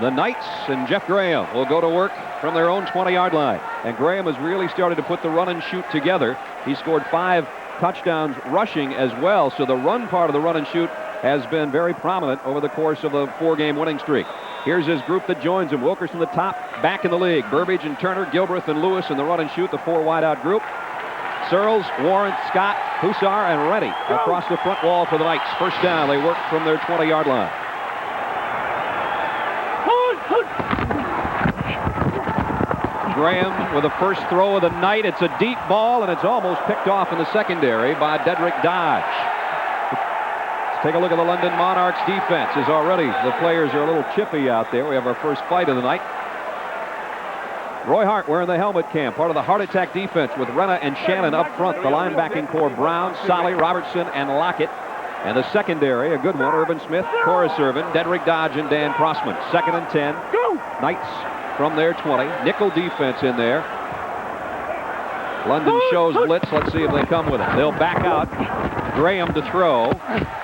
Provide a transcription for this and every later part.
The Knights and Jeff Graham will go to work from their own 20-yard line. And Graham has really started to put the run and shoot together. He scored 5 touchdowns rushing as well. So the run part of the run and shoot has been very prominent over the course of a 4-game winning streak. Here's his group that joins him. Wilkerson, the top back in the league. Burbage and Turner, Gilbreth and Lewis in the run and shoot, the 4 wideout group. Searles, Warren, Scott, Hussar, and Reddy across the front wall for the Knights. First down, they work from their 20-yard line. Graham with the first throw of the night. It's a deep ball, and it's almost picked off in the secondary by Dedrick Dodge. Let's take a look at the London Monarchs defense. As already the players are a little chippy out there. We have our first fight of the night. Roy Hart wearing the helmet cam, part of the Heart Attack defense with Renna and Shannon up front. The linebacking core, Brown, Solly, Robertson, and Lockett. And the secondary, a good one, Irvin Smith, Horace Irvin, Dedrick Dodge, and Dan Crossman. 2nd and 10. Knights from their 20. Nickel defense in there. London shows blitz. Let's see if they come with it. They'll back out. Graham to throw.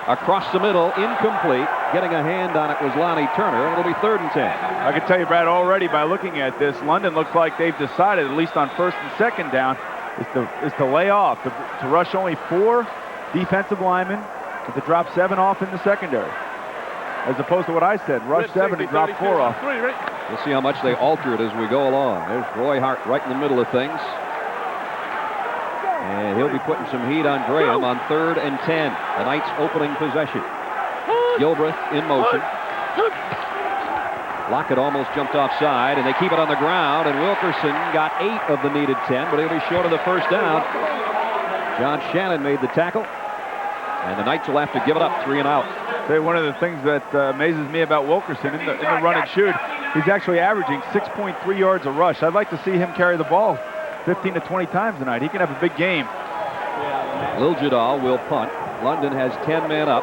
Across the middle, incomplete. Getting a hand on it was Lonnie Turner, and it'll be 3rd and 10. I can tell you, Brad, already by looking at this, London looks like they've decided, at least on 1st and 2nd down, is to lay off, to rush only 4 defensive linemen, and to drop 7 off in the secondary. As opposed to what I said, rush 7 and drop 4 off. We'll see how much they alter it as we go along. There's Roy Hart right in the middle of things. And he'll be putting some heat on Graham on 3rd and 10. The Knights opening possession. Gilbreth in motion. Lockett almost jumped offside, and they keep it on the ground, and Wilkerson got 8 of the needed 10, but he'll be short of the first down. John Shannon made the tackle, and the Knights will have to give it up, 3 and out. Say, one of the things that amazes me about Wilkerson in the run and shoot, he's actually averaging 6.3 yards a rush. I'd like to see him carry the ball 15 to 20 times tonight. He can have a big game. Liljadal will punt. London has 10 men up.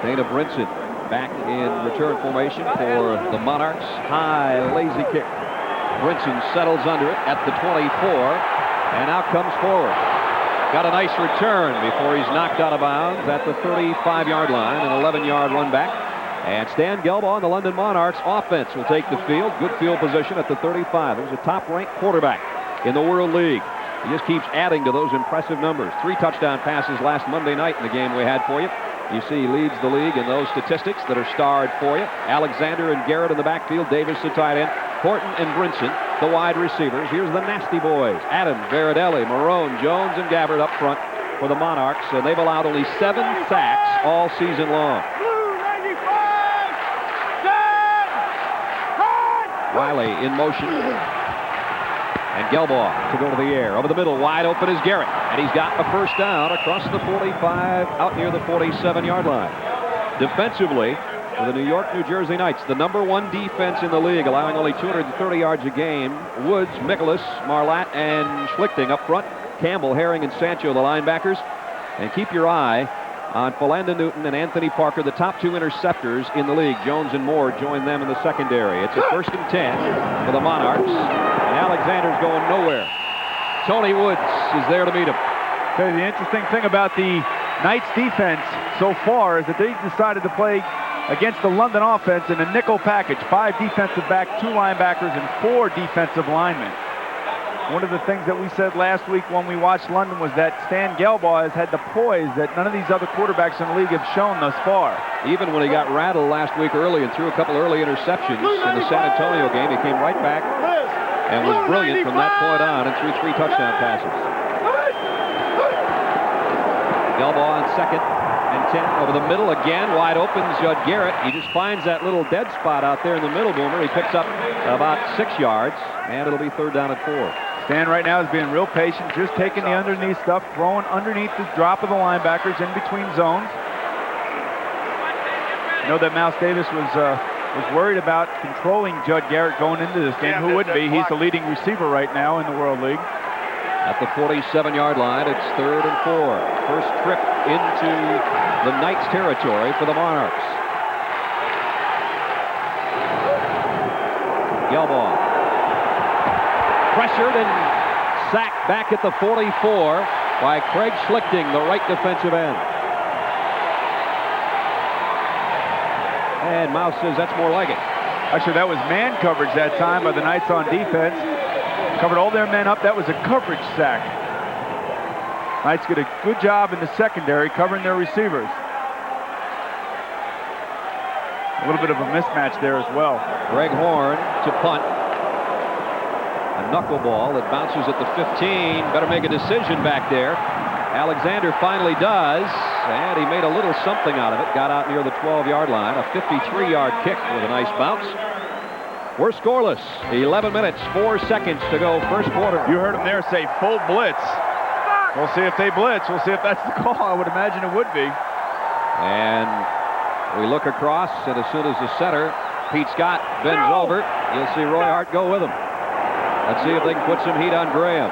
Dana Brinson back in return formation for the Monarchs. High, lazy kick. Brinson settles under it at the 24, and out comes forward. Got a nice return before he's knocked out of bounds at the 35-yard line, an 11-yard run back. And Stan Gelbaugh and the London Monarchs offense will take the field. Good field position at the 35. There's a top-ranked quarterback in the World League. He just keeps adding to those impressive numbers. 3 touchdown passes last Monday night in the game we had for you. You see he leads the league in those statistics that are starred for you. Alexander and Garrett in the backfield. Davis the tight end. Horton and Brinson, the wide receivers. Here's the Nasty Boys. Adams, Veridelli, Marone, Jones, and Gabbard up front for the Monarchs. And they've allowed only 7 sacks all season long. Wiley in motion. And Gelbaugh to go to the air. Over the middle, wide open is Garrett. And he's got a first down across the 45, out near the 47-yard line. Defensively, for the New York, New Jersey Knights, the #1 defense in the league, allowing only 230 yards a game. Woods, Mikolas, Marlatt, and Schlichting up front. Campbell, Herring, and Sancho, the linebackers. And keep your eye on Philanda Newton and Anthony Parker, the top 2 interceptors in the league. Jones and Moore join them in the secondary. It's a 1st and 10 for the Monarchs. And Alexander's going nowhere. Tony Woods is there to meet him. Okay, the interesting thing about the Knights defense so far is that they decided to play against the London offense in a nickel package. 5 defensive back, 2 linebackers, and 4 defensive linemen. One of the things that we said last week when we watched London was that Stan Gelbaugh has had the poise that none of these other quarterbacks in the league have shown thus far. Even when he got rattled last week early and threw a couple early interceptions in the San Antonio game, he came right back and was brilliant from that point on and threw 3 touchdown passes. Gelbaugh on 2nd and 10 over the middle again, wide open. Judd Garrett, he just finds that little dead spot out there in the middle, Boomer. He picks up about 6 yards, and it'll be 3rd down at 4. Stan right now is being real patient, just taking the underneath stuff, throwing underneath the drop of the linebackers in between zones. I know that Mouse Davis was worried about controlling Judd Garrett going into this game. Who wouldn't be? He's the leading receiver right now in the World League. At the 47-yard line, it's 3rd and 4. First trip into the Knights territory for the Monarchs. Gelbaugh. Pressured and sacked back at the 44 by Craig Schlichting, the right defensive end. And Mouse says that's more like it. Actually, that was man coverage that time by the Knights on defense. Covered all their men up. That was a coverage sack. Knights get a good job in the secondary covering their receivers. A little bit of a mismatch there as well. Greg Horn to punt. A knuckleball that bounces at the 15. Better make a decision back there. Alexander finally does, and he made a little something out of it. Got out near the 12-yard line. A 53-yard kick with a nice bounce. We're scoreless. 11 minutes, 4 seconds to go, first quarter. You heard him there say full blitz. We'll see if they blitz. We'll see if that's the call. I would imagine it would be. And we look across, and as soon as the center, Pete Scott, bends over, you'll see Roy Hart go with him. Let's see if they can put some heat on Graham.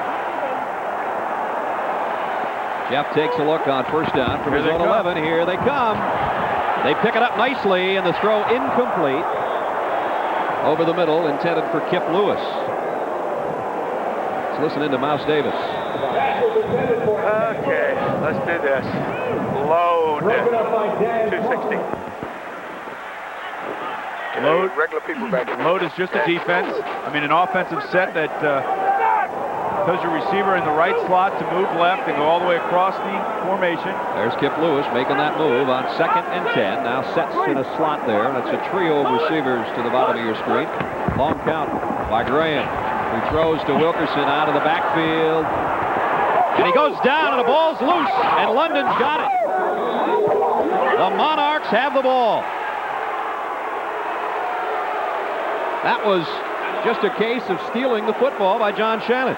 Jeff takes a look on first down from his own 11. Here they come. They pick it up nicely, and the throw incomplete. Over the middle, intended for Kip Lewis. Let's listen into Mouse Davis. Okay, let's do this. Load 260. Load. Regular people back in. Load is just a defense. I mean, an offensive set that tells your receiver in the right slot to move left and go all the way across the formation. There's Kip Lewis making that move on 2nd and 10. Now sets in a slot there, and it's a trio of receivers to the bottom of your screen. Long count by Graham, who throws to Wilkerson out of the backfield. And he goes down, and the ball's loose, and London's got it. The Monarchs have the ball. That was just a case of stealing the football by John Shannon.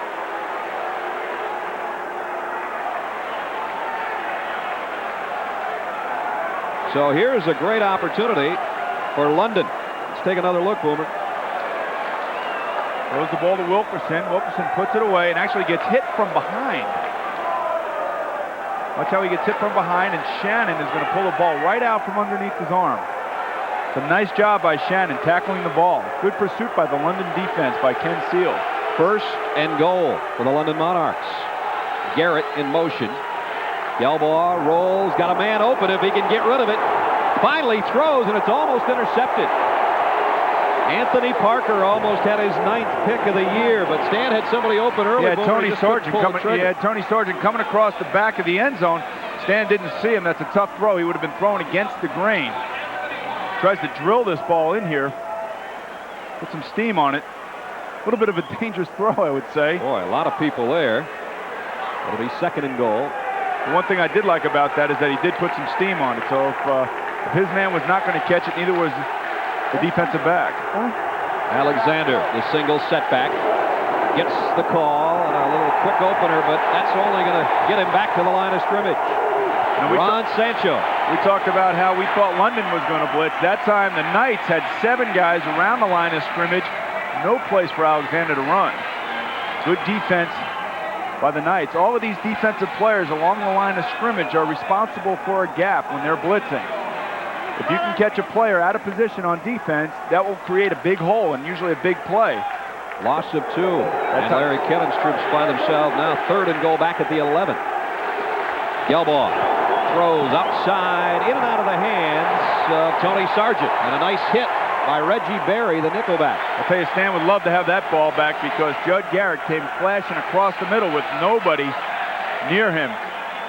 So here's a great opportunity for London. Let's take another look, Boomer. Throws the ball to Wilkerson. Wilkerson puts it away and actually gets hit from behind. Watch how he gets hit from behind, and Shannon is going to pull the ball right out from underneath his arm. It's a nice job by Shannon tackling the ball. Good pursuit by the London defense by Ken Seal. 1st and goal for the London Monarchs. Garrett in motion. Gelbaugh rolls, got a man open if he can get rid of it. Finally throws, and it's almost intercepted. Anthony Parker almost had his 9th pick of the year, but Stan had somebody open early. Yeah, Tony Sargent coming across the back of the end zone. Stan didn't see him. That's a tough throw. He would have been thrown against the grain. Tries to drill this ball in here. Put some steam on it. A little bit of a dangerous throw, I would say. Boy, a lot of people there. It'll be 2nd and goal. The one thing I did like about that is that he did put some steam on it. So if his man was not going to catch it, neither was the defensive back. Alexander, the single setback, gets the call and a little quick opener, but that's only going to get him back to the line of scrimmage. Ron Sancho. We talked about how we thought London was going to blitz. That time the Knights had 7 guys around the line of scrimmage. No place for Alexander to run. Good defense by the Knights. All of these defensive players along the line of scrimmage are responsible for a gap when they're blitzing. If you can catch a player out of position on defense, that will create a big hole and usually a big play. Loss of 2. And Larry Kevin's troops find themselves now 3rd and goal back at the 11. Gelbaugh throws outside, in and out of the hands of Tony Sargent. And a nice hit by Reggie Berry, the nickelback. I'll tell you, Stan would love to have that ball back because Judd Garrett came flashing across the middle with nobody near him.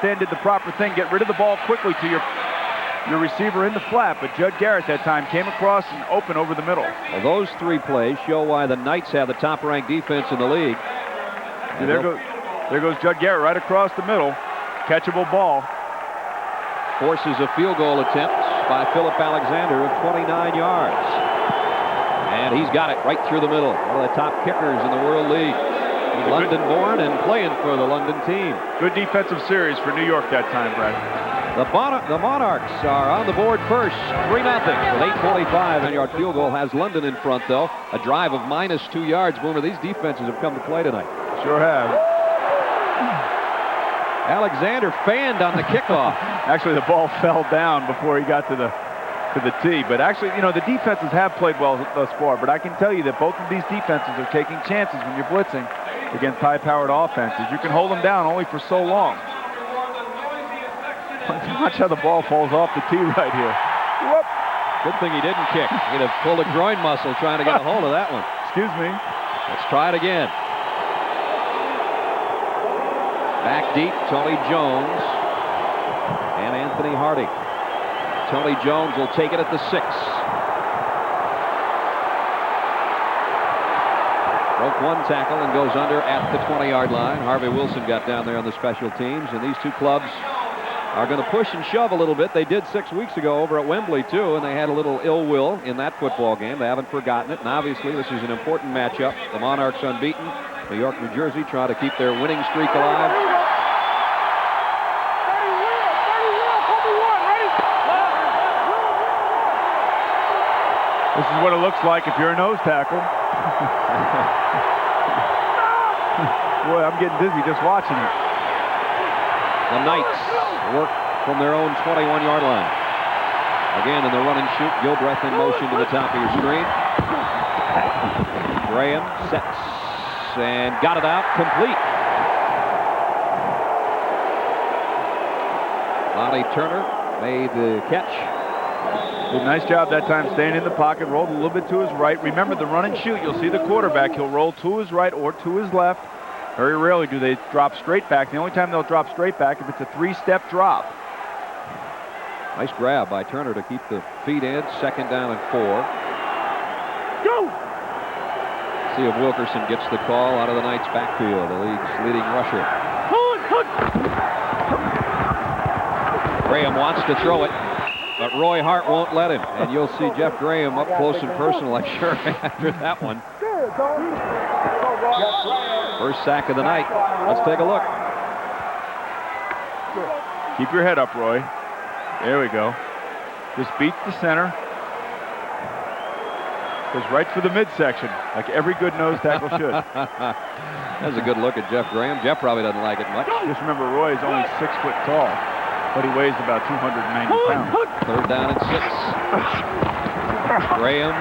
Stan did the proper thing, get rid of the ball quickly to your receiver in the flat, but Judd Garrett that time came across and open over the middle. Well, those 3 plays show why the Knights have the top-ranked defense in the league. See, there goes Judd Garrett right across the middle. Catchable ball. Forces a field goal attempt by Philip Alexander of 29 yards. And he's got it right through the middle. One of the top kickers in the World League. London-born and playing for the London team. Good defensive series for New York that time, Brad. The Monarchs are on the board first, 3-0 with 8:25. 9-yard field goal has London in front, though. A drive of -2 yards. Boomer, these defenses have come to play tonight. Sure have. Alexander fanned on the kickoff. Actually, the ball fell down before he got to the tee. But actually, you know, the defenses have played well thus far. But I can tell you that both of these defenses are taking chances when you're blitzing against high-powered offenses. You can hold them down only for so long. Watch how the ball falls off the tee right here. Whoop. Good thing he didn't kick. He'd have pulled a groin muscle trying to get a hold of that one. Excuse me. Let's try it again. Back deep, Tony Jones and Anthony Hardy. Tony Jones will take it at the 6. Broke one tackle and goes under at the 20-yard line. Harvey Wilson got down there on the special teams, and these two clubs are going to push and shove a little bit. They did 6 weeks ago over at Wembley, too, and they had a little ill will in that football game. They haven't forgotten it, and obviously this is an important matchup. The Monarchs unbeaten. New York, New Jersey try to keep their winning streak alive. This is what it looks like if you're a nose tackle. Boy, I'm getting dizzy just watching it. The Knights work from their own 21-yard line. Again, in the run and shoot, Gilbreth in motion to the top of your screen. Graham sets and got it out complete. Lonnie Turner made the catch. Did a nice job that time staying in the pocket, rolled a little bit to his right. Remember the run and shoot, you'll see the quarterback, he'll roll to his right or to his left. Very rarely do they drop straight back. The only time they'll drop straight back if it's a 3-step drop. Nice grab by Turner to keep the feet in. 2nd down and 4. Go! See if Wilkerson gets the call out of the Knights backfield, the league's leading rusher. Graham wants to throw it, but Roy Hart won't let him. And you'll see Jeff Graham up close and personal, I'm sure, after that one. First sack of the night. Let's take a look. Keep your head up, Roy. There we go. Just beat the center. Goes right for the midsection, like every good nose tackle should. That's a good look at Jeff Graham. Jeff probably doesn't like it much. Just remember, Roy is only 6 foot tall, but he weighs about 290 pounds. 3rd down and 6. Graham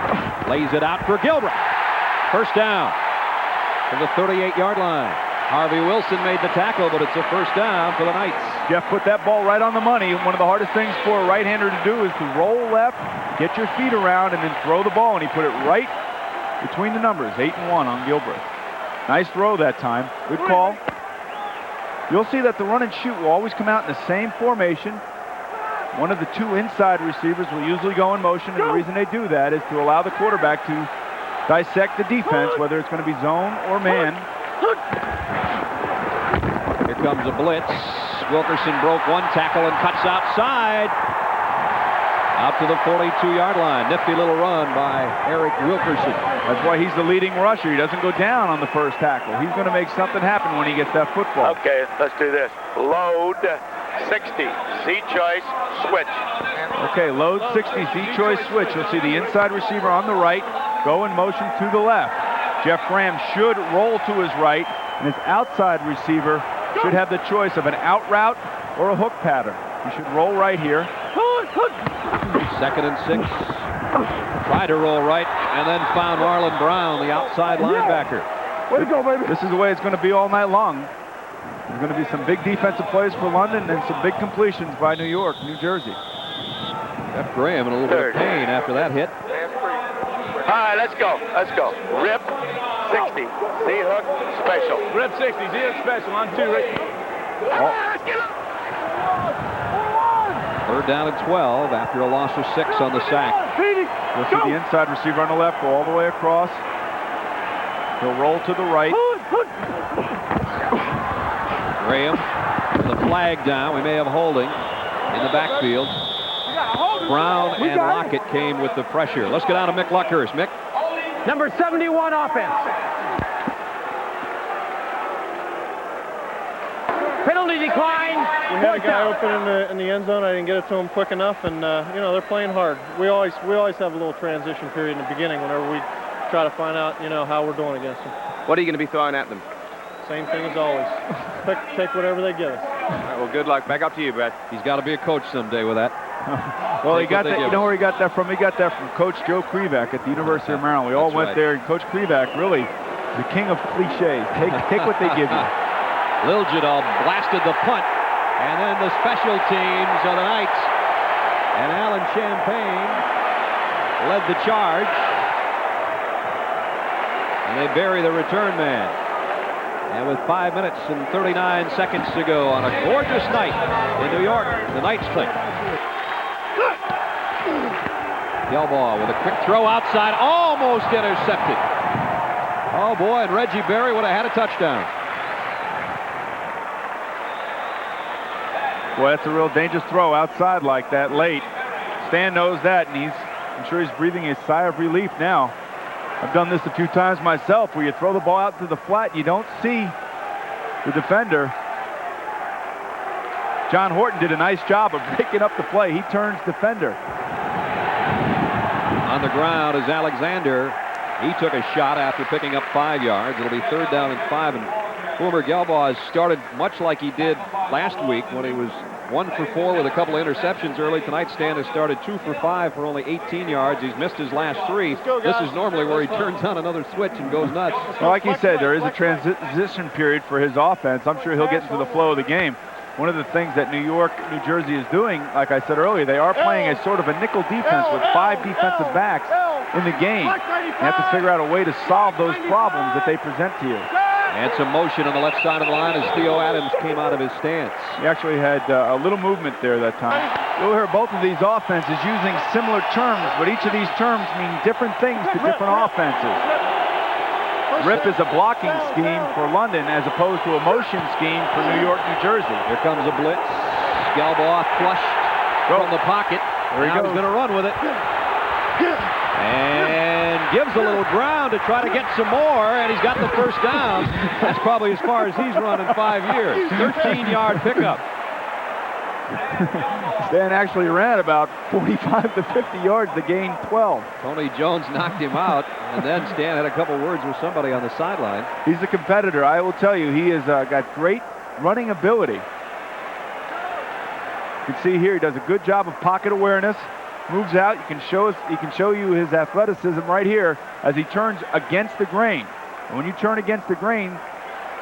lays it out for Gilbreth. First down from the 38-yard line. Harvey Wilson made the tackle, but it's a first down for the Knights. Jeff put that ball right on the money. One of the hardest things for a right-hander to do is to roll left, get your feet around, and then throw the ball. And he put it right between the numbers, 8 and 1 on Gilbreth. Nice throw that time. Good call. You'll see that the run and shoot will always come out in the same formation. One of the 2 inside receivers will usually go in motion, and the reason they do that is to allow the quarterback to dissect the defense, whether it's going to be zone or man. Here comes a blitz. Wilkerson broke one tackle and cuts outside. Out to the 42-yard line. Nifty little run by Eric Wilkerson. That's why he's the leading rusher. He doesn't go down on the first tackle. He's going to make something happen when he gets that football. Okay, let's do this. Load 60. Z-choice switch. Okay, load 60. Z-choice switch. You'll see the inside receiver on the right go in motion to the left. Jeff Graham should roll to his right, and his outside receiver should have the choice of an out route or a hook pattern. He should roll right here. 2nd and 6. Tried to roll right and then found Marlon Brown, the outside linebacker. Way to go, baby. This is the way it's going to be all night long. There's going to be some big defensive plays for London and some big completions by New York, New Jersey. Jeff Graham in a little bit of pain after that hit. All right, let's go. Let's go. Rip 60. Z-hook special. Rip 60. Z-hook special on 2. Right. Third down and 12 after a loss of 6 on the sack. You'll see the inside receiver on the left go all the way across. He'll roll to the right. Graham, the flag down. We may have holding in the backfield. Brown and Lockett came with the pressure. Let's get out of Mick Luckhurst. Mick. Number 71 offense. Penalty decline. We had a guy open in the end zone. I didn't get it to him quick enough, and you know, they're playing hard. We always have a little transition period in the beginning whenever we try to find out, you know, how we're doing against them. What are you going to be throwing at them? Same thing as always. Take whatever they give us. All right, well, good luck. Back up to you, Brad. He's got to be a coach someday with that. Well, he got that. You know where he got that from? He got that from Coach Joe Krivak at the University of Maryland. We all went there, and Coach Krivak, really, the king of cliches. Take what they give you. Liljadal blasted the punt, and then the special teams of the Knights. And Alan Champagne led the charge. And they bury the return man. And with 5 minutes and 39 seconds to go on a gorgeous night in New York, the Knights click. Gelbaugh with a quick throw outside, almost intercepted. Oh boy, and Reggie Berry would have had a touchdown. Boy, that's a real dangerous throw outside like that late. Stan knows that, and I'm sure he's breathing a sigh of relief now. I've done this a few times myself, where you throw the ball out to the flat and you don't see the defender. John Horton did a nice job of breaking up the play. He turns defender. On the ground is Alexander. He took a shot after picking up 5 yards. It'll be 3rd down and 5. And Boomer Gelbaugh has started much like he did last week when he was 1 for 4 with a couple of interceptions early. Tonight, Stan has started 2 for 5 for only 18 yards. He's missed his last 3. This is normally where he turns on another switch and goes nuts. Well, like he said, there is a transition period for his offense. I'm sure he'll get into the flow of the game. One of the things that New York, New Jersey is doing, like I said earlier, they are playing a sort of a nickel defense with 5 defensive backs in the game. You have to figure out a way to solve those problems that they present to you. And some motion on the left side of the line as Theo Adams came out of his stance. He actually had a little movement there that time. You'll hear both of these offenses using similar terms, but each of these terms mean different things to different offenses. Rip is a blocking scheme for London as opposed to a motion scheme for New York, New Jersey. Here comes a blitz. Gelbaugh flushed from the pocket. There he goes. He's going to run with it. And gives a little ground to try to get some more, and he's got the 1st down. That's probably as far as he's run in 5 years. 13-yard pickup. Stan actually ran about 45 to 50 yards to gain 12. Tony Jones knocked him out, and then Stan had a couple words with somebody on the sideline. He's a competitor. I will tell you, he has got great running ability. You can see here he does a good job of pocket awareness. Moves out. He can show you his athleticism right here as he turns against the grain. And when you turn against the grain,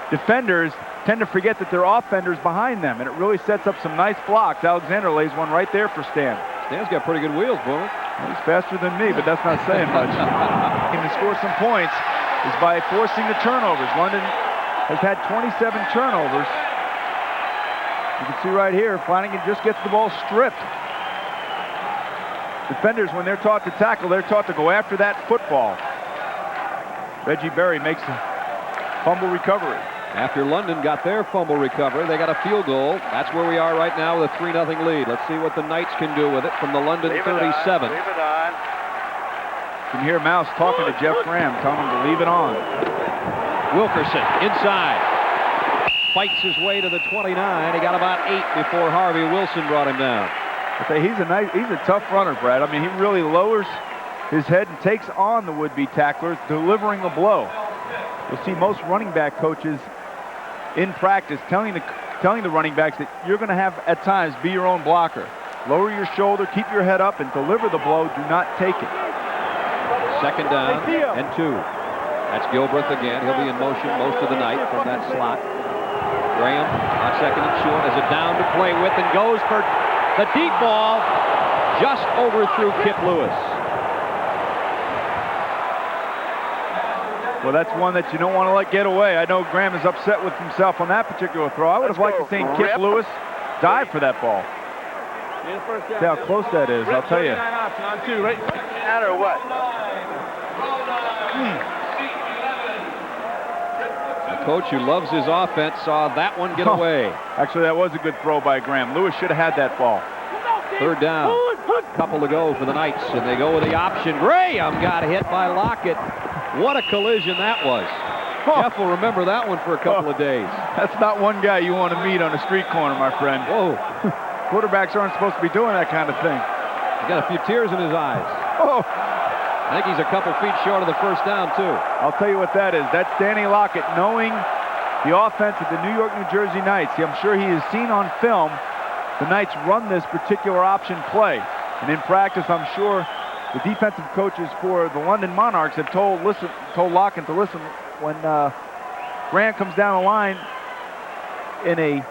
defenders tend to forget that there are offenders behind them, and it really sets up some nice blocks. Alexander lays one right there for Stan. Stan's got pretty good wheels, Boomer. Well, he's faster than me, but that's not saying much. And to score some points is by forcing the turnovers. London has had 27 turnovers. You can see right here, Flanagan just gets the ball stripped. Defenders, when they're taught to tackle, they're taught to go after that football. Reggie Berry makes a fumble recovery. After London got their fumble recovery, they got a field goal. That's where we are right now with a 3-0 lead. Let's see what the Knights can do with it from the London 37. Leave it on. You can hear Mouse talking to Jeff Graham, telling him to leave it on. Wilkerson inside. Fights his way to the 29. He got about 8 before Harvey Wilson brought him down. He's a tough runner, Brad. I mean, he really lowers his head and takes on the would-be tacklers, delivering the blow. You'll see most running back coaches in practice telling the running backs that you're going to have, at times, be your own blocker. Lower your shoulder, keep your head up, and deliver the blow. Do not take it. 2nd down and 2. That's Gilbreth again. He'll be in motion most of the night from that slot. Graham on 2nd and short has a down to play with and goes for the deep ball. Just overthrew Kip Lewis. Well, that's one that you don't want to let get away. I know Graham is upset with himself on that particular throw. I would have liked to see Kip Lewis dive for that ball. See how close that is, I'll tell you. That or what? The coach who loves his offense saw that one get away. Actually, that was a good throw by Graham. Lewis should have had that ball. 3rd down. Couple to go for the Knights, and they go with the option. Graham got hit by Lockett. What a collision that was. Jeff will remember that one for a couple of days. That's not one guy you want to meet on a street corner, my friend. Whoa. Quarterbacks aren't supposed to be doing that kind of thing. He got a few tears in his eyes. Oh. I think he's a couple feet short of the 1st down, too. I'll tell you what that is. That's Danny Lockett knowing the offense of the New York, New Jersey Knights. I'm sure he has seen on film the Knights run this particular option play. And in practice, I'm sure the defensive coaches for the London Monarchs have told Lockett to listen when Grant comes down the line in a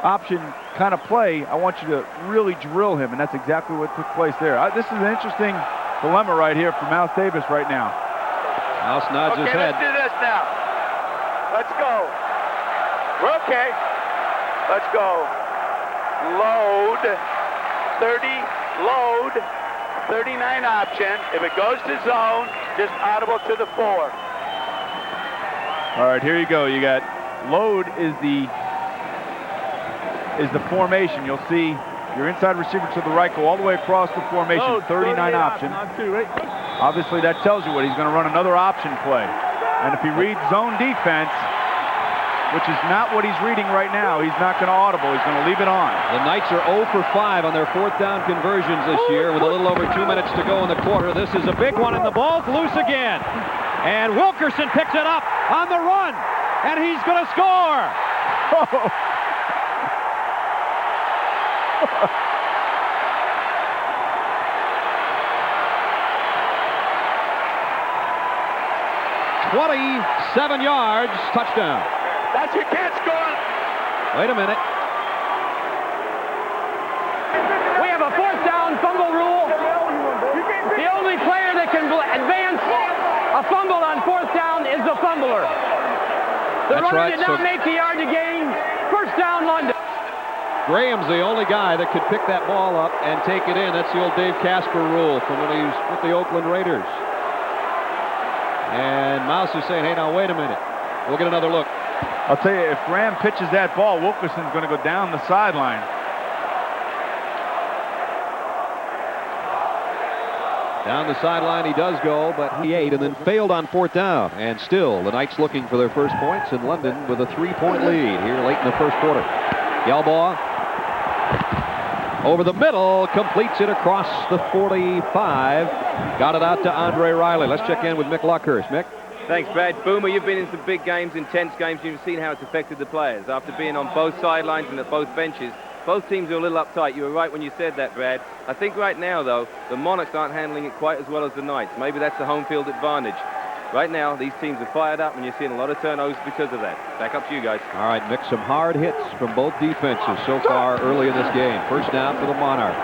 option kind of play. I want you to really drill him, and that's exactly what took place there. This is an interesting dilemma right here for Mouse Davis right now. Mouse nods his head. Let's do this now. Let's go. We're okay. Let's go. Load. 30. Load. 39 option. If it goes to zone, just audible to the 4. All right, here you go. You got load is the formation. You'll see your inside receiver to the right go all the way across the formation. Load, 39 option. Obviously, that tells you what he's going to run another option play. And if he reads zone defense, which is not what he's reading right now, he's not going to audible. He's going to leave it on. The Knights are 0 for 5 on their 4th down conversions this year with a little over 2 minutes to go in the quarter. This is a big one, and the ball's loose again. And Wilkerson picks it up on the run, and he's going to score. Oh. 27 yards, touchdown. That's your kid scoring. Wait a minute. We have a 4th down fumble rule. The only player that can advance a fumble on 4th down is the fumbler. The That's runner right, did not make the yard to gain. 1st down, London. Graham's the only guy that could pick that ball up and take it in. That's the old Dave Casper rule from when he was with the Oakland Raiders. And Mouse is saying, hey, now wait a minute. We'll get another look. I'll tell you, if Graham pitches that ball, Wilkerson's going to go down the sideline. Down the sideline he does go, but he ate and then failed on 4th down. And still, the Knights looking for their first points in London with a 3-point lead here late in the first quarter. Gelbaugh over the middle, completes it across the 45. Got it out to Andre Riley. Let's check in with Mick Luckhurst. Mick? Thanks, Brad. Boomer, you've been in some big games, intense games. You've seen how it's affected the players. After being on both sidelines and at both benches, both teams are a little uptight. You were right when you said that, Brad. I think right now, though, the Monarchs aren't handling it quite as well as the Knights. Maybe that's the home field advantage. Right now, these teams are fired up, and you're seeing a lot of turnovers because of that. Back up to you guys. All right, Mick, some hard hits from both defenses so far early in this game. First down for the Monarchs.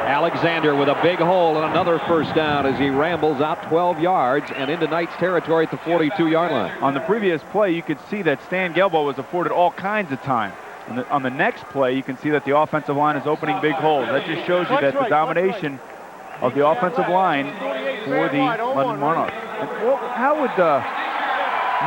Alexander with a big hole and another first down as he rambles out 12 yards and into Knights territory at the 42-yard line. On the previous play, you could see that Stan Gelbaugh was afforded all kinds of time. On the next play, you can see that the offensive line is opening big holes. That just shows you that the domination of the offensive line for the London Monarchs. And how would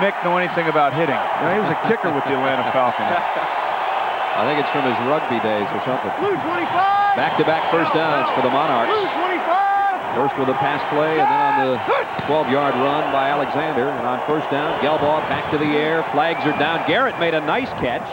Mick know anything about hitting? You know, he was a kicker with the Atlanta Falcons. I think it's from his rugby days or something. Blue 25. Back-to-back first downs for the Monarchs. Blue 25. First with a pass play, and then on the 12-yard run by Alexander. And on first down, Gelbaugh back to the air. Flags are down. Garrett made a nice catch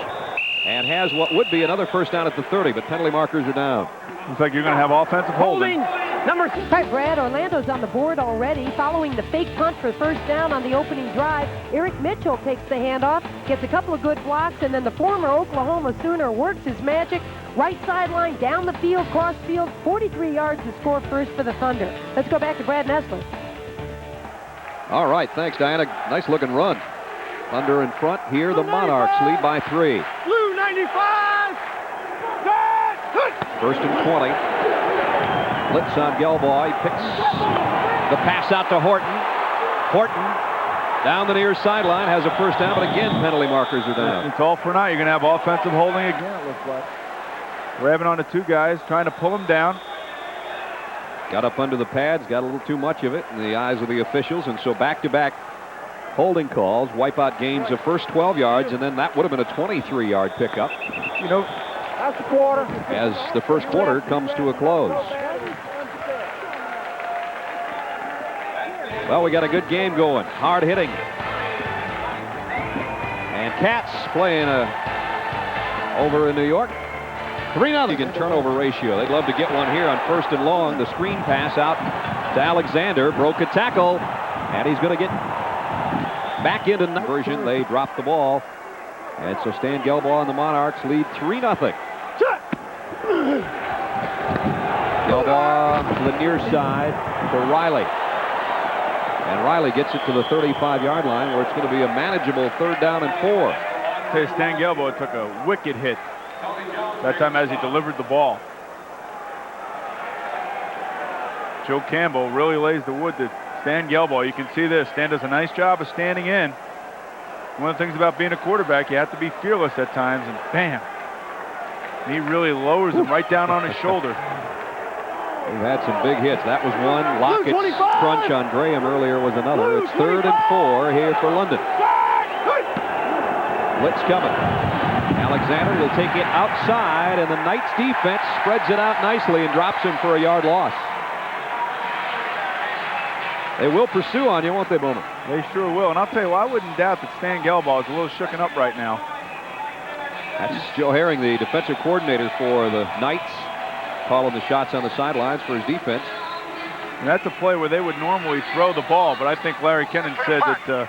and has what would be another first down at the 30, but penalty markers are down. Looks like you're going to have offensive holding. Number All right, Brad, Orlando's on the board already. Following the fake punt for first down on the opening drive, Eric Mitchell takes the handoff, gets a couple of good blocks, and then the former Oklahoma Sooner works his magic. Right sideline, down the field, cross field, 43 yards to score first for the Thunder. Let's go back to Brad Nessler. All right, thanks, Diana. Nice looking run. Thunder in front here. The Monarchs lead by 3. Blue 95. First and 20. Blitz on Gelbaugh. He picks the pass out to Horton. Horton down the near sideline, has a first down, but again, penalty markers are down. It's all for now. You're going to have offensive holding again, it looks like. Grabbing onto 2 guys, trying to pull him down. Got up under the pads, got a little too much of it in the eyes of the officials, and so back-to-back holding calls, wipe out gains of first 12 yards, and then that would have been a 23-yard pickup. You know, That's the quarter. As the first quarter comes to a close. Well, we got a good game going. Hard hitting. And Cats playing over in New York. 3-0 turnover ratio. They'd love to get one here on first and long. The screen pass out to Alexander. Broke a tackle. And he's going to get back into version. They dropped the ball. And so Stan Gelbaugh and the Monarchs lead 3-0. Gelbaugh to the near side to Riley. And Riley gets it to the 35-yard line where it's going to be a manageable 3rd down and 4. Hey, Stan Gelbaugh took a wicked hit that time as he delivered the ball. Joe Campbell really lays the wood to Stan Gelbaugh. You can see this. Stan does a nice job of standing in. One of the things about being a quarterback, you have to be fearless at times, and bam. He really lowers him right down on his shoulder. We've had some big hits. That was one. Lockett's crunch on Graham earlier was another. It's 3rd and 4 here for London. Blitz coming. Alexander will take it outside, and the Knights defense spreads it out nicely and drops him for a yard loss. They will pursue on you, won't they, Bowman? They sure will. And I'll tell you, I wouldn't doubt that Stan Gelbaugh is a little shooken up right now. That's Joe Herring, the defensive coordinator for the Knights, calling the shots on the sidelines for his defense. And that's a play where they would normally throw the ball, but I think Larry Kennan said that,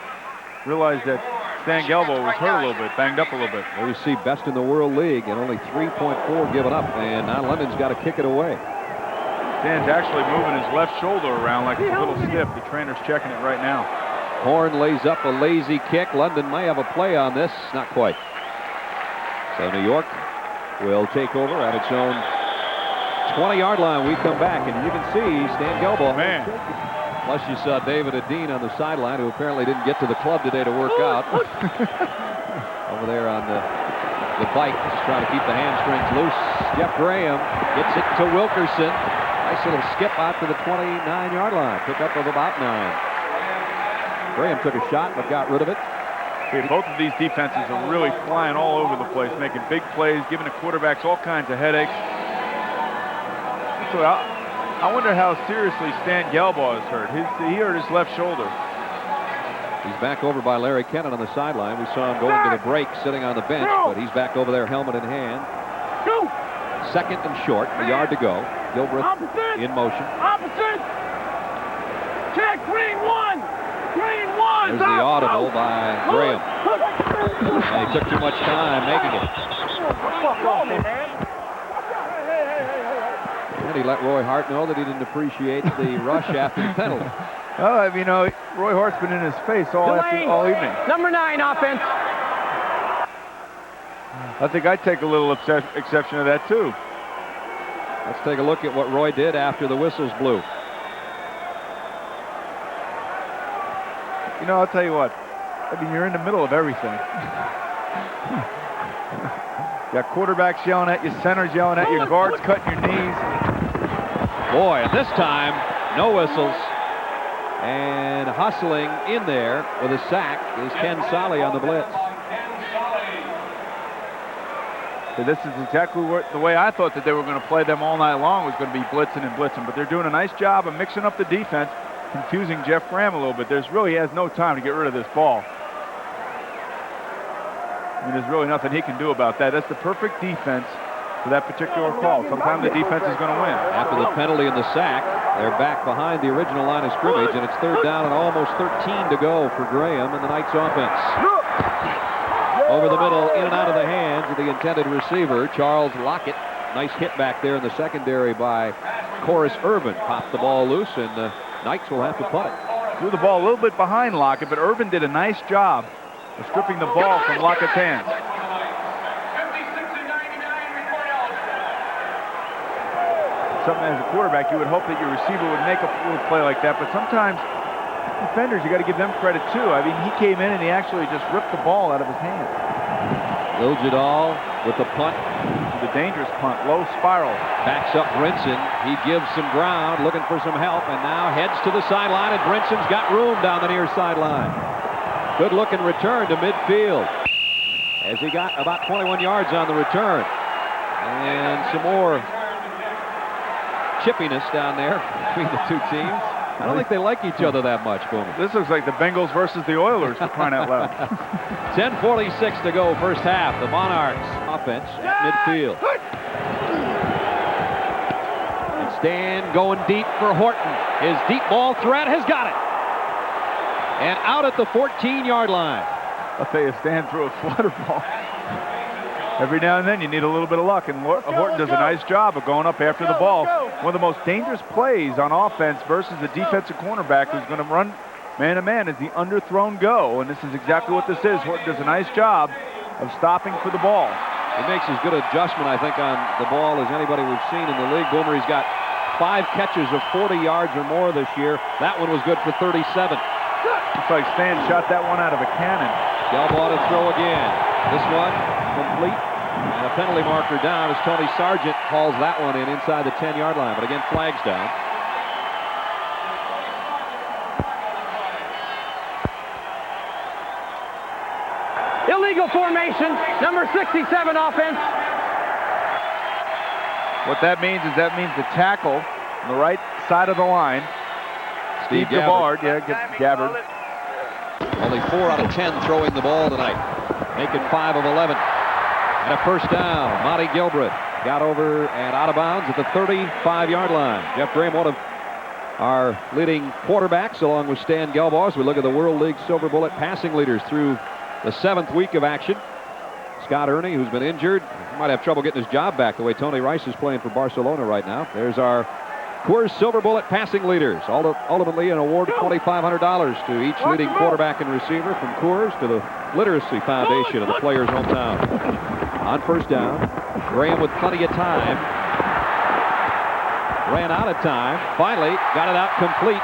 realized that Stan Gelbaugh was hurt a little bit, banged up a little bit. There you see best in the World League and only 3.4 given up, and now London's got to kick it away. Stan's actually moving his left shoulder around like it's a little stiff. The trainer's checking it right now. Horn lays up a lazy kick. London may have a play on this. Not quite. So New York will take over at its own 20-yard line. We come back, and you can see Stan Gelbaugh. Man. Plus you saw David Adine on the sideline, who apparently didn't get to the club today to work out. Over there on the bike, just trying to keep the hamstrings loose. Jeff Graham gets it to Wilkerson. Nice little skip out to the 29-yard line. Pickup of about 9. Graham took a shot but got rid of it. Okay, both of these defenses are really flying all over the place, making big plays, giving the quarterbacks all kinds of headaches. So I wonder how seriously Stan Gelbaugh is hurt. He hurt his left shoulder. He's back over by Larry Kennan on the sideline. We saw him go into the break sitting on the bench, but he's back over there, helmet in hand. 2nd and short, a yard to go. Gilbreth in motion. Opposite. Check, green 1. Green 1. There's the audible by Graham. And he took too much time making it. And he let Roy Hart know that he didn't appreciate the rush after the penalty. Oh, you know, Roy Hart's been in his face all evening. Number 9 offense. I think I'd take a little exception to that, too. Let's take a look at what Roy did after the whistles blew. You know, I'll tell you what. I mean, you're in the middle of everything. Got quarterbacks yelling at you, centers yelling at you, guards cutting your knees. Boy, and this time, no whistles. And hustling in there with a sack is Ken Solly on the blitz. So this is exactly the way I thought that they were going to play them all night long, was going to be blitzing and blitzing. But they're doing a nice job of mixing up the defense, confusing Jeff Graham a little bit. He has no time to get rid of this ball. I mean, there's really nothing he can do about that. That's the perfect defense for that particular call. Sometimes the defense is going to win. After the penalty and the sack, they're back behind the original line of scrimmage, and it's 3rd down and almost 13 to go for Graham and the Knights offense. Over the middle, in and out of the hands of the intended receiver, Charles Lockett. Nice hit back there in the secondary by Corus Irvin. Popped the ball loose, and the Knights will have to punt it. Threw the ball a little bit behind Lockett, but Irvin did a nice job of stripping the ball from Lockett's hands. Something as a quarterback, you would hope that your receiver would make a little play like that, but sometimes defenders, you got to give them credit too. I mean, he came in and he actually just ripped the ball out of his hands. Liljadal with the punt. The dangerous punt, low spiral. Backs up Brinson. He gives some ground, looking for some help, and now heads to the sideline, and Brinson's got room down the near sideline. Good looking return to midfield, as he got about 21 yards on the return. And some more chippiness down there between the two teams. I don't think they like each other that much, Boomer. This looks like the Bengals versus the Oilers, for crying out loud. 10:46 to go, first half. The Monarchs offense at midfield. And Stan going deep for Horton. His deep ball threat has got it. And out at the 14-yard line. I'll tell you, Stan threw a flutter ball. Every now and then you need a little bit of luck, and Horton does a nice job of going up after the ball. One of the most dangerous plays on offense versus a defensive cornerback who's going to run man-to-man is the underthrown go, and this is exactly what this is. Horton does a nice job of stopping for the ball. He makes as good adjustment, I think, on the ball as anybody we've seen in the league. Boomer, he's got 5 catches of 40 yards or more this year. That one was good for 37. Looks like Stan shot that one out of a cannon. Gelbaugh to throw again. This one complete. And a penalty marker down as Tony Sargent hauls that one in inside the 10-yard line. But again, flags down. Illegal formation, number 67 offense. What that means is the tackle on the right side of the line. Steve Gabbard, Gabbard. Only 4 out of 10 throwing the ball tonight. Make it 5 of 11. And a first down. Monty Gilbreth got over and out of bounds at the 35-yard line. Jeff Graham, one of our leading quarterbacks, along with Stan Gelbaugh, as we look at the World League Silver Bullet passing leaders through the 7th week of action. Scott Ernie, who's been injured, might have trouble getting his job back the way Tony Rice is playing for Barcelona right now. There's our Coors Silver Bullet passing leaders. Ultimately an award of $2,500 to each leading quarterback and receiver, from Coors to the Literacy Foundation of the player's hometown. On first down, Graham with plenty of time. Ran out of time. Finally got it out complete.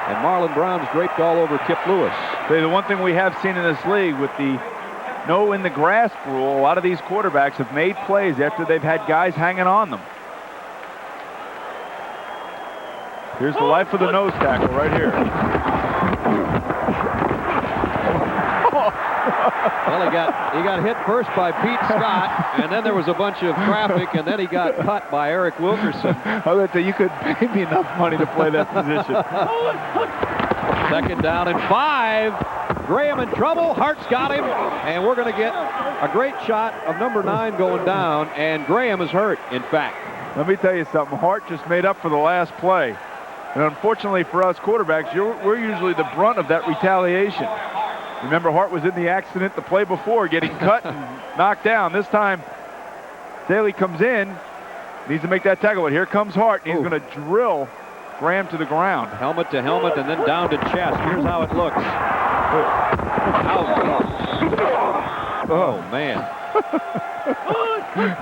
And Marlon Brown's draped all over Kip Lewis. The one thing we have seen in this league with the no in the grasp rule, a lot of these quarterbacks have made plays after they've had guys hanging on them. Here's the life of the nose tackle right here. Well, he got hit first by Pete Scott, and then there was a bunch of traffic, and then he got cut by Eric Wilkerson. I was going to say, you could pay me enough money to play that position. Second down and 5. Graham in trouble. Hart's got him, and we're going to get a great shot of number 9 going down, and Graham is hurt, in fact. Let me tell you something. Hart just made up for the last play. And unfortunately for us quarterbacks, we're usually the brunt of that retaliation. Remember, Hart was in the accident the play before, getting cut and knocked down. This time, Staley comes in, needs to make that tackle, but here comes Hart, and he's going to drill Graham to the ground. Helmet to helmet and then down to chest. Here's how it looks. Oh, man.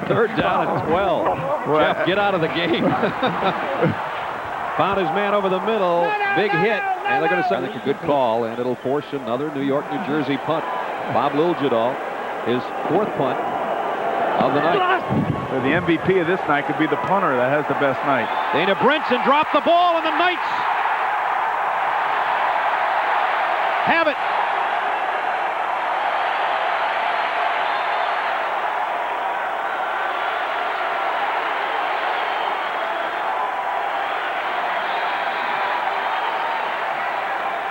Third down and 12. Jeff, get out of the game. Found his man over the middle. Big hit. And they're going to say, I think, a good call, and it'll force another New York, New Jersey punt. Bob Liljedahl, his 4th punt of the night. So the MVP of this night could be the punter that has the best night. Dana Brinson dropped the ball, and the Knights have it.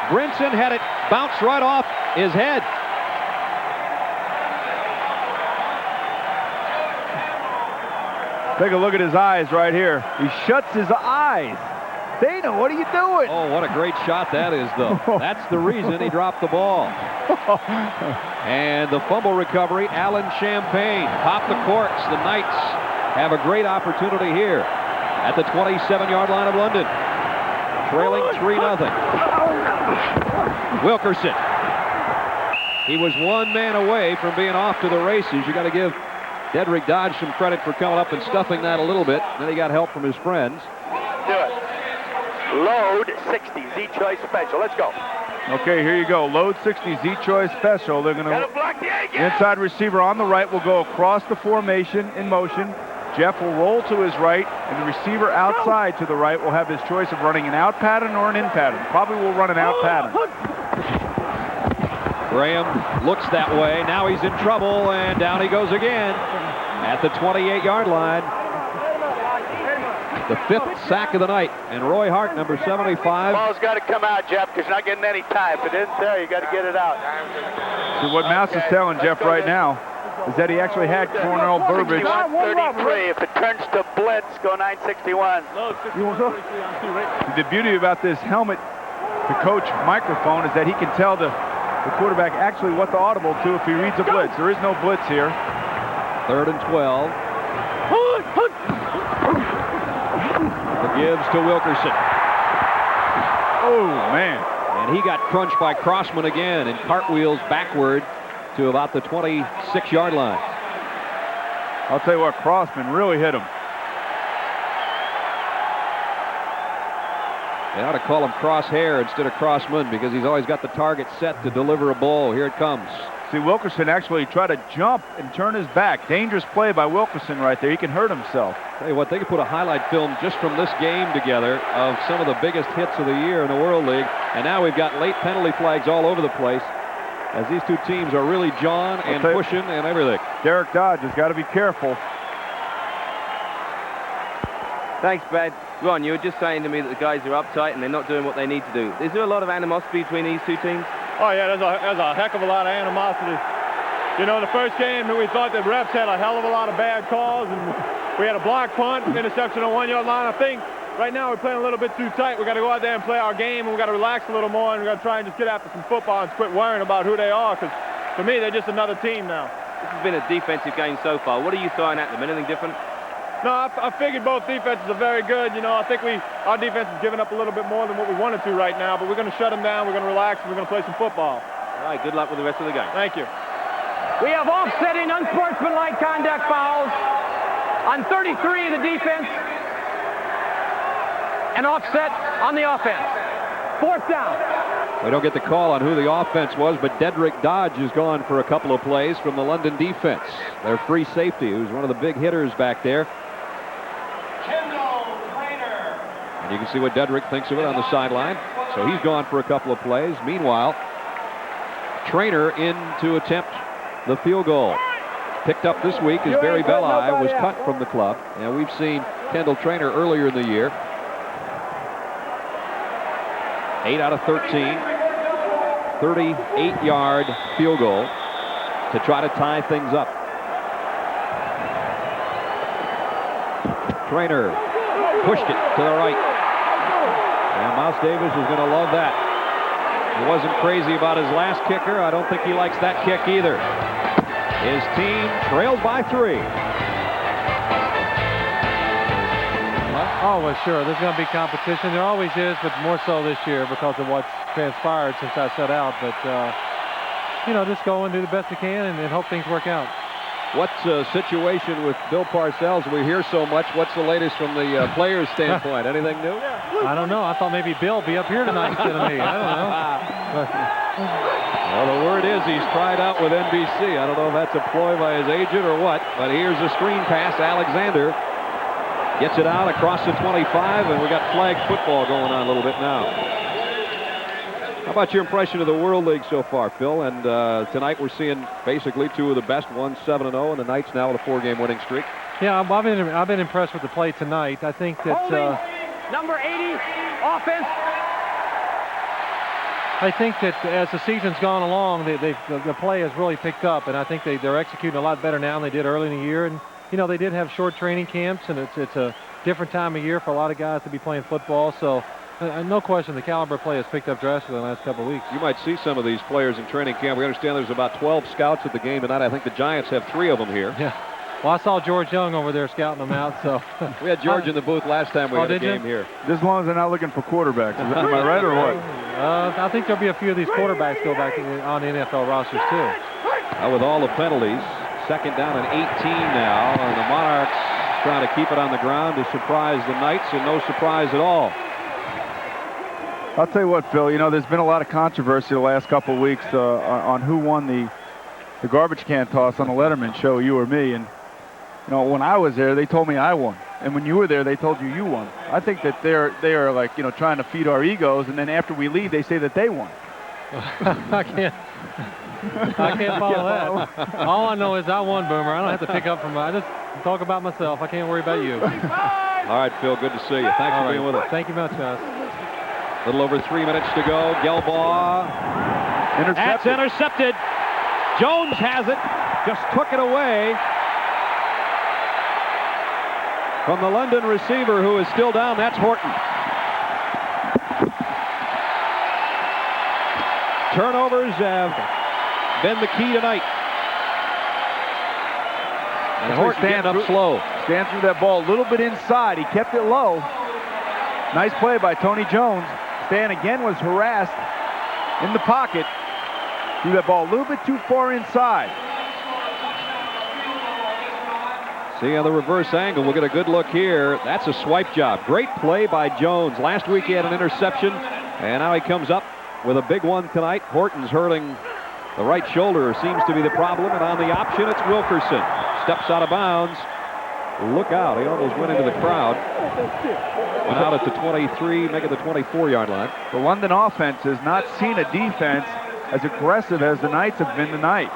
Brinson had it bounce right off his head. Take a look at his eyes right here. He shuts his eyes. Dana, what are you doing? Oh, what a great shot that is, though. That's the reason he dropped the ball. And the fumble recovery, Alan Champagne. Pop the corks. The Knights have a great opportunity here at the 27-yard line of London. Trailing 3-0. Wilkerson. He was 1 man away from being off to the races. You got to give Dedrick Dodge some credit for coming up and stuffing that a little bit. Then he got help from his friends. Do it. Load 60, Z-Choice Special. Let's go. Okay, here you go. Load 60, Z-Choice Special. They're going to block the inside receiver on the right will go across the formation in motion. Jeff will roll to his right, and the receiver outside to the right will have his choice of running an out pattern or an in pattern. Probably will run an out pattern. Graham looks that way. Now he's in trouble, and down he goes again at the 28-yard line. The 5th sack of the night, and Roy Hart, number 75. Ball's got to come out, Jeff, because you're not getting any time. If it isn't there, you got to get it out. So what Mouse is telling Jeff right now is that he actually had Cornell Burbage. 31-33. If it turns to blitz, go 961. The beauty about this helmet to coach microphone is that he can tell the quarterback actually what to audible to if he reads a blitz. There is no blitz here. 3rd and 12. Gives to Wilkerson. Oh, man. And he got crunched by Crossman again and cartwheels backward to about the 26-yard line. I'll tell you what, Crossman really hit him. They ought to call him Crosshair instead of Crossman because he's always got the target set to deliver a ball. Here it comes. See, Wilkerson actually tried to jump and turn his back. Dangerous play by Wilkerson right there. He can hurt himself. Tell you what, they could put a highlight film just from this game together of some of the biggest hits of the year in the World League. And now we've got late penalty flags all over the place as these two teams are really jawing and pushing and everything. Derek Dodge has got to be careful. Thanks, Brad. Ron, you were just saying to me that the guys are uptight and they're not doing what they need to do. Is there a lot of animosity between these two teams? Oh, yeah, there's a heck of a lot of animosity. You know, the first game, we thought the refs had a hell of a lot of bad calls, and we had a block punt, interception on 1 yard line. I think right now we're playing a little bit too tight. We got to go out there and play our game, and we got to relax a little more, and we got to try and just get after some football and quit worrying about who they are, because to me, they're just another team now. This has been a defensive game so far. What are you throwing at them? Anything different? No, I figured both defenses are very good. You know, I think our defense is giving up a little bit more than what we wanted to right now, but we're going to shut them down, we're going to relax, and we're going to play some football. All right, good luck with the rest of the game. Thank you. We have offsetting unsportsmanlike conduct fouls on 33 of the defense and offset on the offense. 4th down. We don't get the call on who the offense was, but Dedrick Dodge is gone for a couple of plays from the London defense. Their free safety, who's one of the big hitters back there. And you can see what Dedrick thinks of it on the sideline. So he's gone for a couple of plays. Meanwhile, Trainer in to attempt the field goal. Picked up this week as Barry Belli was cut from the club. And we've seen Kendall Trainer earlier in the year. 8 out of 13. 38-yard field goal to try to tie things up. Trainer pushed it to the right. And Mouse Davis is going to love that. He wasn't crazy about his last kicker. I don't think he likes that kick either. His team trails by 3. Oh, well, sure. There's going to be competition. There always is, but more so this year because of what's transpired since I set out. But, you know, just go and do the best you can and hope things work out. What's the situation with Bill Parcells? We hear so much. What's the latest from the players' standpoint? Anything new? I don't know. I thought maybe Bill would be up here tonight instead of me. I don't know. Well, the word is he's tried out with NBC. I don't know if that's a ploy by his agent or what, but here's a screen pass. Alexander gets it out across the 25, and we got flag football going on a little bit now. How about your impression of the World League so far, Phil? And tonight we're seeing basically two of the best, one 7-0, and the Knights now with a 4-game winning streak. Yeah, I've been impressed with the play tonight. I think that number 80 offense. I think that as the season's gone along, the play has really picked up, and I think they're executing a lot better now than they did early in the year. And you know, they did have short training camps, and it's a different time of year for a lot of guys to be playing football. So. No question, the caliber of play has picked up drastically in the last couple of weeks. You might see some of these players in training camp. We understand there's about 12 scouts at the game tonight. I think the Giants have 3 of them here. Yeah. Well, I saw George Young over there scouting them out. So we had George in the booth last time we had a game here. Just as long as they're not looking for quarterbacks. Am I right or what? I think there'll be a few of these quarterbacks go back on the NFL rosters too. With all the penalties, 2nd down and 18 now, and the Monarchs trying to keep it on the ground to surprise the Knights, and no surprise at all. I'll tell you what, Phil, you know, there's been a lot of controversy the last couple of weeks on who won the garbage can toss on the Letterman show, you or me. And, you know, when I was there, they told me I won. And when you were there, they told you won. I think that they are like, you know, trying to feed our egos. And then after we leave, they say that they won. I can't follow that. All I know is I won, Boomer. I don't have to pick up from I just talk about myself. I can't worry about you. All right, Phil, good to see you. Thanks for being with us. Thank you much, guys. A little over 3 minutes to go. Gelbaugh. That's intercepted. Jones has it. Just took it away from the London receiver, who is still down. That's Horton. Turnovers have been the key tonight. And Horton getting up slow. Stand through that ball a little bit inside. He kept it low. Nice play by Tony Jones. Stan again was harassed in the pocket. Threw that ball a little bit too far inside. See on the reverse angle, we'll get a good look here. That's a swipe job. Great play by Jones. Last week he had an interception, and now he comes up with a big one tonight. Horton's hurling the right shoulder, seems to be the problem, and on the option, it's Wilkerson. Steps out of bounds. Look out, he almost went into the crowd. Went out at the 23, making the 24-yard line. The London offense has not seen a defense as aggressive as the Knights have been tonight.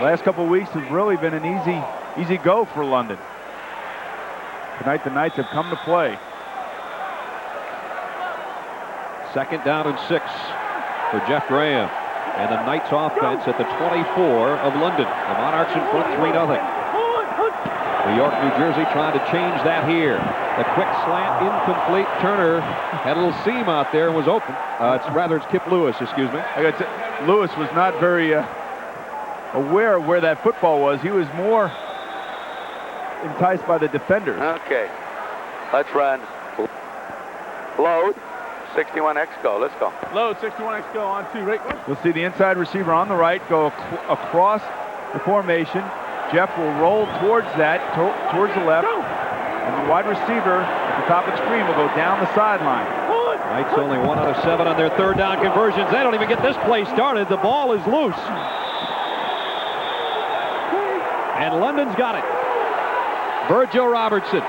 Last couple of weeks have really been an easy go for London. Tonight the Knights have come to play. 2nd down and 6 for Jeff Graham. And the Knights offense at the 24 of London. The Monarchs in front 3-0. New York, New Jersey trying to change that here. The quick slant, incomplete. Turner had a little seam out there and was open. It's Kip Lewis, excuse me. Lewis was not very aware of where that football was. He was more enticed by the defenders. Okay, let's run. Load. 61X go. Let's go. Load 61X go on 2. Right. You'll see the inside receiver on the right go across the formation. Jeff will roll towards that, towards the left. And the wide receiver at the top of the screen will go down the sideline. Knights only 1 out of 7 on their 3rd down conversions. They don't even get this play started. The ball is loose. And London's got it. Virgil Robertson.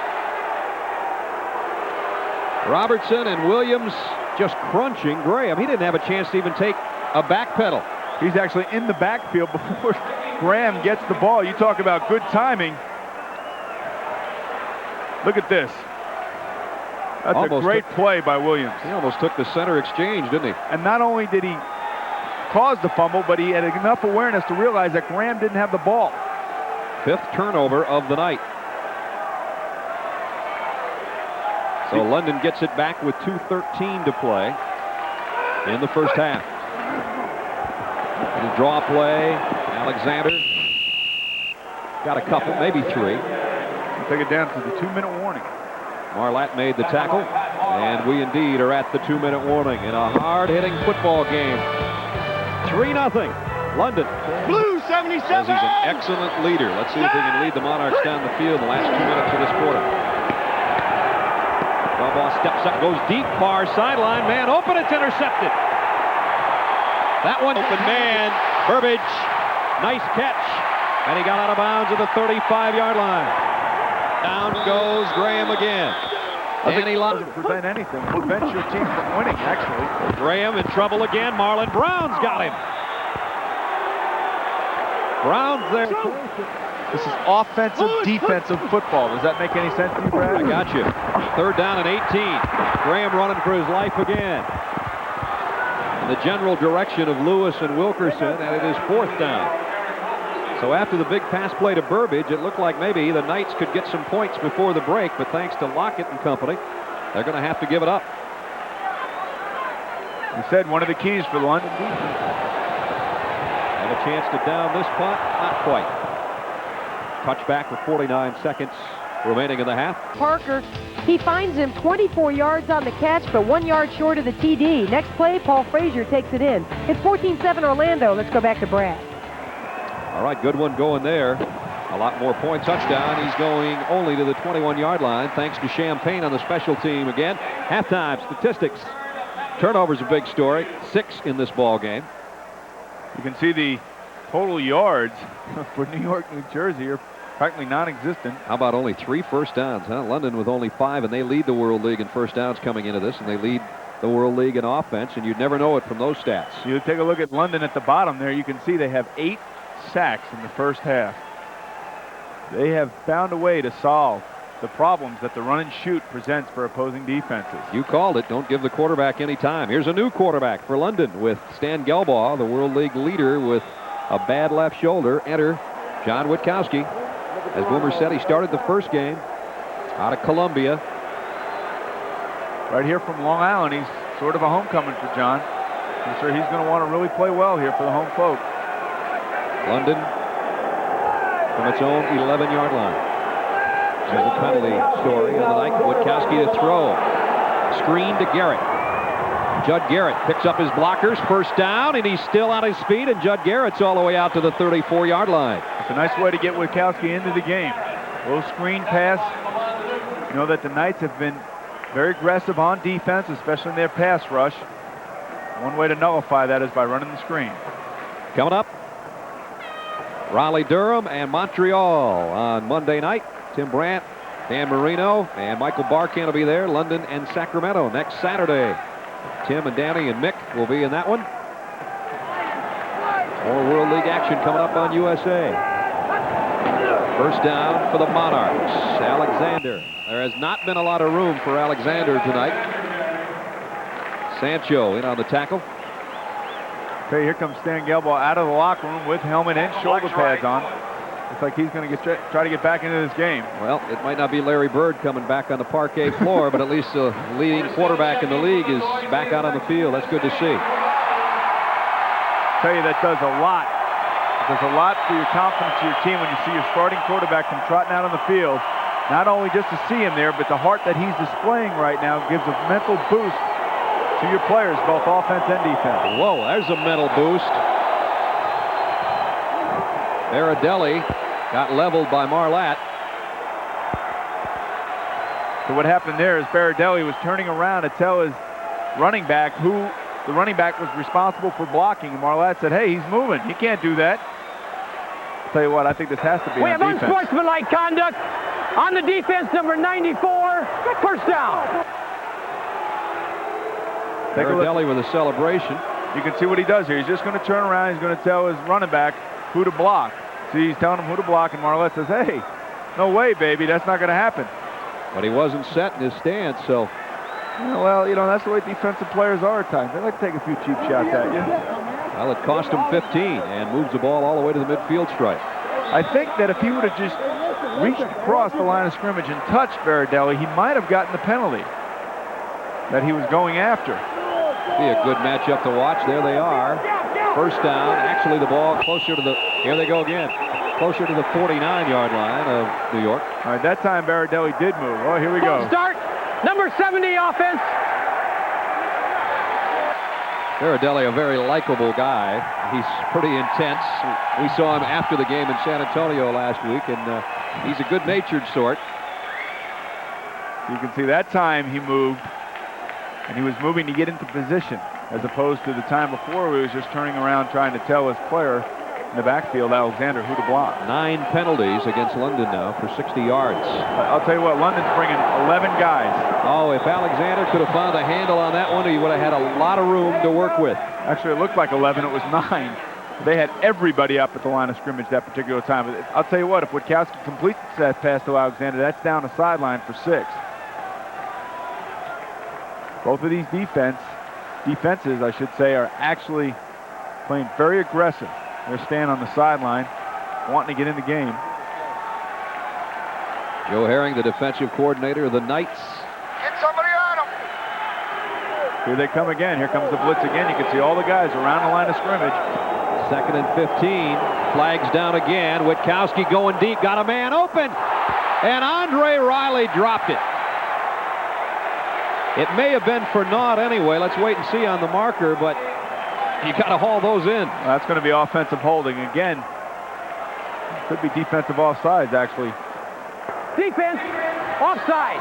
Robertson and Williams just crunching Graham. He didn't have a chance to even take a back pedal. He's actually in the backfield before Graham gets the ball. You talk about good timing. Look at this. That's a great play by Williams. He almost took the center exchange, didn't he? And not only did he cause the fumble, but he had enough awareness to realize that Graham didn't have the ball. 5th turnover of the night. So London gets it back with 2:13 to play in the first half. Little draw play. Alexander got a couple, maybe 3. Take it down to the 2-minute warning. Marlatt made the tackle, and we indeed are at the 2-minute warning in a hard-hitting football game. 3-0. London. Blue 77. Says he's an excellent leader. Let's see if he can lead the Monarchs down the field in the last 2 minutes of this quarter. Ball steps up, goes deep, far sideline. Man open, it's intercepted. That one open man. Burbage, nice catch. And he got out of bounds at the 35-yard line. Down goes Graham again. Danny doesn't prevent anything. Prevents your team from winning, actually. Graham in trouble again. Marlon Brown's got him. Brown's there. This is offensive, defensive football. Does that make any sense to you, Brad? I got you. 3rd down and 18. Graham running for his life again. In the general direction of Lewis and Wilkerson, and it is 4th down. So after the big pass play to Burbage, it looked like maybe the Knights could get some points before the break, but thanks to Lockett and company, they're going to have to give it up. You said one of the keys for London defense. Have a chance to down this punt? Not quite. Touchback with 49 seconds remaining in the half. Parker, he finds him 24 yards on the catch, but 1 yard short of the TD. Next play, Paul Frazier takes it in. It's 14-7 Orlando. Let's go back to Brad. All right, good one going there. A lot more point touchdown. He's going only to the 21-yard line thanks to Champagne on the special team again. Halftime statistics. Turnovers a big story. 6 in this ball game. You can see the total yards for New York, New Jersey are practically non-existent. How about only 3 first downs, huh? London with only 5, and they lead the World League in first downs coming into this, and they lead the World League in offense, and you'd never know it from those stats. You take a look at London at the bottom there, you can see they have 8 sacks in the first half. They have found a way to solve the problems that the run and shoot presents for opposing defenses. You called it. Don't give the quarterback any time. Here's a new quarterback for London with Stan Gelbaugh, the World League leader, with a bad left shoulder. Enter John Witkowski. As Boomer said, he started the first game out of Columbia. Right here from Long Island, he's sort of a homecoming for John. I'm sure he's going to want to really play well here for the home folk. London from its own 11-yard line. There's the penalty story of the night. Witkowski to throw. Screen to Garrett. Judd Garrett picks up his blockers. First down, and he's still on his feet, and Judd Garrett's all the way out to the 34-yard line. It's a nice way to get Witkowski into the game. Little screen pass. You know that the Knights have been very aggressive on defense, especially in their pass rush. One way to nullify that is by running the screen. Coming up, Raleigh-Durham and Montreal on Monday night. Tim Brandt, Dan Marino, and Michael Barkan will be there. London and Sacramento next Saturday. Tim and Danny and Mick will be in that one. More World League action coming up on USA. First down for the Monarchs. Alexander. There has not been a lot of room for Alexander tonight. Sancho in on the tackle. Okay, here comes Stan Gelbaugh out of the locker room with helmet and shoulder pads on. Looks like he's going to try to get back into this game. Well, it might not be Larry Bird coming back on the parquet floor, but at least the leading quarterback in the league is back out on the field. That's good to see. Tell you that does a lot. It does a lot for your confidence to your team when you see your starting quarterback come trotting out on the field. Not only just to see him there, but the heart that he's displaying right now gives a mental boost to your players, both offense and defense. Whoa, there's a mental boost. Baradelli got leveled by Marlatt. So what happened there is Baradelli was turning around to tell his running back who the running back was responsible for blocking. And Marlatt said, hey, he's moving. He can't do that. I'll tell you what, I think this has to be We on have defense. unsportsmanlike conduct on the defense, number 94. First down. Baradelli with a celebration. You can see what he does here. He's just going to turn around. He's going to tell his running back who to block. See, he's telling him who to block, and Marlatt says, hey, no way, baby. That's not going to happen. But he wasn't set in his stance, so. Well, you know, that's the way defensive players are at times. They like to take a few cheap shots at you. Well, it cost him 15 and moves the ball all the way to the midfield stripe. I think that if he would have just reached across the line of scrimmage and touched Baradelli, he might have gotten the penalty that he was going after. Be a good matchup to watch. There they are. First down. Actually, the ball closer to the, here they go again, closer to the 49-yard line of New York. All right, that time Baradelli did move. Oh, here we go. Start, number 70 offense. Baradelli, a very likable guy. He's pretty intense. We saw him after the game in San Antonio last week, and he's a good-natured sort. You can see that time he moved, and he was moving to get into position, as opposed to the time before where he was just turning around trying to tell his player in the backfield, Alexander, who to block. 9 penalties against London now for 60 yards. I'll tell you what, London's bringing 11 guys. Oh, if Alexander could have found a handle on that one, he would have had a lot of room to work with. Actually, it looked like 11. It was 9. They had everybody up at the line of scrimmage that particular time. I'll tell you what, if Witkowski completes that pass to Alexander, that's down the sideline for 6. Both of these defenses, I should say, are actually playing very aggressive. They're staying on the sideline, wanting to get in the game. Joe Herring, the defensive coordinator of the Knights. Get somebody on him. Here they come again. Here comes the blitz again. You can see all the guys around the line of scrimmage. 2nd and 15. Flags down again. Witkowski going deep. Got a man open. And Andre Riley dropped it. It may have been for naught anyway. Let's wait and see on the marker, but you got to haul those in. Well, that's going to be offensive holding. Again, could be defensive offsides, actually. Defense, offside.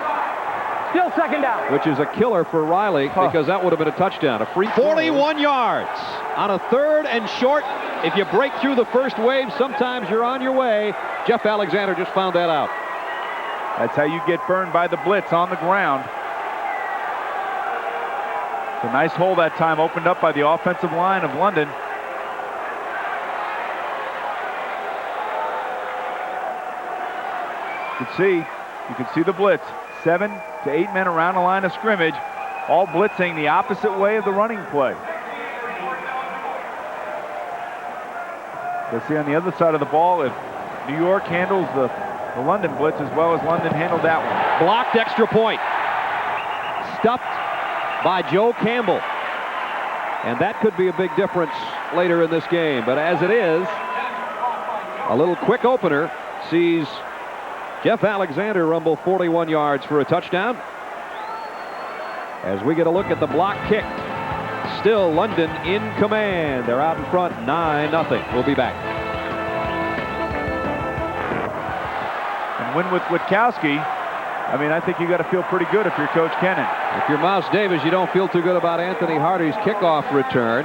Still second down. Which is a killer for Riley, because that would have been a touchdown. A free 41 yards on a 3rd and short. If you break through the first wave, sometimes you're on your way. Jeff Alexander just found that out. That's how you get burned by the blitz on the ground. It's a nice hole that time, opened up by the offensive line of London. You can see the blitz. 7 to 8 men around the line of scrimmage, all blitzing the opposite way of the running play. You'll see on the other side of the ball if New York handles the London blitz as well as London handled that one. Blocked extra point. Stuffed by Joe Campbell. And that could be a big difference later in this game. But as it is, a little quick opener sees Jeff Alexander rumble 41 yards for a touchdown. As we get a look at the block kick, still London in command. They're out in front 9-0. We'll be back. And win with Witkowski, I mean, I think you got to feel pretty good if you're Coach Kennan. If you're Mouse Davis, you don't feel too good about Anthony Hardy's kickoff return.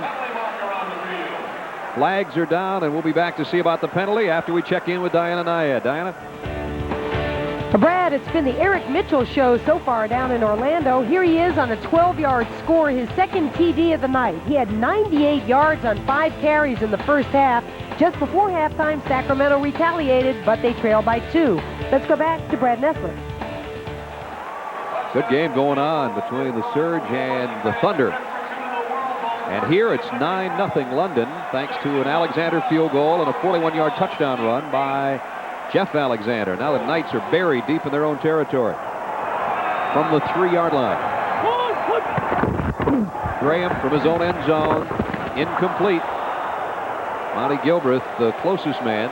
Flags are down, and we'll be back to see about the penalty after we check in with Diana Nyad. Diana? Brad, it's been the Eric Mitchell show so far down in Orlando. Here he is on a 12-yard score, his second TD of the night. He had 98 yards on 5 carries in the first half. Just before halftime, Sacramento retaliated, but they trailed by 2. Let's go back to Brad Nessler. Good game going on between the Surge and the Thunder. And here it's 9-0 London, thanks to an Alexander field goal and a 41-yard touchdown run by Jeff Alexander. Now the Knights are buried deep in their own territory from the 3-yard line. Graham from his own end zone, incomplete. Monty Gilbreth, the closest man.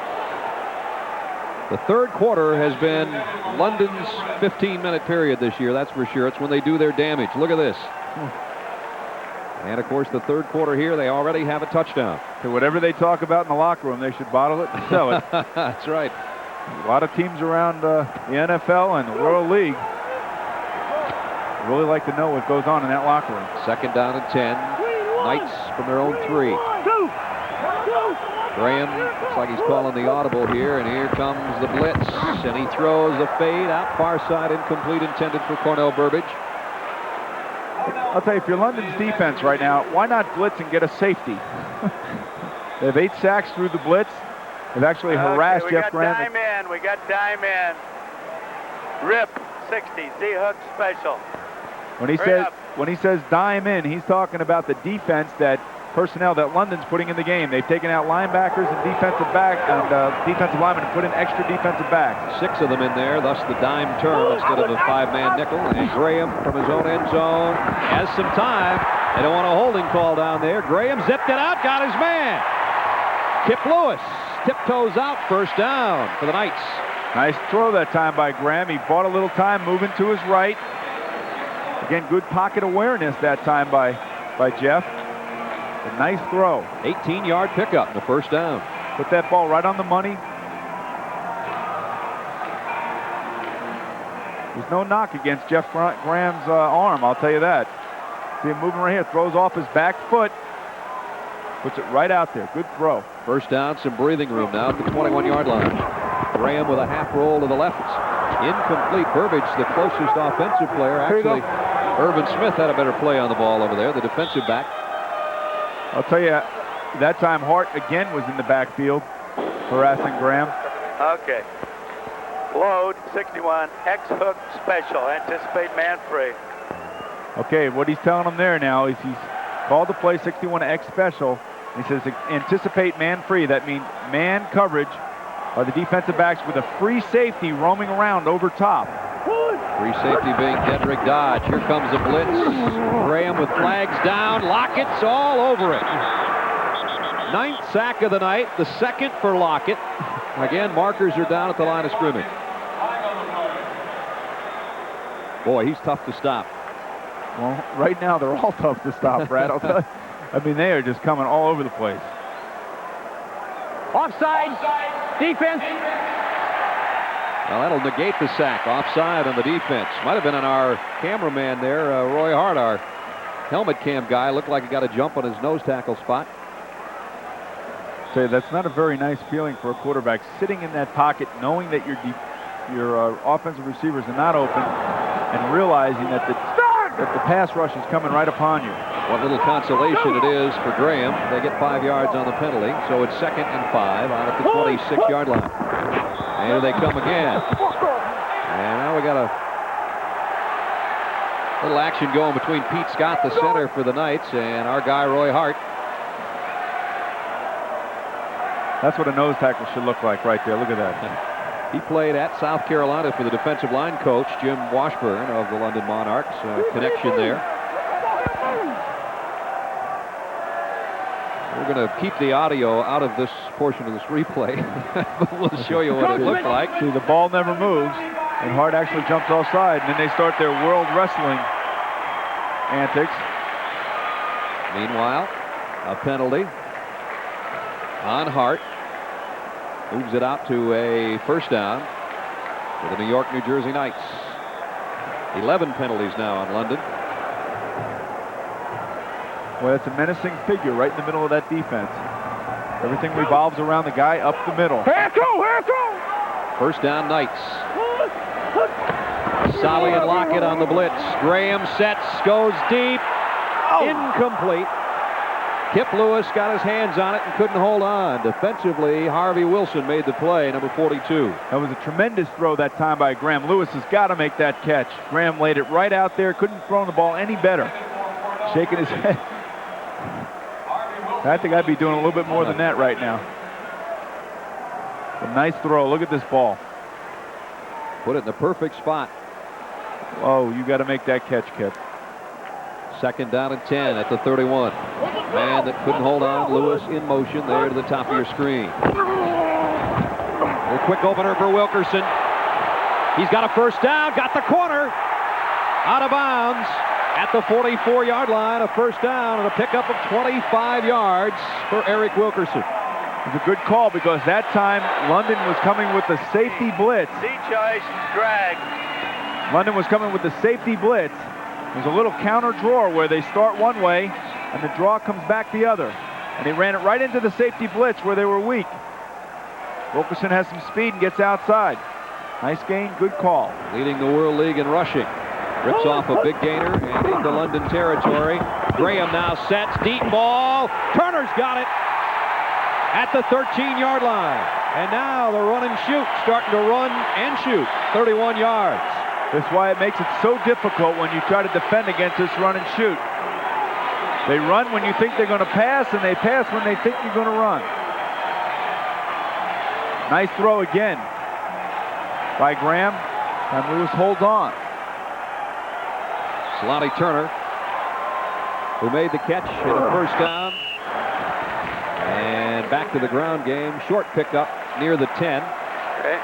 The third quarter has been London's 15-minute period this year, that's for sure. It's when they do their damage. Look at this. And, of course, the third quarter here, they already have a touchdown. So whatever they talk about in the locker room, they should bottle it and sell it. That's right. A lot of teams around the NFL and the World League really like to know what goes on in that locker room. Second down and 10. Knights from their own 3. Graham looks like he's calling the audible here, and here comes the blitz, and he throws the fade out far side, incomplete, intended for Cornell Burbage. I'll tell you, if you're London's defense right now, why not blitz and get a safety? They have 8 sacks through the blitz. They've actually harassed Jeff Graham. We got dime in. Rip 60, Z-hook special. When he says dime in, he's talking about the defense personnel that London's putting in the game. They've taken out linebackers and defensive linemen and put in extra defensive backs. 6 of them in there, thus the dime turn instead of a 5-man nickel. And Graham from his own end zone has some time. They don't want a holding call down there. Graham zipped it out, got his man. Kip Lewis tiptoes out, first down for the Knights. Nice throw that time by Graham. He bought a little time moving to his right. Again, good pocket awareness that time by Jeff. A nice throw. 18-yard pickup in the first down. Put that ball right on the money. There's no knock against Jeff Graham's arm, I'll tell you that. See him moving right here. Throws off his back foot. Puts it right out there. Good throw. First down, some breathing room now at the 21-yard line. Graham with a half roll to the left. Incomplete. Burbage, the closest offensive player. Actually, Irvin Smith had a better play on the ball over there, the defensive back. I'll tell you, that time Hart again was in the backfield harassing Graham. Okay. Load 61, X-hook special. Anticipate man free. Okay, what he's telling him there now is he's called the play 61 X special. He says anticipate man free. That means man coverage by the defensive backs with a free safety roaming around over top. Free safety being Dedrick Dodge. Here comes a blitz. Graham with flags down. Lockett's all over it. 9th sack of the night, the 2nd for Lockett. Again, markers are down at the line of scrimmage. Boy, he's tough to stop. Well, right now they're all tough to stop, Brad. I'll tell you. I mean, they are just coming all over the place. Offside. Defense. Well, that'll negate the sack. Offside on the defense. Might have been on our cameraman there, Roy Hart, our helmet cam guy. Looked like he got a jump on his nose tackle spot. So that's not a very nice feeling for a quarterback, sitting in that pocket, knowing that your offensive receivers are not open, and realizing that the pass rush is coming right upon you. What little consolation it is for Graham. They get 5 yards on the penalty, so it's 2nd and 5 out at the 26-yard line. And here they come again. And now we got a little action going between Pete Scott, the center for the Knights, and our guy Roy Hart. That's what a nose tackle should look like right there. Look at that. He played at South Carolina for the defensive line coach, Jim Washburn of the London Monarchs. Connection there. We're going to keep the audio out of this portion of this replay, but we'll show you what it looked like. See, the ball never moves, and Hart actually jumps offside, and then they start their world wrestling antics. Meanwhile, a penalty on Hart. Moves it out to a first down. for the New York, New Jersey Knights. 11 penalties now on London. Well, it's a menacing figure right in the middle of that defense. Everything revolves around the guy up the middle. Here go! First down, Knights. Solly and Lockett on the blitz. Graham sets, goes deep. Incomplete. Kip Lewis got his hands on it and couldn't hold on. Defensively, Harvey Wilson made the play, number 42. That was a tremendous throw that time by Graham. Lewis has got to make that catch. Graham laid it right out there, couldn't throw the ball any better. Shaking his head. I think I'd be doing a little bit more than that right now. A nice throw. Look at this ball. Put it in the perfect spot. Oh, you got to make that catch, Kip. Second down and 10 at the 31. Man that couldn't hold on. Lewis in motion there to the top of your screen. A quick opener for Wilkerson. He's got a first down. Got the corner. Out of bounds at the 44-yard line. A first down and a pickup of 25 yards for Eric Wilkerson. It was a good call because that time London was coming with the safety blitz. D-choice drag. London was coming with the safety blitz. There's a little counter draw where they start one way and the draw comes back the other. And they ran it right into the safety blitz where they were weak. Wilkerson has some speed and gets outside. Nice gain, good call. Leading the World League in rushing. Rips off a big gainer and into London territory. Graham now sets, deep ball. Turner's got it at the 13-yard line. And now the run and shoot, starting to run and shoot. 31 yards. That's why it makes it so difficult when you try to defend against this run and shoot. They run when you think they're going to pass, and they pass when they think you're going to run. Nice throw again by Graham, and Lewis holds on. Slotty Turner, who made the catch in a first down. And back to the ground game. Short pickup near the 10. Okay.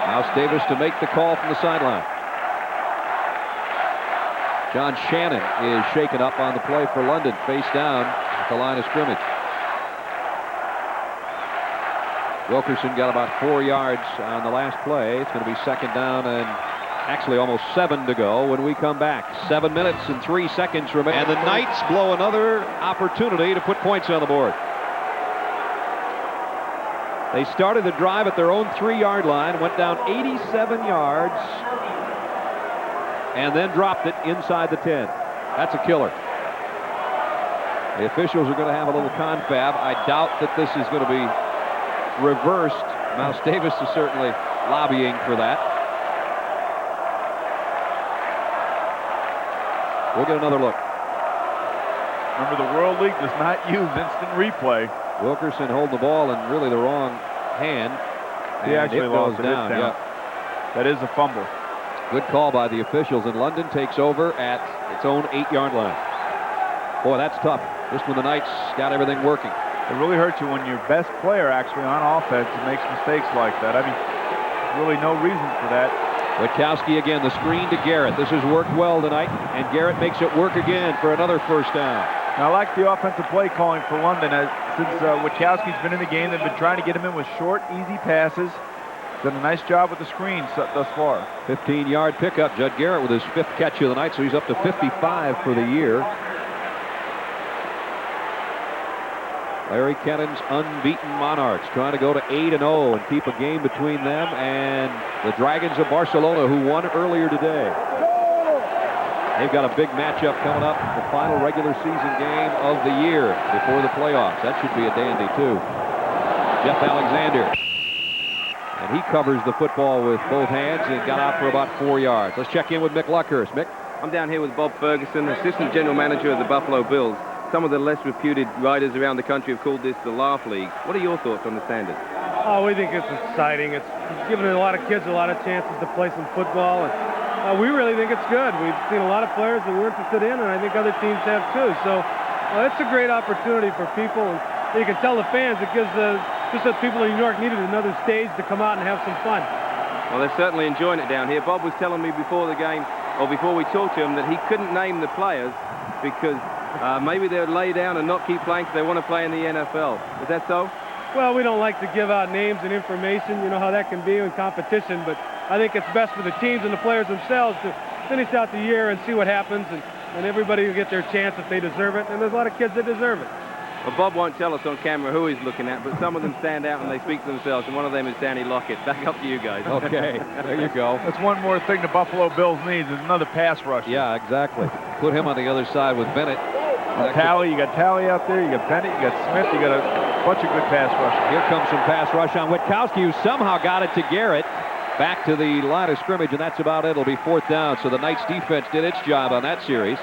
Mouse Davis to make the call from the sideline. John Shannon is shaken up on the play for London, face down at the line of scrimmage. Wilkerson got about 4 yards on the last play. It's going to be second down and actually almost 7 to go when we come back. 7 minutes and 3 seconds remain. And the Knights blow another opportunity to put points on the board. They started the drive at their own 3-yard line, went down 87 yards, and then dropped it inside the 10. That's a killer. The officials are going to have a little confab. I doubt that this is going to be reversed. Mouse Davis is certainly lobbying for that. We'll get another look. Remember, the World League does not use instant replay. Wilkerson holding the ball in really the wrong hand. He actually lost it down. Yeah. That is a fumble. Good call by the officials, and London takes over at its own 8-yard line. Boy, that's tough. Just when the Knights got everything working. It really hurts you when your best player actually on offense makes mistakes like that. I mean, there's really no reason for that. Witkowski again, the screen to Garrett. This has worked well tonight, and Garrett makes it work again for another first down. Now, I like the offensive play calling for London. Since Witkowski's been in the game, they've been trying to get him in with short, easy passes. Done a nice job with the screens thus far. 15-yard pickup. Judd Garrett with his 5th catch of the night, so he's up to 55 for the year. Larry Kennon's unbeaten Monarchs trying to go to 8-0 and keep a game between them and the Dragons of Barcelona, who won earlier today. They've got a big matchup coming up, the final regular season game of the year before the playoffs. That should be a dandy, too. Jeff Alexander. And he covers the football with both hands and got out for about 4 yards. Let's check in with Mick Luckhurst. Mick? I'm down here with Bob Ferguson, assistant general manager of the Buffalo Bills. Some of the less reputed writers around the country have called this the Laugh League. What are your thoughts on the standard? Oh, we think it's exciting. It's giving a lot of kids a lot of chances to play some football, and we really think it's good. We've seen a lot of players that we're interested in, and I think other teams have too. So it's a great opportunity for people, and you can tell the fans it gives just the people in New York needed another stage to come out and have some fun. Well, they're certainly enjoying it down here. Bob was telling me before the game, or before we talked to him, that he couldn't name the players because maybe they would lay down and not keep playing because they want to play in the NFL. Is that so? well, we don't like to give out names and information. You know how that can be in competition, but I think it's best for the teams and the players themselves to finish out the year and see what happens, and everybody will get their chance if they deserve it, and there's a lot of kids that deserve it. Well, Bob won't tell us on camera who he's looking at, but some of them stand out and they speak for themselves, and one of them is Danny Lockett. Back up to you guys. Okay, there you go. That's one more thing the Buffalo Bills needs is another pass rush. Yeah, exactly. Put him on the other side with Bennett. Talley, you got Talley out there, you got Bennett, you got Smith, you got a bunch of good pass rushers. Here comes some pass rush on Witkowski, who somehow got it to Garrett. Back to the line of scrimmage, and that's about it. It'll be 4th down, so the Knights defense did its job on that series.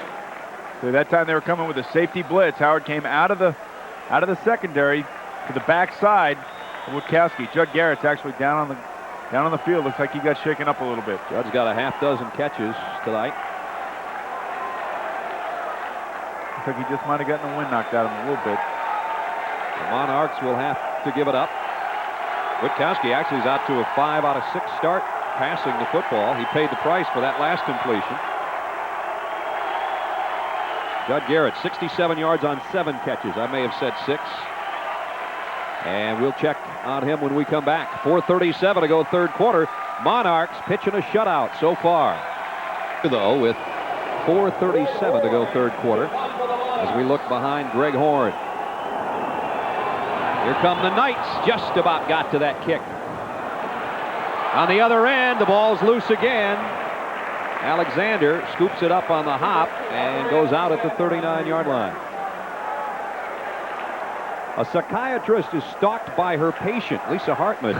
So that time they were coming with a safety blitz. Howard came out of the secondary to the backside of Witkowski. Judd Garrett's actually down on the field. Looks like he got shaken up a little bit. Judd's got a half dozen catches tonight. Looks like he just might have gotten the wind knocked out of him a little bit. The Monarchs will have to give it up. Witkowski actually is out to a 5 out of 6 start passing the football. He paid the price for that last completion. Judd Garrett, 67 yards on 7 catches. I may have said 6. And we'll check on him when we come back. 4:37 to go, 3rd quarter. Monarchs pitching a shutout so far. Though, with 4:37 to go, 3rd quarter, as we look behind Greg Horn. Here come the Knights. Just about got to that kick. On the other end, the ball's loose again. Alexander scoops it up on the hop and goes out at the 39-yard line. A psychiatrist is stalked by her patient. Lisa Hartman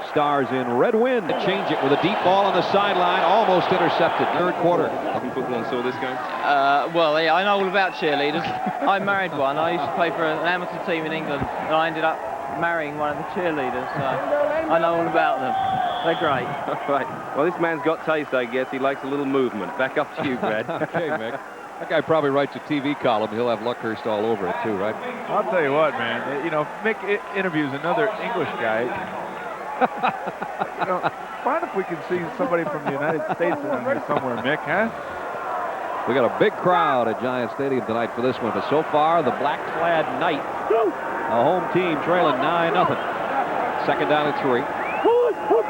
stars in Red Wind to change it with a deep ball on the sideline, almost intercepted. 3rd quarter. Football and saw this game? Well, yeah, I know all about cheerleaders. I married one. I used to play for an amateur team in England, and I ended up marrying one of the cheerleaders, so I know all about them. They're great. All right. Well, this man's got taste, I guess. He likes a little movement. Back up to you, Brad. Okay, Mick. That guy probably writes a TV column. He'll have Luckhurst all over it, too, right? I'll tell you what, man. You know, Mick interviews another English guy. You know, find if we can see somebody from the United States in here somewhere, Mick, huh? We got a big crowd at Giant Stadium tonight for this one, but so far the black-clad Knights, a home team, trailing 9-0. 2nd down and 3.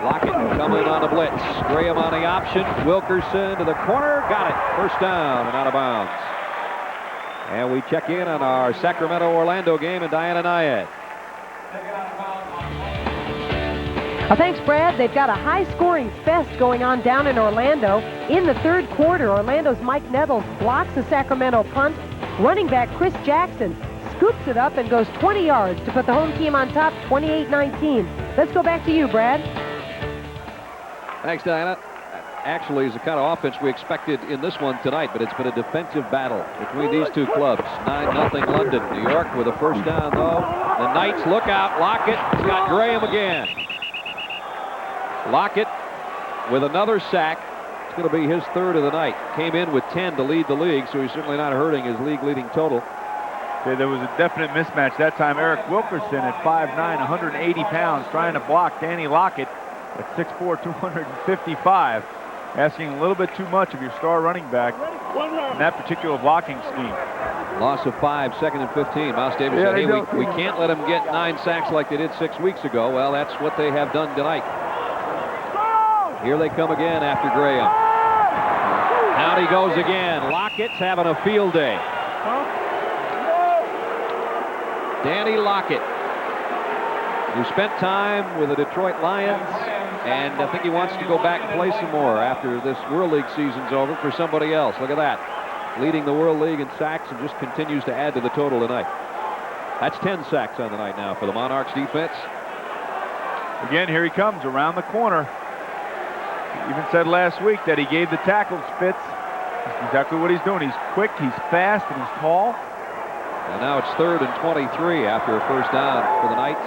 Lockett coming on the blitz. Graham on the option. Wilkerson to the corner. Got it. 1st down and out of bounds. And we check in on our Sacramento-Orlando game and Diana Nyad. Well, thanks, Brad. They've got a high-scoring fest going on down in Orlando. In the 3rd quarter, Orlando's Mike Nettles blocks the Sacramento punt. Running back Chris Jackson scoops it up and goes 20 yards to put the home team on top, 28-19. Let's go back to you, Brad. Thanks, Diana. Actually, is the kind of offense we expected in this one tonight, but it's been a defensive battle between these two clubs. 9-0 London. New York with a 1st down, though. The Knights look out. Lockett has got Graham again. Lockett with another sack. It's going to be his 3rd of the night. Came in with 10 to lead the league, so he's certainly not hurting his league-leading total. Okay, there was a definite mismatch that time. Eric Wilkerson at 5'9", 180 pounds, trying to block Danny Lockett at 6'4", 255. Asking a little bit too much of your star running back in that particular blocking scheme. Loss of 5, 2nd and 15. Mouse Davis said, hey, we can't let them get 9 sacks like they did 6 weeks ago. Well, that's what they have done tonight. Here they come again after Graham. Out he goes again. Lockett's having a field day. Danny Lockett, who spent time with the Detroit Lions, and I think he wants to go back and play some more after this World League season's over for somebody else. Look at that. Leading the World League in sacks and just continues to add to the total tonight. That's 10 sacks on the night now for the Monarchs defense. Again, here he comes around the corner. He even said last week that he gave the tackles fits. That's exactly what he's doing. He's quick, he's fast, and he's tall. And now it's 3rd and 23 after a 1st down for the Knights.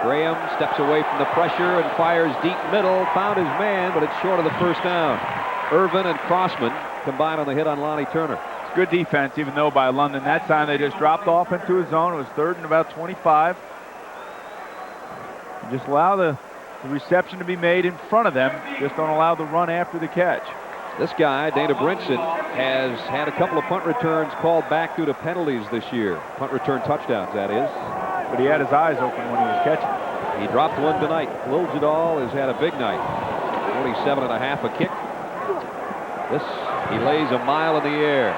Graham steps away from the pressure and fires deep middle. Found his man, but it's short of the 1st down. Irvin and Crossman combined on the hit on Lonnie Turner. It's good defense, even though by London that time they just dropped off into a zone. It was 3rd and about 25. And just allow the reception to be made in front of them. Just don't allow the run after the catch. This guy, Dana Brinson, has had a couple of punt returns called back due to penalties this year. Punt return touchdowns, that is. but he had his eyes open when he was catching. He dropped one tonight. Liljadal has had a big night. 47.5 a kick. This, he lays a mile in the air.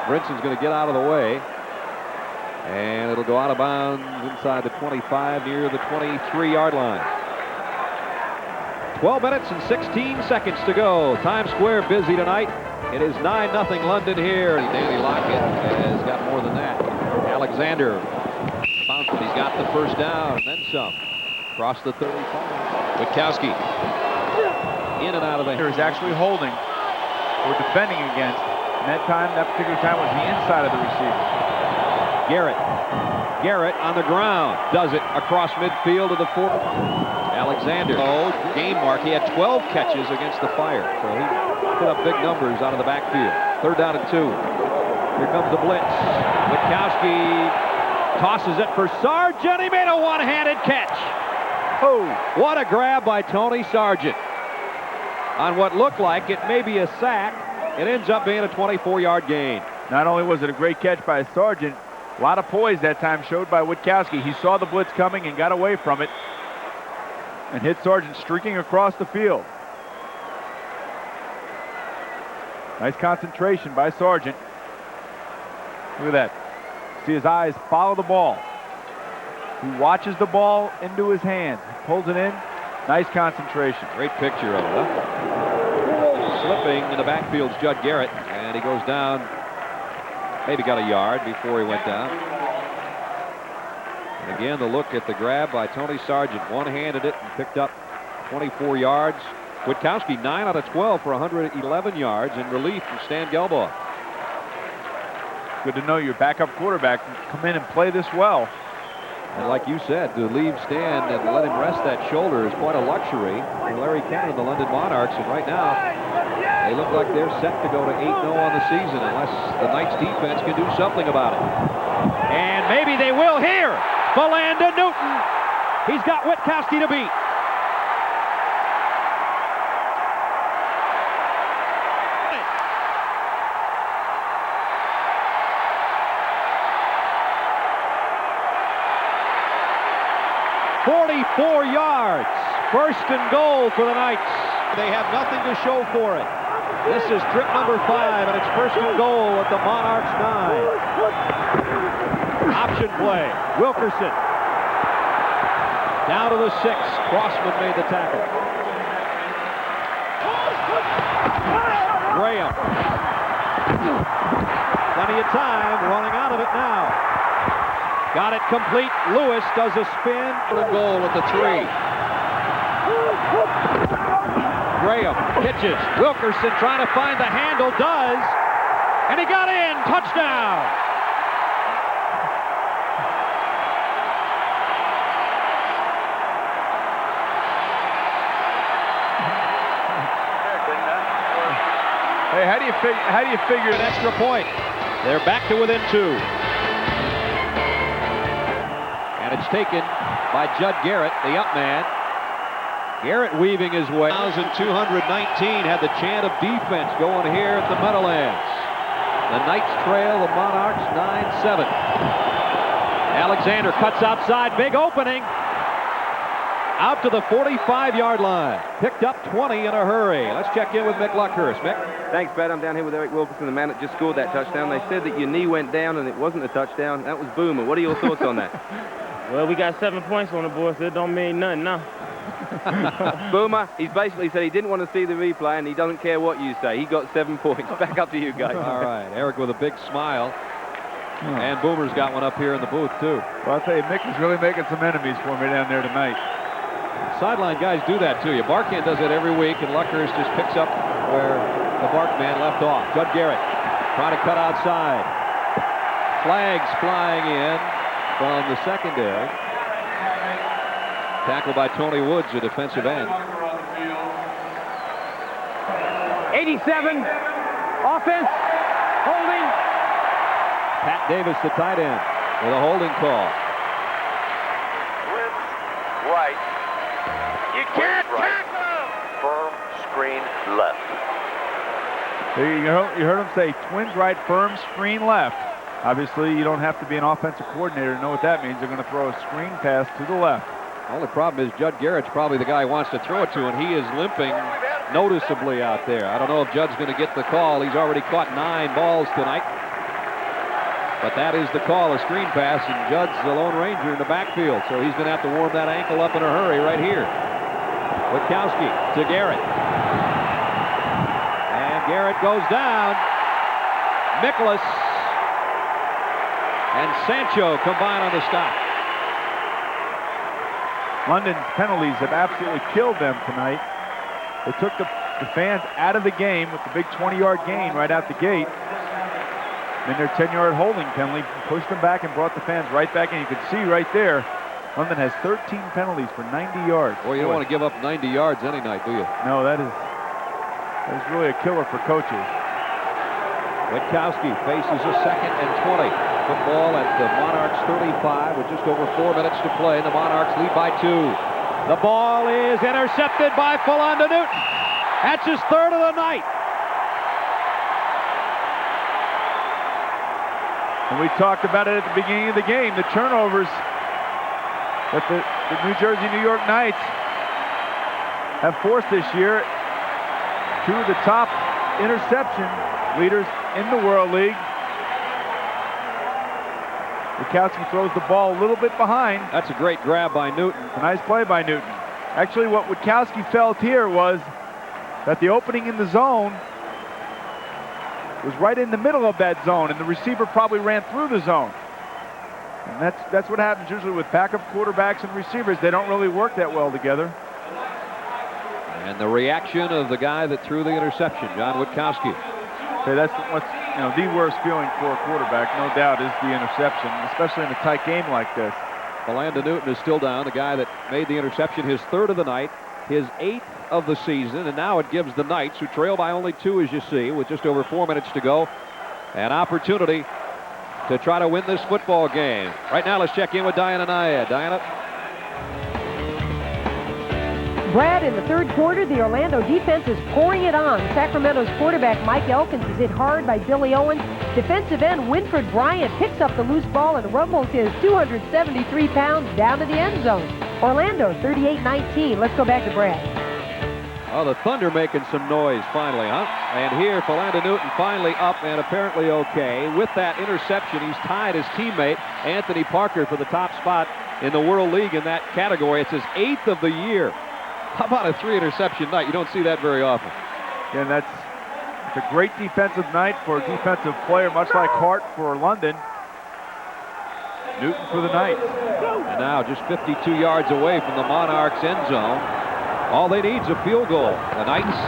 Brinson's going to get out of the way. And it'll go out of bounds inside the 25 near the 23-yard line. 12 minutes and 16 seconds to go. Times Square busy tonight. It is 9-0 London here. Danny Lockett has got more than that. Alexander bounced it. He's got the first down and then some. Across the 35. Witkowski in and out of there. Is actually holding or defending against. And that particular time was the inside of the receiver. Garrett on the ground. Does it across midfield to the 4. Alexander. Oh, game mark. He had 12 catches against the Fire. So he put up big numbers out of the backfield. 3rd down and 2. Here comes the blitz. Witkowski tosses it for Sargent. He made a one-handed catch. Oh, what a grab by Tony Sargent. On what looked like it may be a sack, it ends up being a 24-yard gain. Not only was it a great catch by Sargent, a lot of poise that time showed by Witkowski. He saw the blitz coming and got away from it and hit Sargent streaking across the field. Nice concentration by Sargent. Look at that. See his eyes follow the ball. He watches the ball into his hand. He pulls it in. Nice concentration. Great picture of it, huh? Slipping in the backfield's Judd Garrett, and he goes down. Maybe got a yard before he went down. And again, the look at the grab by Tony Sargent. One-handed it and picked up 24 yards. Witkowski 9 out of 12 for 111 yards in relief from Stan Gelbaugh. Good to know your backup quarterback can come in and play this well. And like you said, to leave Stan and let him rest that shoulder is quite a luxury for Larry Cannon, the London Monarchs. And right now, they look like they're set to go to 8-0 on the season unless the Knights defense can do something about it. And maybe they will here. Belanda Newton. He's got Witkowski to beat. .44 yards. 1st and goal for the Knights. They have nothing to show for it. This is trip number 5, and it's 1st and goal at the Monarchs 9. Option play. Wilkerson. Down to the 6. Crossman made the tackle. Graham. Plenty of time. Running out of it now. Got it complete. Lewis does a spin for a goal at the 3. Graham pitches. Wilkerson trying to find the handle. Does. And he got in. Touchdown. Hey, how do you figure an extra point? They're back to within 2. And it's taken by Judd Garrett, the up man. Garrett weaving his way. 1,219 had the chant of defense going here at the Meadowlands. The Knights trail the Monarchs 9-7. Alexander cuts outside, big opening. Out to the 45-yard line. Picked up 20 in a hurry. Let's check in with Mick Luckhurst. Mick? Thanks, Brad. I'm down here with Eric Wilkerson, the man that just scored that touchdown. They said that your knee went down and it wasn't a touchdown. That was Boomer. What are your thoughts on that? Well, we got 7 points on the board, so it don't mean nothing now. Boomer, he's basically said he didn't want to see the replay and he doesn't care what you say. He got 7 points. Back up to you guys. All right. Eric with a big smile. And Boomer's got one up here in the booth, too. Well, I'll tell you, Mick is really making some enemies for me down there tonight. Sideline guys do that to you. Barkan does it every week, and Luckhurst just picks up where the Bark man left off. Judd Garrett trying to cut outside. Flags flying in from the secondary. Tackle by Tony Woods, a defensive end. 87. Offense. Holding. Pat Davis, the tight end, with a holding call. Blitz right. You can't tackle. Firm screen left. You heard him say twins right, firm screen left. Obviously, you don't have to be an offensive coordinator to know what that means. They're going to throw a screen pass to the left. The only problem is Judd Garrett's probably the guy he wants to throw it to, and he is limping noticeably out there. I don't know if Judd's going to get the call. He's already caught 9 balls tonight. But that is the call, a screen pass, and Judd's the Lone Ranger in the backfield, so he's going to have to warm that ankle up in a hurry right here. Witkowski to Garrett. And Garrett goes down. Nicholas and Sancho combine on the stop. London's penalties have absolutely killed them tonight. They took the fans out of the game with the big 20-yard gain right out the gate. And their 10-yard holding penalty pushed them back and brought the fans right back in. You can see right there, London has 13 penalties for 90 yards. Boy, you don't want to give up 90 yards any night, do you? No, that is really a killer for coaches. Witkowski faces a 2nd and 20. Football at the Monarchs 35 with just over 4 minutes to play. The Monarchs lead by 2. The ball is intercepted by Philando Newton. That's his 3rd of the night. And we talked about it at the beginning of the game, the turnovers that the New Jersey New York Knights have forced this year. 2 of the top interception leaders in the World League. Witkowski throws the ball a little bit behind. That's a great grab by Newton. A nice play by Newton. Actually, what Witkowski felt here was that the opening in the zone was right in the middle of that zone, and the receiver probably ran through the zone. And that's what happens usually with backup quarterbacks and receivers. They don't really work that well together. And the reaction of the guy that threw the interception, John Witkowski. Okay, that's what's the worst feeling for a quarterback, no doubt, is the interception, especially in a tight game like this. Philando Newton is still down, the guy that made the interception, his 3rd of the night, his 8th of the season, and now it gives the Knights, who trail by only 2, as you see, with just over 4 minutes to go, an opportunity to try to win this football game. Right now, let's check in with Diana Nyad. Diana? Brad, in the 3rd quarter, the Orlando defense is pouring it on. Sacramento's quarterback Mike Elkins is hit hard by Billy Owens. Defensive end Winfred Bryant picks up the loose ball and rumbles his 273 pounds down to the end zone. Orlando 38-19. Let's go back to Brad. Oh, the Thunder making some noise finally, huh? And here, Philando Newton finally up and apparently okay. With that interception, he's tied his teammate, Anthony Parker, for the top spot in the World League in that category. It's his 8th of the year. How about a 3-interception night? You don't see that very often. And it's a great defensive night for a defensive player, much like Hart for London. Newton for the Knights. And now just 52 yards away from the Monarchs' end zone. All they need is a field goal. The Knights,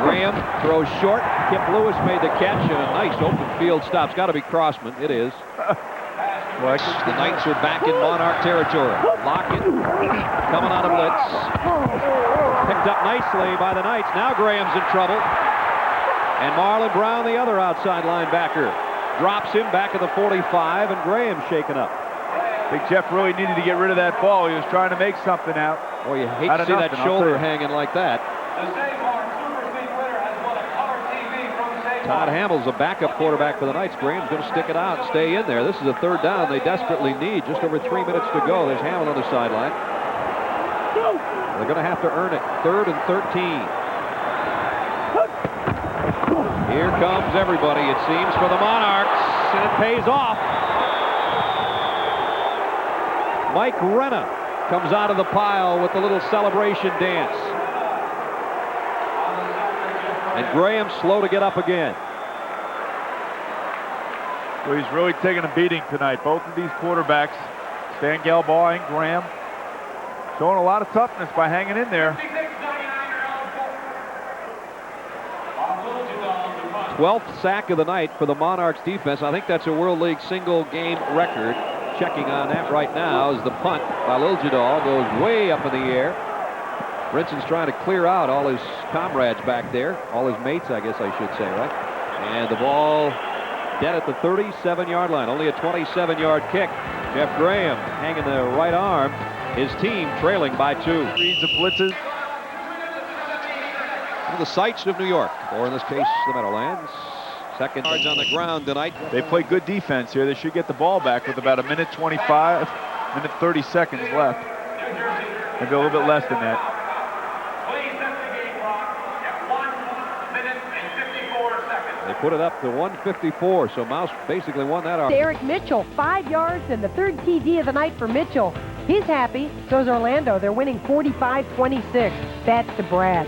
Graham throws short. Kip Lewis made the catch, and a nice open field stop. It's got to be Crossman. It is. The Knights are back in Monarch territory. Lockett coming on a blitz. Picked up nicely by the Knights. Now Graham's in trouble. And Marlon Brown, the other outside linebacker, drops him back at the 45, and Graham's shaken up. Big Jeff really needed to get rid of that ball. He was trying to make something out. Boy, you hate to see that shoulder hanging like that. Todd Hamill's a backup quarterback for the Knights. Graham's going to stick it out and stay in there. This is a 3rd down they desperately need. Just over 3 minutes to go. There's Hamill on the sideline. They're going to have to earn it. 3rd and 13. Here comes everybody, it seems, for the Monarchs, and it pays off. Mike Renna comes out of the pile with a little celebration dance. And Graham slow to get up again. Well, he's really taking a beating tonight. Both of these quarterbacks, Stan Galbaugh and Graham, showing a lot of toughness by hanging in there. 12th sack of the night for the Monarchs defense. I think that's a World League single game record. Checking on that right now as the punt by Liljadal goes way up in the air. Brinson's trying to clear out all his comrades back there. All his mates, I guess I should say, right? And the ball dead at the 37-yard line. Only a 27-yard kick. Jeff Graham hanging the right arm. His team trailing by 2. Reads the blitzes. One of the sights of New York, or in this case, the Meadowlands. Second yards on the ground tonight. They play good defense here. They should get the ball back with about a minute 25, minute 30 seconds left. Maybe a little bit less than that. They put it up to 154, so Mouse basically won that argument. Eric Mitchell, 5 yards and the third TD of the night for Mitchell. He's happy. So's Orlando. They're winning 45-26. That's to Brad.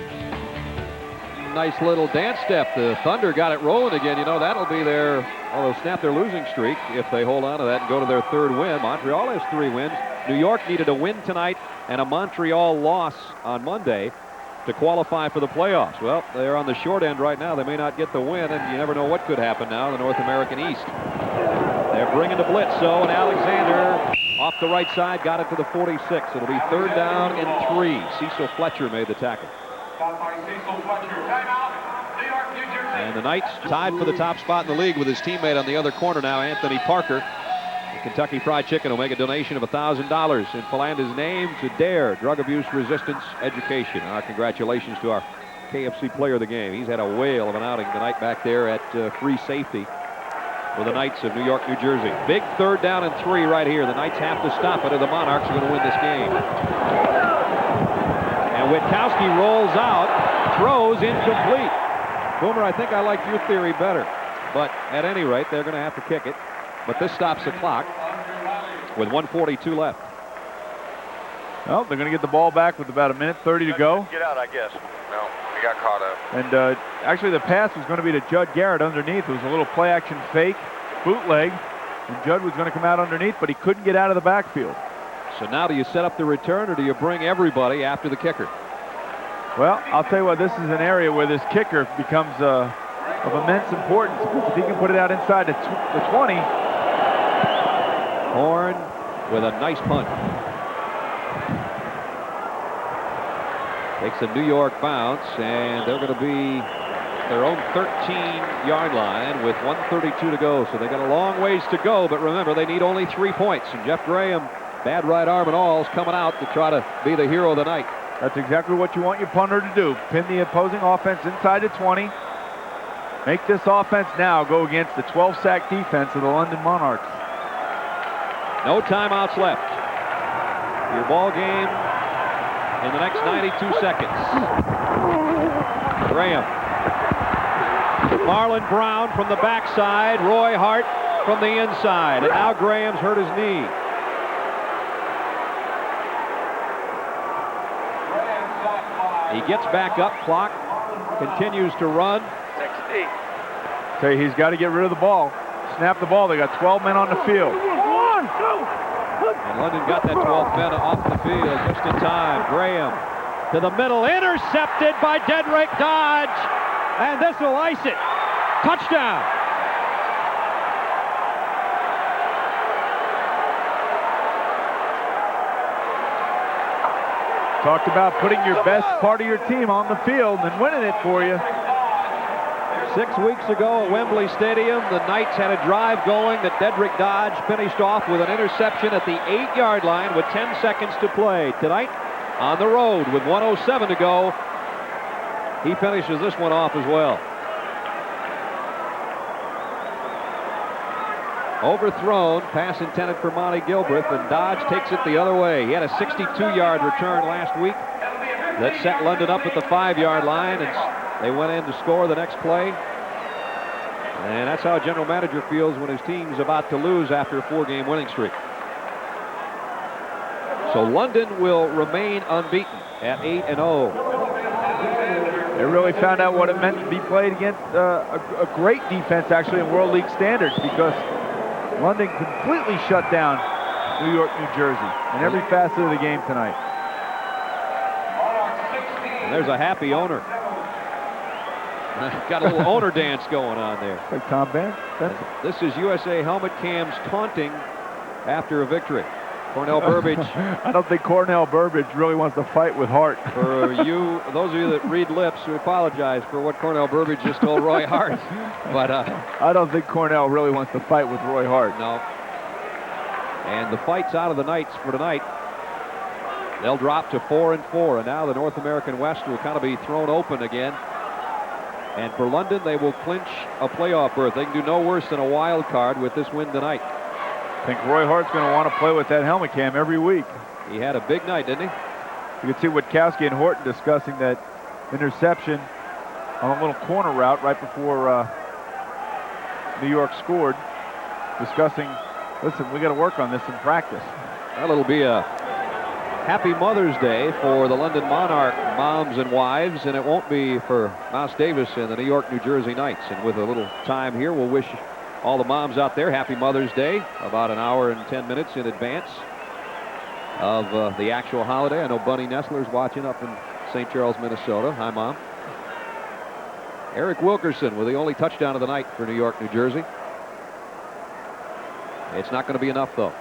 Nice little dance step. The Thunder got it rolling again. You know, that'll be their, they'll snap their losing streak if they hold on to that and go to their third win. Montreal has 3 wins. New York needed a win tonight and a Montreal loss on Monday to qualify for the playoffs. Well, they're on the short end right now. They may not get the win, and you never know what could happen now in the North American East. They're bringing the blitz, so, and Alexander off the right side got it to the 46. It'll be 3rd down and 3. Cecil Fletcher made the tackle. And the Knights tied for the top spot in the league with his teammate on the other corner now, Anthony Parker. The Kentucky Fried Chicken will make a donation of $1,000 in Philanda's name to DARE, Drug Abuse Resistance Education. Our congratulations to our KFC player of the game. He's had a whale of an outing tonight back there at free safety for the Knights of New York, New Jersey. Big 3rd down and 3 right here. The Knights have to stop it, or the Monarchs are going to win this game. And Witkowski rolls out, throws incomplete. Boomer, I think I like your theory better. But at any rate, they're going to have to kick it. But this stops the clock with 1:42 left. Well, they're going to get the ball back with about a minute 30 to go. Get out, I guess. No, we got caught up. And actually the pass was going to be to Judd Garrett underneath. It was a little play action fake, bootleg. And Judd was going to come out underneath, but he couldn't get out of the backfield. So now do you set up the return, or do you bring everybody after the kicker? Well, I'll tell you what, this is an area where this kicker becomes of immense importance. If he can put it out inside the 20. Horn with a nice punt. Takes a New York bounce, and they're going to be their own 13-yard line with 1:32 to go. So they got a long ways to go, but remember, they need only 3 points. And Jeff Graham, bad right arm and all, is coming out to try to be the hero of the night. That's exactly what you want your punter to do. Pin the opposing offense inside the 20. Make this offense now go against the 12-sack defense of the London Monarchs. No timeouts left. Your ball game in the next 92 seconds. Graham. Marlon Brown from the backside. Roy Hart from the inside. And now Graham's hurt his knee. He gets back up. Clock continues to run. 60. Okay, he's got to get rid of the ball. Snap the ball. They got 12 men on the field. And London got that 12th man off the field just in time. Graham to the middle, intercepted by Dedrick Dodge, and this will ice it. Touchdown. Talked about putting your best part of your team on the field and winning it for you. 6 weeks ago at Wembley Stadium, the Knights had a drive going that Dedrick Dodge finished off with an interception at the 8-yard line with 10 seconds to play. Tonight, on the road with 1:07 to go, he finishes this one off as well. Overthrown, pass intended for Monty Gilbreth, and Dodge takes it the other way. He had a 62-yard return last week that set London up at the 5-yard line, and they went in to score the next play. And that's how a general manager feels when his team's about to lose after a 4-game winning streak. So London will remain unbeaten at 8-0. They really found out what it meant to be played against a great defense, actually, in World League standards, because London completely shut down New York, New Jersey in every facet of the game tonight. And there's a happy owner. Got a little owner dance going on there. Like Tom Benson. This is USA helmet cams taunting after a victory. Cornell Burbage. I don't think Cornell Burbage really wants to fight with Hart. For you, those of you that read lips, we apologize for what Cornell Burbage just told Roy Hart. But I don't think Cornell really wants to fight with Roy Hart. No. And the fight's out of the Knights for tonight. They'll drop to 4-4, and now the North American West will kind of be thrown open again. And for London, they will clinch a playoff berth. They can do no worse than a wild card with this win tonight. I think Roy Hart's going to want to play with that helmet cam every week. He had a big night, didn't he? You can see Witkowski and Horton discussing that interception on a little corner route right before New York scored. Discussing, listen, we got to work on this in practice. Well, it'll be a happy Mother's Day for the London Monarch moms and wives, and it won't be for Mouse Davis and the New York, New Jersey Knights. And with a little time here, we'll wish all the moms out there happy Mother's Day, about an hour and 10 minutes in advance of the actual holiday. I know Bunny Nestler's watching up in St. Charles, Minnesota. Hi, Mom. Eric Wilkerson with the only touchdown of the night for New York, New Jersey. It's not going to be enough, though.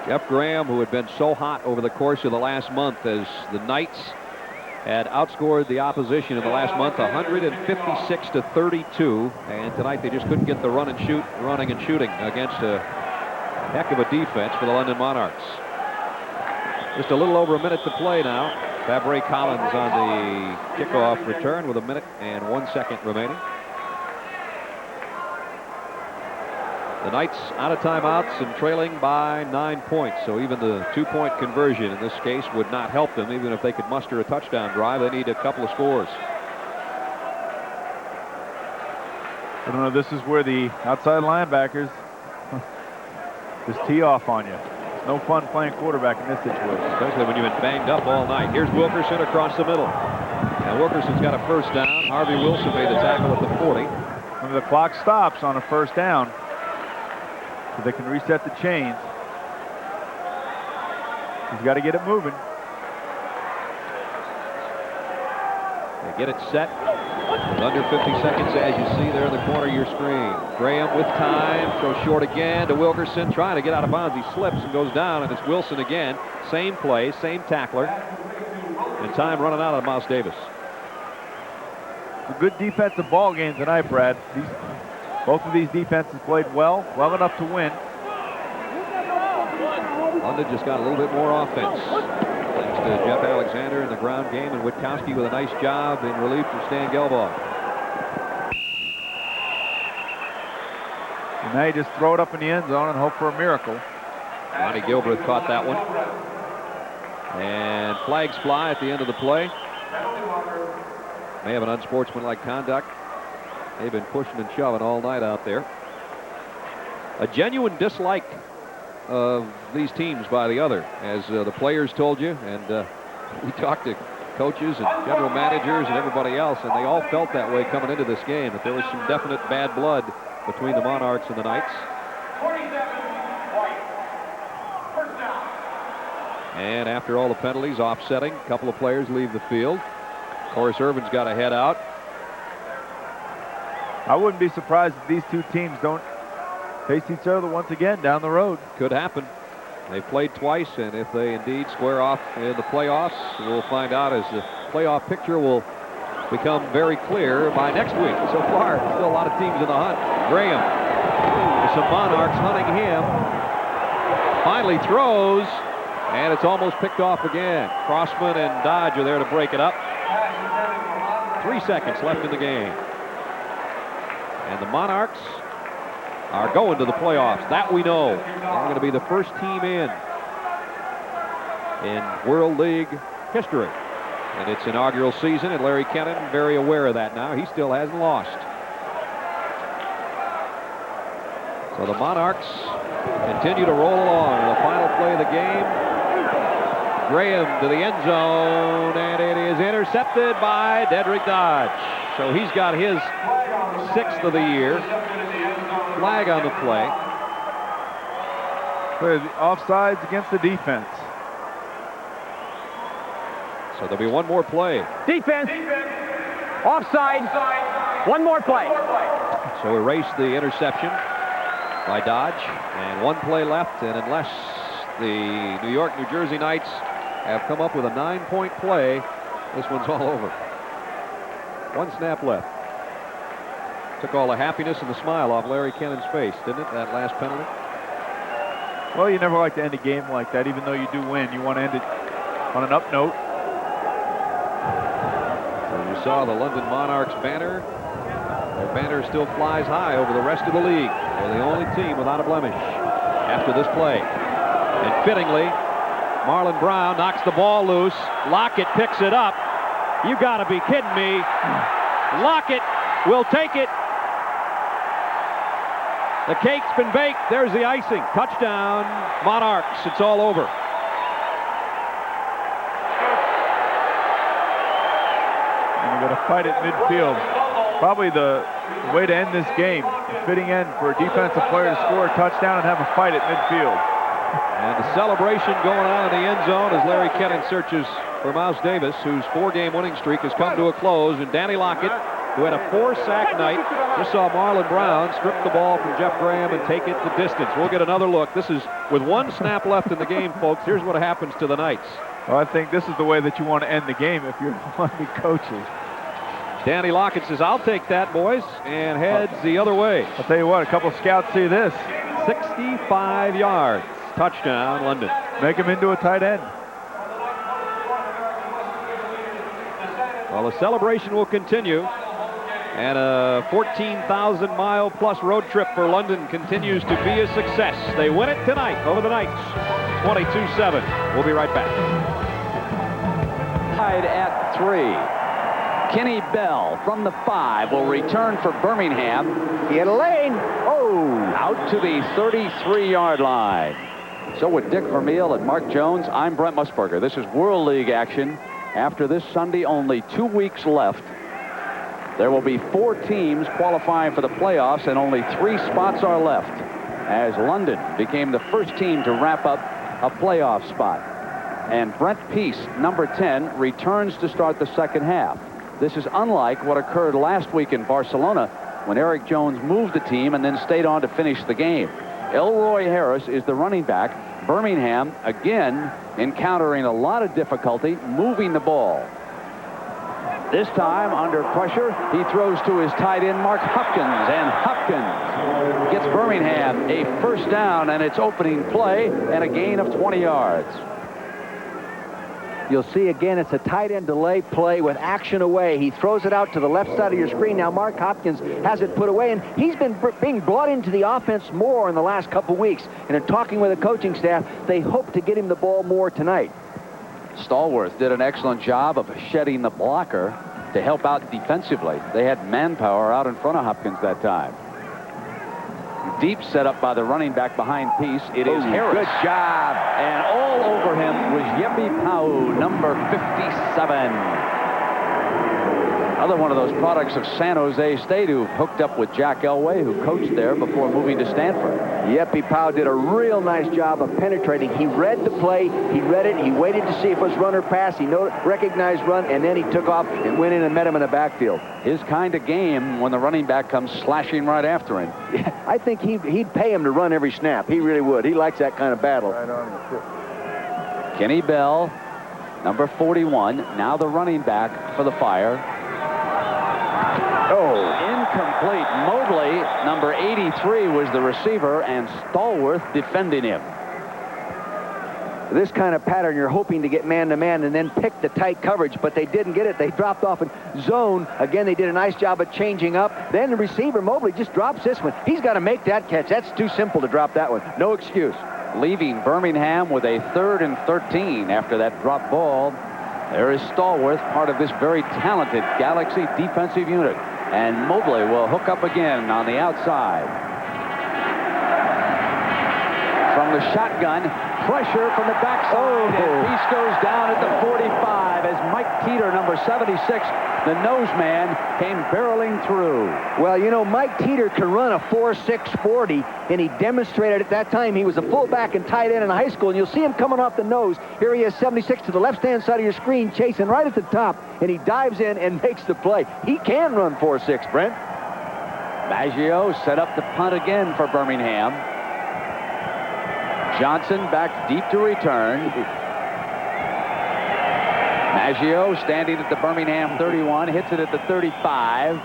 Jeff Graham, who had been so hot over the course of the last month as the Knights had outscored the opposition in the last month 156-32, and tonight they just couldn't get the running and shooting against a heck of a defense for the London Monarchs. Just a little over a minute to play now. Fabre Collins on the kickoff return with a minute and 1 second remaining. The Knights out of timeouts and trailing by 9 points, so even the 2-point conversion in this case would not help them. Even if they could muster a touchdown drive, they need a couple of scores. I don't know, this is where the outside linebackers just tee off on you. It's no fun playing quarterback in this situation. Especially when you've been banged up all night. Here's Wilkerson across the middle. And Wilkerson's got a first down. Harvey Wilson made the tackle at the 40. When the clock stops on a first down, so they can reset the chains. He's got to get it moving. They get it set with under 50 seconds, as you see there in the corner of your screen. Graham with time, throws short again to Wilkerson, trying to get out of bounds. He slips and goes down, and it's Wilson again. Same play, same tackler, and time running out of Mouse Davis. A good defensive ball game tonight, Brad. Both of these defenses played well enough to win. London just got a little bit more offense, thanks to Jeff Alexander in the ground game, and Witkowski with a nice job in relief for Stan Gelbaugh. And now you just throw it up in the end zone and hope for a miracle. Ronnie Gilbreth caught that one. And flags fly at the end of the play. May have an unsportsmanlike conduct. They've been pushing and shoving all night out there. A genuine dislike of these teams by the other, as the players told you, and we talked to coaches and general managers and everybody else, and they all felt that way coming into this game, that there was some definite bad blood between the Monarchs and the Knights. And after all the penalties, offsetting, a couple of players leave the field. Of course, Irvin's got to head out. I wouldn't be surprised if these two teams don't face each other once again down the road. Could happen. They've played twice, and if they indeed square off in the playoffs, we'll find out as the playoff picture will become very clear by next week. So far, still a lot of teams in the hunt. Graham, some Monarchs hunting him. Finally throws, and it's almost picked off again. Crossman and Dodge are there to break it up. 3 seconds left in the game. And the Monarchs are going to the playoffs. That we know. They're going to be the first team in World League history. And it's inaugural season, and Larry Kennan very aware of that now. He still hasn't lost. So the Monarchs continue to roll along. The final play of the game. Graham to the end zone, and it is intercepted by Dedrick Dodge. So he's got his 6th of the year. Flag on the play. The offsides against the defense. So there'll be one more play. Defense. Offside. One more play. So erase the interception by Dodge. And one play left. And unless the New York, New Jersey Knights have come up with a 9-point play, this one's all over. One snap left. Took all the happiness and the smile off Larry Kennan's face, didn't it, that last penalty? Well, you never like to end a game like that. Even though you do win, you want to end it on an up note. You saw the London Monarchs banner. Their banner still flies high over the rest of the league. They're the only team without a blemish after this play. And fittingly, Marlon Brown knocks the ball loose. Lockett picks it up. You got to be kidding me. Lockett will take it. The cake's been baked. There's the icing. Touchdown, Monarchs. It's all over. And you got to fight at midfield. Probably the way to end this game. A fitting end for a defensive player to score a touchdown and have a fight at midfield. And the celebration going on in the end zone as Larry Kennan searches for Mouse Davis, whose 4-game winning streak has come to a close. And Danny Lockett, who had a 4-sack night, just saw Marlon Brown strip the ball from Jeff Graham and take it the distance. We'll get another look. This is with 1 snap left in the game, folks. Here's what happens to the Knights. Well, I think this is the way that you want to end the game if you're one of the coaches. Danny Lockett says, I'll take that, boys, and heads the other way. I'll tell you what, a couple scouts see this. 65 yards. Touchdown, London. Make him into a tight end. Well, the celebration will continue. And a 14,000-mile-plus road trip for London continues to be a success. They win it tonight over the Knights, 22-7. We'll be right back. Tied at 3. Kenny Bell from the 5 will return for Birmingham. He had a lane. Oh, out to the 33-yard line. So with Dick Vermeil and Mark Jones, I'm Brent Musburger. This is World League action. After this Sunday, only 2 weeks left. There will be 4 teams qualifying for the playoffs, and only 3 spots are left, as London became the first team to wrap up a playoff spot. And Brent Peace, number 10, returns to start the second half. This is unlike what occurred last week in Barcelona, when Eric Jones moved the team and then stayed on to finish the game. Elroy Harris is the running back. Birmingham, again, encountering a lot of difficulty moving the ball. This time, under pressure, he throws to his tight end, Mark Hopkins, and Hopkins gets Birmingham a first down, and its opening play, and a gain of 20 yards. You'll see again, it's a tight end delay play with action away. He throws it out to the left side of your screen. Now Mark Hopkins has it put away, and he's been being brought into the offense more in the last couple weeks. And in talking with the coaching staff, they hope to get him the ball more tonight. Stallworth did an excellent job of shedding the blocker to help out defensively. They had manpower out in front of Hopkins that time. Deep setup by the running back behind Peace. It is Harris. Good job. And all over him was Yepi Pau, number 57. Another one of those products of San Jose State who hooked up with Jack Elway, who coached there before moving to Stanford. Yepi Pau did a real nice job of penetrating. He read the play. He read it. He waited to see if it was run or pass. He recognized run, and then he took off and went in and met him in the backfield. His kind of game when the running back comes slashing right after him. Yeah, I think he'd pay him to run every snap. He really would. He likes that kind of battle. Right on the tip. Kenny Bell, number 41, now the running back for the Fire. Oh, incomplete. Mobley, number 83, was the receiver, and Stallworth defending him. This kind of pattern, you're hoping to get man-to-man and then pick the tight coverage, but they didn't get it. They dropped off in zone. Again, they did a nice job of changing up. Then the receiver, Mobley, just drops this one. He's got to make that catch. That's too simple to drop that one. No excuse. Leaving Birmingham with a 3rd and 13 after that drop ball. There is Stallworth, part of this very talented Galaxy defensive unit. And Mobley will hook up again on the outside. From the shotgun, pressure from the backside, and Peace goes down at the 45 as Mike Teeter, number 76, the nose man, came barreling through. Well, you know, Mike Teeter can run a 4.6 40, and he demonstrated at that time he was a fullback and tight end in high school, and you'll see him coming off the nose. Here he is, 76 to the left-hand side of your screen, chasing right at the top, and he dives in and makes the play. He can run 4.6, Brent. Maggio set up the punt again for Birmingham. Johnson back deep to return. Maggio standing at the Birmingham 31, hits it at the 35.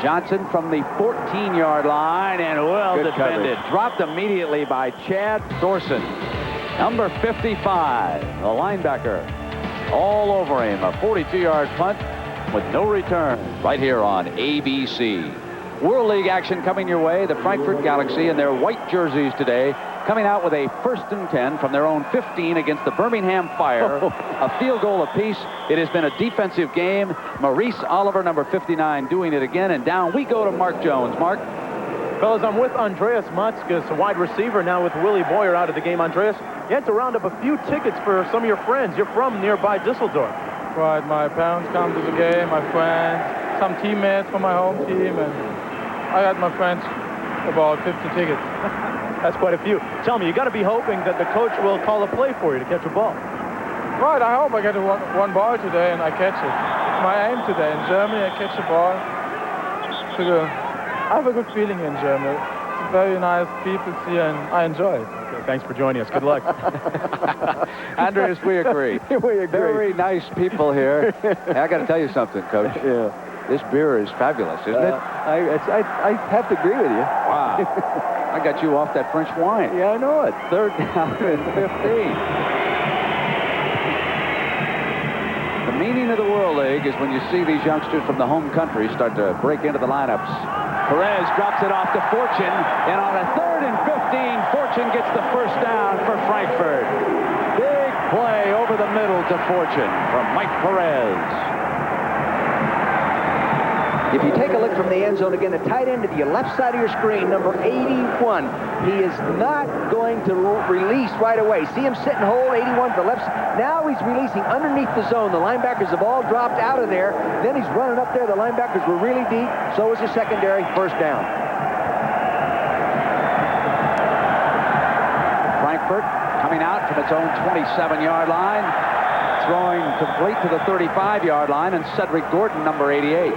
Johnson from the 14-yard line, and well Good defended. coverage. Dropped immediately by Chad Thorson. Number 55, the linebacker. all over him. A 42-yard punt with no return right here on ABC. World League action coming your way. The Frankfurt Galaxy in their white jerseys today, coming out with a 1st and 10 from their own 15 against the Birmingham Fire. A field goal apiece. It has been a defensive game. Maurice Oliver, number 59, doing it again. And down we go to Mark Jones. Mark? Fellas, I'm with Andreas Matzkes, a wide receiver, now with Willie Boyer out of the game. Andreas, you had to round up a few tickets for some of your friends. You're from nearby Düsseldorf. Right, my parents come to the game, my friends, some teammates from my home team, and I had my friends about 50 tickets. That's quite a few. Tell me, you got to be hoping that the coach will call a play for you to catch a ball. Right, I hope I get one ball today and I catch it. It's my aim today. In Germany, I catch the ball. I have a good feeling in Germany. It's very nice people here, and I enjoy it. Okay, thanks for joining us. Good luck. Andreas, we agree. We agree. Very nice people here. Hey, I got to tell you something, Coach. Yeah. This beer is fabulous, isn't it? I have to agree with you. Wow. I got you off that French wine. Yeah, I know it. 3rd down and 15. The meaning of the World League is when you see these youngsters from the home country start to break into the lineups. Perez drops it off to Fortune, and on a 3rd and 15, Fortune gets the 1st down for Frankfurt. Big play over the middle to Fortune from Mike Perez. If you take a look from the end zone again, the tight end to the left side of your screen, number 81. He is not going to release right away. See him sitting hold, 81 to the left. Now he's releasing underneath the zone. The linebackers have all dropped out of there. Then he's running up there. The linebackers were really deep. So was the secondary. 1st down. Frankfurt coming out from its own 27-yard line, throwing complete to the 35-yard line, and Cedric Gordon, number 88.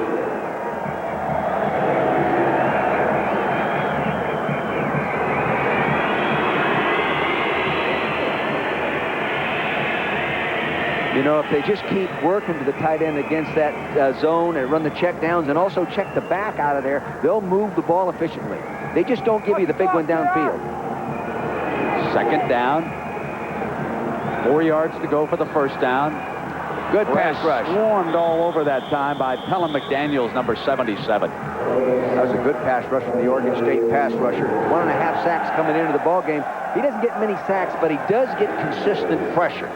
You know, if they just keep working to the tight end against that zone and run the check downs and also check the back out of there, they'll move the ball efficiently. They just don't give you the big one downfield. 2nd down. 4 yards to go for the 1st down. Good pass rush. Swarmed all over that time by Pelham McDaniels, number 77. That was a good pass rush from the Oregon State pass rusher. 1.5 sacks coming into the ball game. He doesn't get many sacks, but he does get consistent pressure.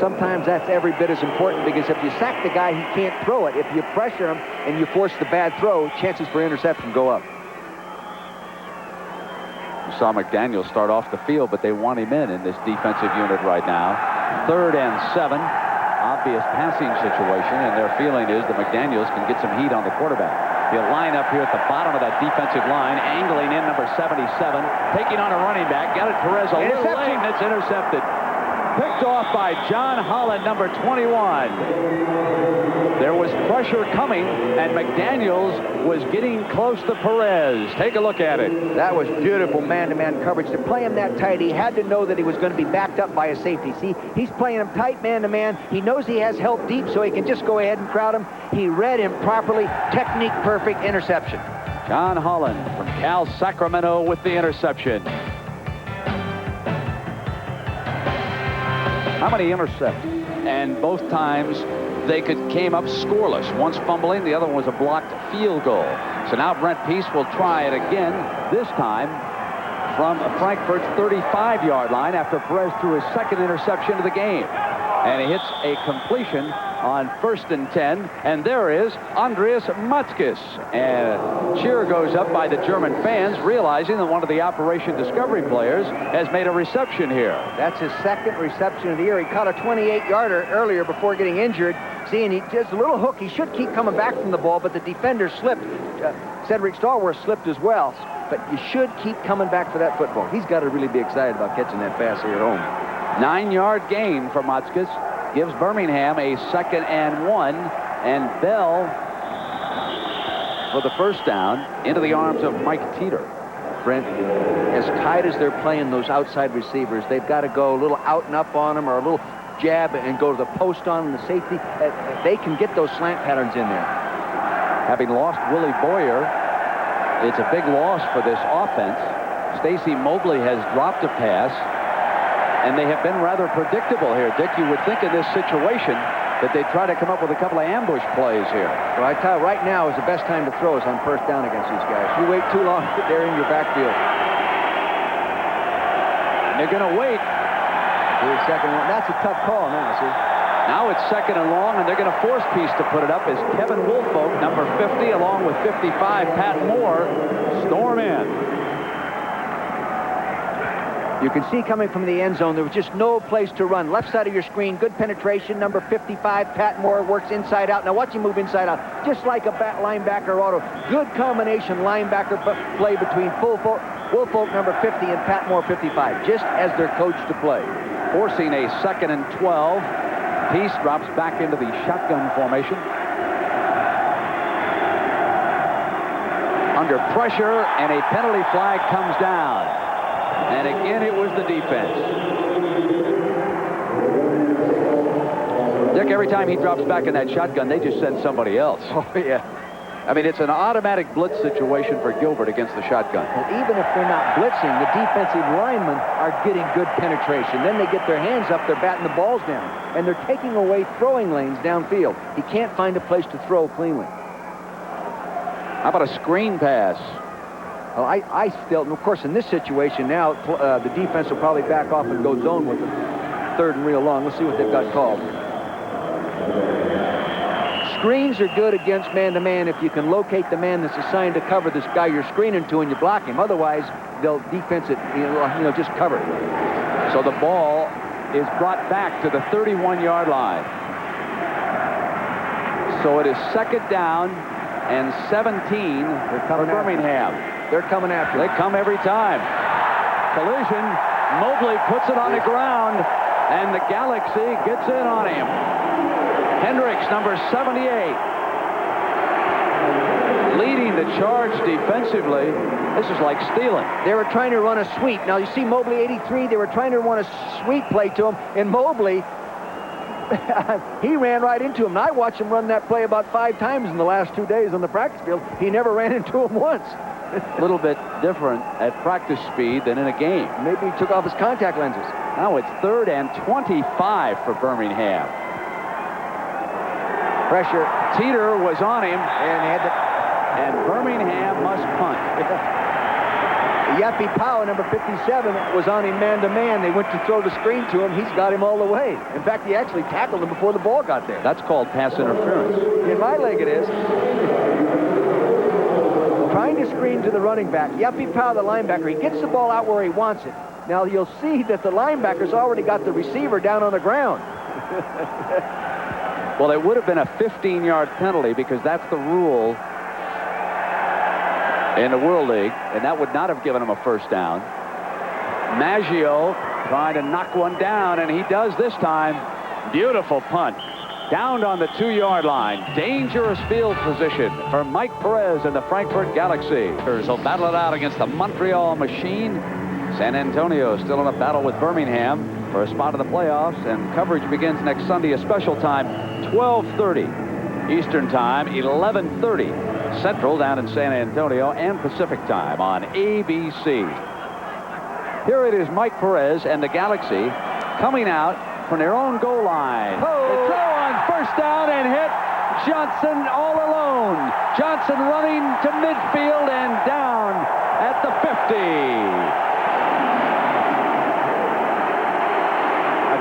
Sometimes that's every bit as important, because if you sack the guy, he can't throw it. If you pressure him and you force the bad throw, chances for interception go up. You saw McDaniel start off the field, but they want him in this defensive unit right now. 3rd and 7. Obvious passing situation, and their feeling is that McDaniels can get some heat on the quarterback. He'll line up here at the bottom of that defensive line, angling in number 77, taking on a running back. Got it, Perez, a little late, and it's intercepted. Picked off by John Holland, number 21. There was pressure coming, and McDaniels was getting close to Perez. Take a look at it. That was beautiful man-to-man coverage. To play him that tight, he had to know that he was going to be backed up by a safety. See, he's playing him tight man-to-man. He knows he has help deep, so he can just go ahead and crowd him. He read him properly. Technique perfect. Interception. John Holland from Cal Sacramento with the interception. How many interceptions? And both times they came up scoreless. Once fumbling, the other one was a blocked field goal. So now Brent Peace will try it again, this time from Frankfurt's 35-yard line after Perez threw his 2nd interception of the game. And he hits a completion on 1st and 10, and there is Andreas Matzkes. And cheer goes up by the German fans, realizing that one of the Operation Discovery players has made a reception here. That's his 2nd reception of the year. He caught a 28-yarder earlier before getting injured. See, and he just a little hook. He should keep coming back from the ball, but the defender slipped. Cedric Stallworth slipped as well. But you should keep coming back for that football. He's got to really be excited about catching that pass here at home. 9-yard gain for Matzkes. Gives Birmingham a 2nd and 1, and Bell for the 1st down into the arms of Mike Teeter. Brent, as tight as they're playing those outside receivers, they've got to go a little out and up on them or a little jab and go to the post on the safety. They can get those slant patterns in there. Having lost Willie Boyer, it's a big loss for this offense. Stacy Mobley has dropped a pass, And they have been rather predictable here, Dick. You would think in this situation that they'd try to come up with a couple of ambush plays here. Well, I tell you, right now is the best time to throw is on first down against these guys. You wait too long, they're in your backfield. And they're going to wait. Here's second one. That's a tough call now, see? Now it's second and long, and they're going to force Peace to put it up as Kevin Woolfolk, number 50, along with 55, Pat Moore, storm in. You can see coming from the end zone, there was just no place to run. Left side of your screen, good penetration. Number 55, Pat Moore, works inside out. Now watch him move inside out, just like a linebacker auto. Good combination linebacker play between Woolfolk, number 50, and Pat Moore, 55, just as they're coached to play. Forcing a 2nd and 12. Peace drops back into the shotgun formation. Under pressure, and a penalty flag comes down. And again, it was the defense. Dick, every time he drops back in that shotgun, they just send somebody else. Oh, yeah. I mean, it's an automatic blitz situation for Gilbert against the shotgun. Well, even if they're not blitzing, the defensive linemen are getting good penetration. Then they get their hands up, they're batting the balls down. And they're taking away throwing lanes downfield. He can't find a place to throw cleanly. How about a screen pass? Well, I still, and of course, in this situation now, the defense will probably back off and go zone with it. 3rd and real long. Let's see what they've got called. Screens are good against man-to-man if you can locate the man that's assigned to cover this guy you're screening to and you block him. Otherwise, they'll defense it, just cover it. So the ball is brought back to the 31-yard line. So it is 2nd down and 17 for Birmingham. They're coming after. They come every time. Collision. Mobley puts it on the ground, and the Galaxy gets in on him. Hendricks, number 78, leading the charge defensively. This is like stealing. They were trying to run a sweep. Now, you see Mobley, 83, they were trying to run a sweep play to him, and Mobley, he ran right into him. And I watched him run that play about 5 times in the last 2 days on the practice field. He never ran into him once. A little bit different at practice speed than in a game. Maybe he took off his contact lenses. Now it's 3rd and 25 for Birmingham. Pressure. Teeter was on him, and Birmingham must punt. Yappy Powell, number 57, was on him man-to-man. They went to throw the screen to him. He's got him all the way. In fact, he actually tackled him before the ball got there. That's called pass interference. In my leg, it is. Trying to screen to the running back. Yappy Powell, the linebacker, he gets the ball out where he wants it. Now, you'll see that the linebacker's already got the receiver down on the ground. Well, it would have been a 15-yard penalty because that's the rule in the World League, and that would not have given him a first down. Maggio trying to knock one down, and he does this time. Beautiful punt. Down on the 2-yard line. Dangerous field position for Mike Perez and the Frankfurt Galaxy. He'll battle it out against the Montreal Machine. San Antonio still in a battle with Birmingham for a spot in the playoffs, and coverage begins next Sunday, a special time, 12:30 Eastern Time, 11:30 Central down in San Antonio, and Pacific Time on ABC. Here it is, Mike Perez and the Galaxy coming out from their own goal line. They throw on first down and hit Johnson all alone. Johnson running to midfield and down at the 50.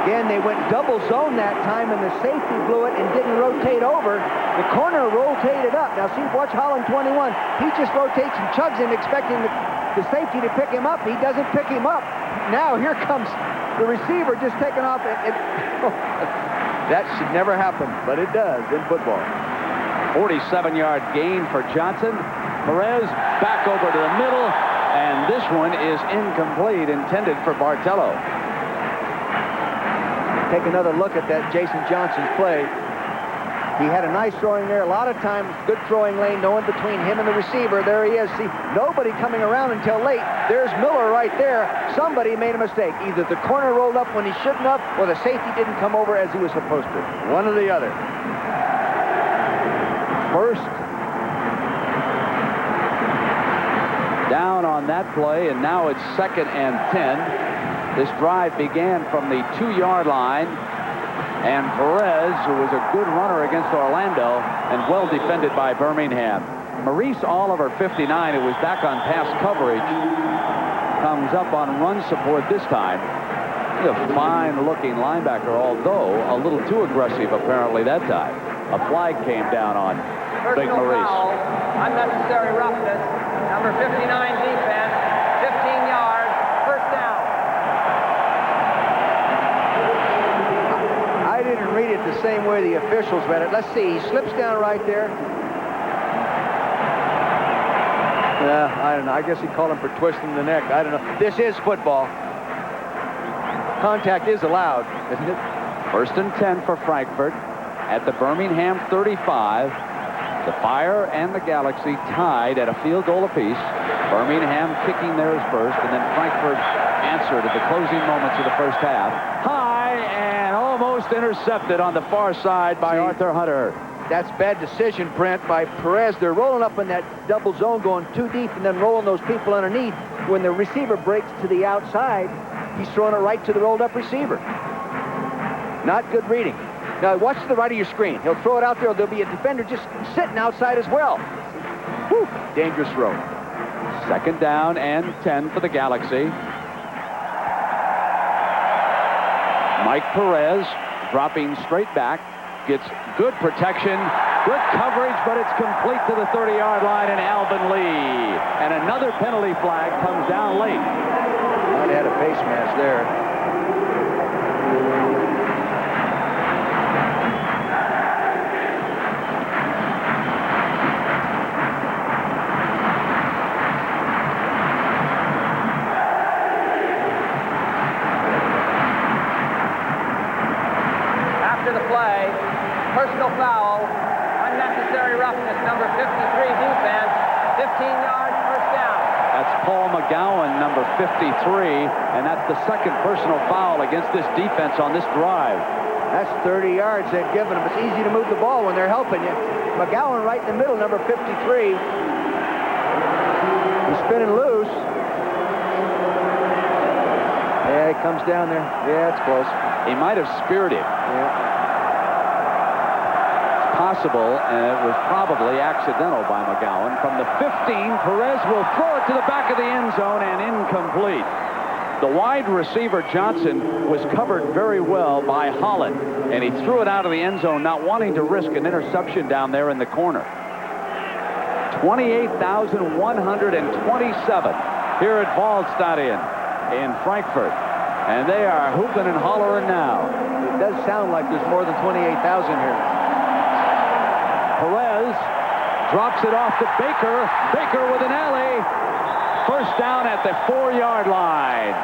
Again, they went double zone that time, and the safety blew it and didn't rotate over. The corner rotated up. Now, see, watch Holland 21. He just rotates and chugs him, expecting the safety to pick him up. He doesn't pick him up. Now, here comes the receiver just taking off. That should never happen, but it does in football. 47-yard gain for Johnson. Perez back over to the middle, and this one is incomplete, intended for Bartello. Take another look at that Jason Johnson's play. He had a nice throwing there. A lot of times, good throwing lane, no one between him and the receiver. There he is. See, nobody coming around until late. There's Miller right there. Somebody made a mistake. Either the corner rolled up when he shouldn't have, or the safety didn't come over as he was supposed to. One or the other. First down on that play, and now it's 2nd and 10. This drive began from the 2-yard line, and Perez, who was a good runner against Orlando and well defended by Birmingham. Maurice Oliver, 59, who was back on pass coverage, comes up on run support this time. He's a fine-looking linebacker, although a little too aggressive apparently that time. A flag came down on Big Maurice. Foul, unnecessary roughness, number 59 defense, 15 yards, first down. I didn't read it the same way the officials read it. Let's see. He slips down right there. I don't know. I guess he called him for twisting the neck. I don't know. This is football. Contact is allowed, isn't it? 1st and 10 for Frankfurt at the Birmingham 35. The Fire and the Galaxy tied at a field goal apiece. Birmingham kicking theirs first, and then Frankfurt answered at the closing moments of the first half. High and almost intercepted on the far side by Arthur Hunter. That's bad decision, Brent, by Perez. They're rolling up in that double zone, going too deep, and then rolling those people underneath. When the receiver breaks to the outside, he's throwing it right to the rolled-up receiver. Not good reading. Now, watch to the right of your screen. He'll throw it out there. There'll be a defender just sitting outside as well. Whew, dangerous throw. 2nd down and 10 for the Galaxy. Mike Perez dropping straight back. Gets good protection, good coverage, but it's complete to the 30-yard line, and Alvin Lee. And another penalty flag comes down late. Might have had a face mask there. After the play, personal foul, unnecessary roughness, number 53 defense, 15 yards, first down. That's Paul McGowan, number 53, and that's the 2nd personal foul against this defense on this drive. That's 30 yards they've given them. It's easy to move the ball when they're helping you. McGowan right in the middle, number 53. He's spinning loose. Yeah, he comes down there. Yeah, it's close. He might have speared him. Yeah. Possible, and it was probably accidental by McGowan. From the 15, Perez will throw it to the back of the end zone and incomplete. The wide receiver Johnson was covered very well by Holland, and he threw it out of the end zone, not wanting to risk an interception down there in the corner. 28,127 here at Waldstadion in Frankfurt, and they are hooping and hollering now. It does sound like there's more than 28,000 here. Perez drops it off to Baker. Baker with an alley. First down at the 4-yard line.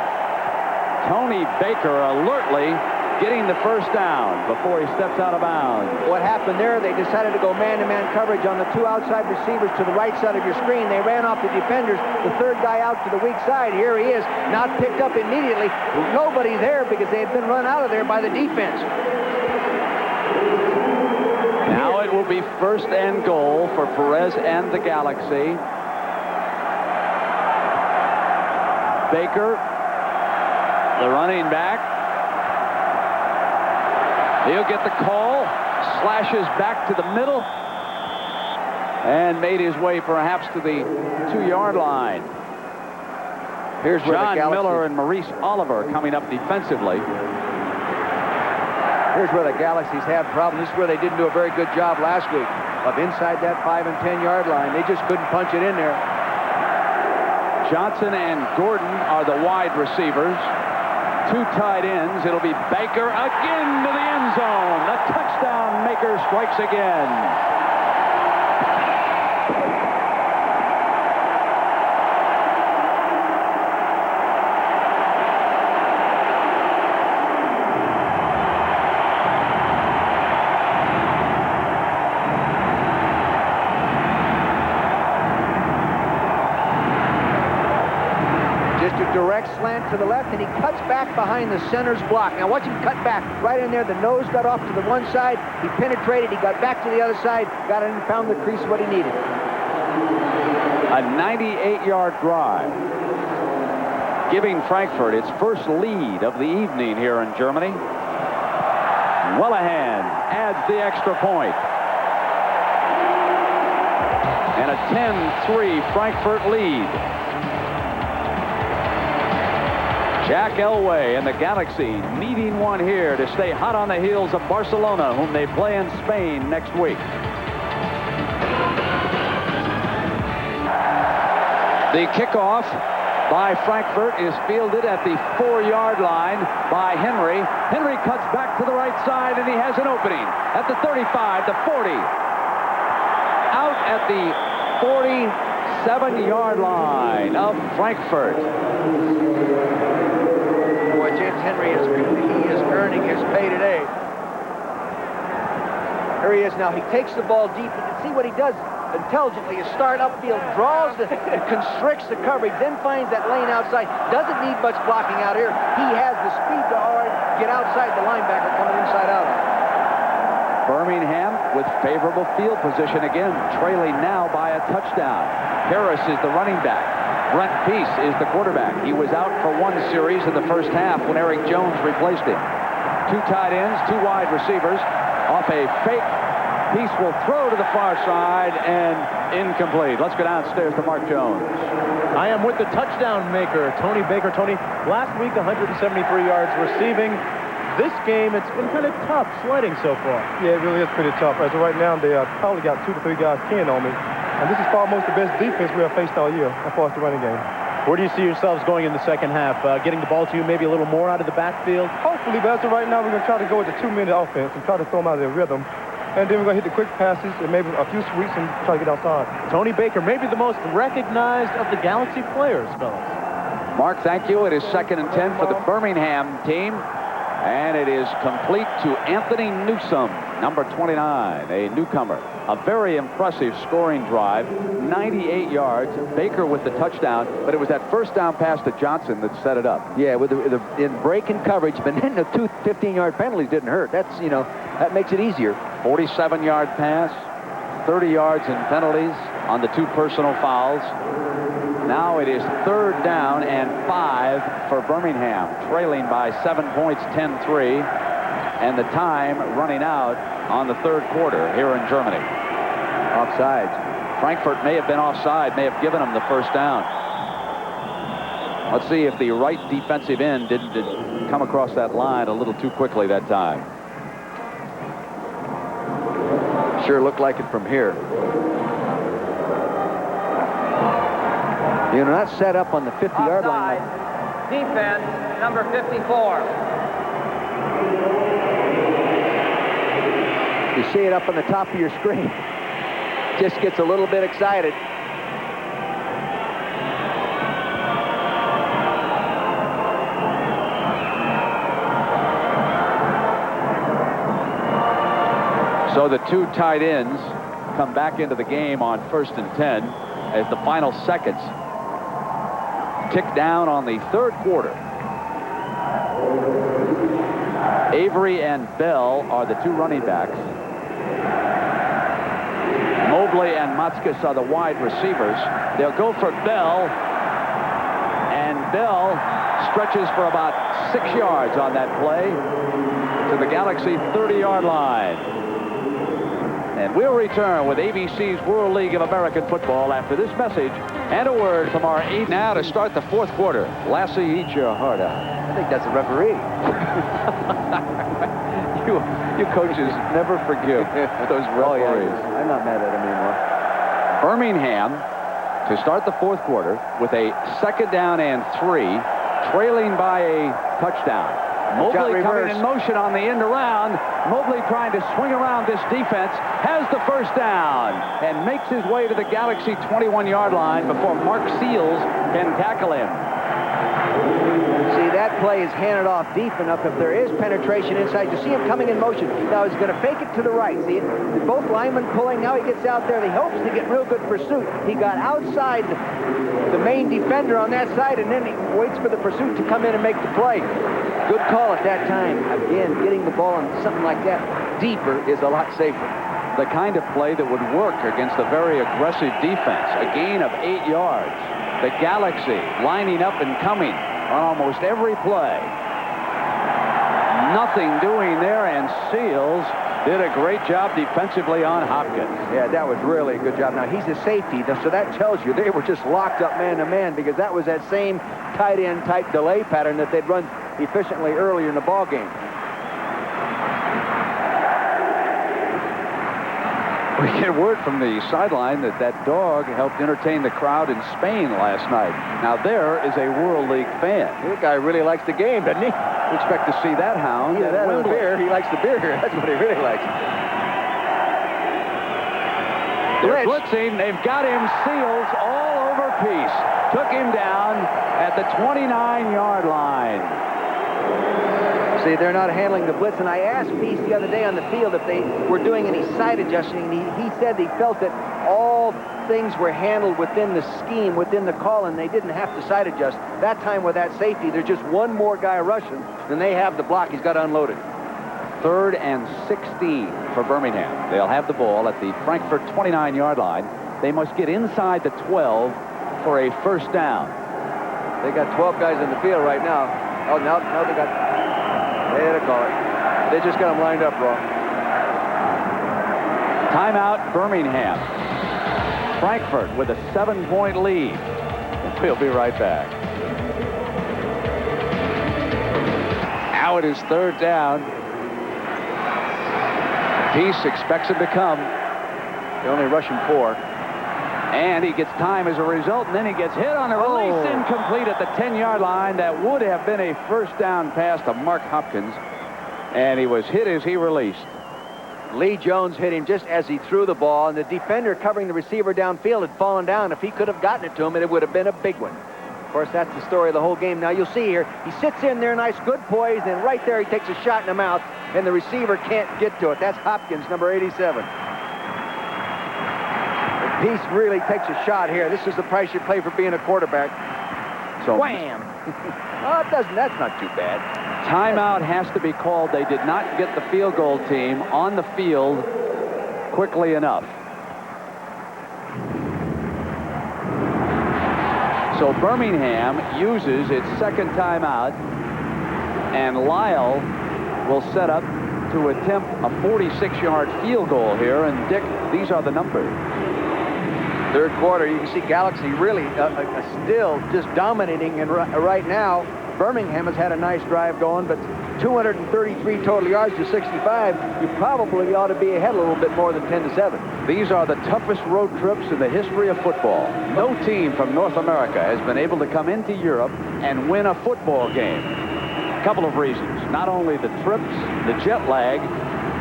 Tony Baker alertly getting the first down before he steps out of bounds. What happened there, they decided to go man-to-man coverage on the 2 outside receivers to the right side of your screen. They ran off the defenders. The 3rd guy out to the weak side. Here he is, not picked up immediately. Nobody there because they had been run out of there by the defense. Now it will be 1st and goal for Perez and the Galaxy. Baker, the running back. He'll get the call, slashes back to the middle, and made his way perhaps to the 2-yard line. Here's where John the Galaxy... Miller and Maurice Oliver coming up defensively. Here's where the Galaxies have problems. This is where they didn't do a very good job last week of inside that 5- and 10-yard line. They just couldn't punch it in there. Johnson and Gordon are the wide receivers. 2 tight ends. It'll be Baker again to the end zone. The touchdown maker strikes again. Direct slant to the left, and he cuts back behind the center's block. Now watch him cut back right in there. The nose got off to the one side. He penetrated. He got back to the other side. Got in and found the crease what he needed. A 98-yard drive. giving Frankfurt its first lead of the evening here in Germany. Wlaf adds the extra point. And a 10-3 Frankfurt lead. Jack Elway and the Galaxy needing one here to stay hot on the heels of Barcelona, whom they play in Spain next week. The kickoff by Frankfurt is fielded at the 4-yard line by Henry. Henry cuts back to the right side, and he has an opening at the 35, the 40. Out at the 47-yard line of Frankfurt. Boy, James Henry is earning his pay today. Here he is now. He takes the ball deep. You can see what he does intelligently is start upfield, draws and constricts the coverage, then finds that lane outside. Doesn't need much blocking out here. He has the speed to get outside the linebacker coming inside out. Birmingham with favorable field position again, trailing now by a touchdown. Harris is the running back. Brent Peace is the quarterback. He was out for one series in the first half when Eric Jones replaced him. 2 tight ends, 2 wide receivers. Off a fake, Peace will throw to the far side and incomplete. Let's go downstairs to Mark Jones. I am with the touchdown maker, Tony Baker. Tony, last week 173 yards receiving. This game, it's been kind of tough sledding so far. Yeah, it really is pretty tough. As of right now, they probably got 2 to 3 guys keying on me. And this is far most the best defense we have faced all year as far as the running game. Where do you see yourselves going in the second half? Getting the ball to you maybe a little more out of the backfield? Hopefully, but as of right now, we're going to try to go with the 2-minute offense and try to throw them out of their rhythm. And then we're going to hit the quick passes and maybe a few sweeps and try to get outside. Tony Baker, maybe the most recognized of the Galaxy players, fellas. Mark, thank you. It is 2nd and 10 for the Birmingham team. And it is complete to Anthony Newsome, number 29, a newcomer. A very impressive scoring drive, 98 yards. Baker with the touchdown, but it was that first down pass to Johnson that set it up. Yeah, with in breaking coverage, but then the 2 15-yard penalties didn't hurt. That's, you know, that makes it easier. 47-yard pass, 30 yards in penalties on the 2 personal fouls. Now it is 3rd down and 5 for Birmingham, trailing by 7 points, 10-3, and the time running out on the 3rd quarter here in Germany. Offsides. Frankfurt may have been offside, may have given them the first down. Let's see if the right defensive end didn't come across that line a little too quickly that time. Sure looked like it from here. You're not set up on the 50-yard line. Defense, number 54. You see it up on the top of your screen. Just gets a little bit excited. So the 2 tight ends come back into the game on 1st and 10 as the final seconds tick down on the 3rd quarter. Avery and Bell are the 2 running backs. Mobley and Matzkes are the wide receivers. They'll go for Bell, and Bell stretches for about 6 yards on that play to the Galaxy 30-yard line. And we'll return with ABC's World League of American Football after this message and a word from our 8 now to start the 4th quarter. Lassie, eat your heart out. I think that's a referee. You coaches never forgive those referees. Yeah, I'm not mad at him anymore. Birmingham to start the 4th quarter with a 2nd down and 3, trailing by a touchdown. Mobley coming in motion on the end around. Mobley trying to swing around this defense, has the first down and makes his way to the Galaxy 21-yard line before Mark Seals can tackle him. See, that play is handed off deep enough. If there is penetration inside, you see him coming in motion. Now he's going to fake it to the right. See, both linemen pulling. Now he gets out there. He hopes to get real good pursuit. He got outside the main defender on that side, and then he waits for the pursuit to come in and make the play. Good call at that time. Again, getting the ball on something like that deeper is a lot safer. The kind of play that would work against a very aggressive defense. A gain of 8 yards. The Galaxy lining up and coming on almost every play. Nothing doing there, and Seals did a great job defensively on Hopkins. Yeah, that was really a good job. Now, he's a safety, so that tells you they were just locked up man-to-man, because that was that same tight end type delay pattern that they'd run efficiently earlier in the ball game. We get word from the sideline that that dog helped entertain the crowd in Spain last night. Now, there is a World League fan. This guy really likes the game, doesn't he? We expect to see that hound. Yeah, that or the beer. He likes the beer here. That's what he really likes. They're blitzing. They've got him. Seals all over Peace. Took him down at the 29-yard line. See, they're not handling the blitz, and I asked Peace the other day on the field if they were doing any side adjusting, and he said he felt that all things were handled within the scheme, within the call, and they didn't have to side adjust. That time with that safety, there's just one more guy rushing, and they have the block. He's got to unload it. 3rd and 16 for Birmingham. They'll have the ball at the Frankfurt 29-yard line. They must get inside the 12 for a first down. They got 12 guys in the field right now. Oh, now they got... They had to call it. They just got them lined up wrong. Timeout, Birmingham. Frankfurt with a 7-point lead. We'll be right back. Now it is 3rd down. Peace expects him to come. They're only rushing 4. And he gets time as a result, and then he gets hit on a release, incomplete at the 10-yard line. That would have been a first down pass to Mark Hopkins, and he was hit as he released. Lee Jones hit him just as he threw the ball, and the defender covering the receiver downfield had fallen down. If he could have gotten it to him, it would have been a big one. Of course, that's the story of the whole game. Now, you'll see here, he sits in there, nice, good poise, and right there he takes a shot in the mouth, and the receiver can't get to it. That's Hopkins, number 87. Peace really takes a shot here. This is the price you pay for being a quarterback. So, wham! Oh, it doesn't. That's not too bad. Timeout has to be called. They did not get the field goal team on the field quickly enough. So Birmingham uses its second timeout, and Lyle will set up to attempt a 46-yard field goal here. And Dick, these are the numbers. 3rd quarter, you can see Galaxy really still just dominating, and right now Birmingham has had a nice drive going, but 233 total yards to 65. You probably ought to be ahead a little bit more than 10-7. These are the toughest road trips in the history of football. No team from North America has been able to come into Europe and win a football game. A couple of reasons. Not only the trips, the jet lag,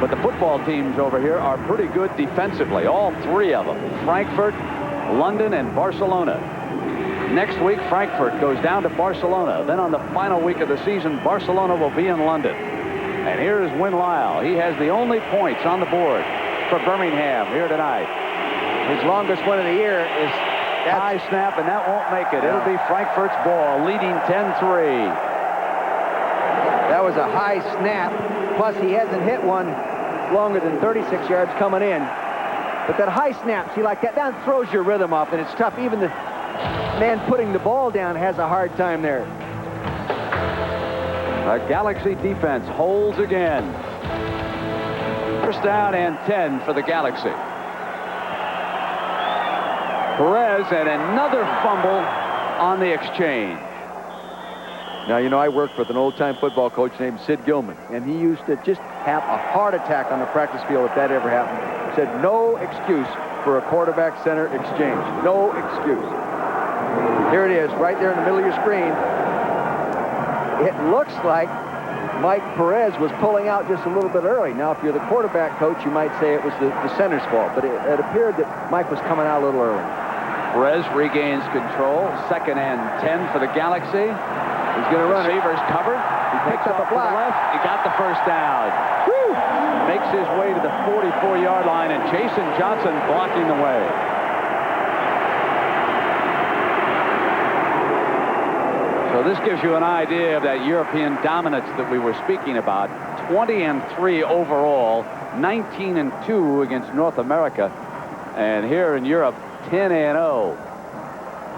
but the football teams over here are pretty good defensively, all 3 of them. Frankfurt, London, and Barcelona. Next week, Frankfurt goes down to Barcelona. Then on the final week of the season, Barcelona will be in London. And here is Win Lyle. He has the only points on the board for Birmingham here tonight. His longest one of the year is high snap, and that won't make it. It'll be Frankfurt's ball, leading 10-3. That was a high snap. Plus, he hasn't hit one longer than 36 yards coming in. But that high snap, see, like that throws your rhythm off, and it's tough. Even the man putting the ball down has a hard time there. The Galaxy defense holds again. First down and 10 for the Galaxy. Perez and another fumble on the exchange. Now, you know, I worked with an old-time football coach named Sid Gilman, and he used to just have a heart attack on the practice field if that ever happened. He said, no excuse for a quarterback-center exchange. No excuse. Here it is, right there in the middle of your screen. It looks like Mike Perez was pulling out just a little bit early. Now, if you're the quarterback coach, you might say it was the center's fault, but it appeared that Mike was coming out a little early. Perez regains control. 2nd and 10 for the Galaxy. He's going to run. Receivers covered. He picks up a block. Left. He got the first down. Woo! Makes his way to the 44-yard line, and Jason Johnson blocking the way. So this gives you an idea of that European dominance that we were speaking about. 20-3 overall, 19-2 against North America, and here in Europe, 10-0,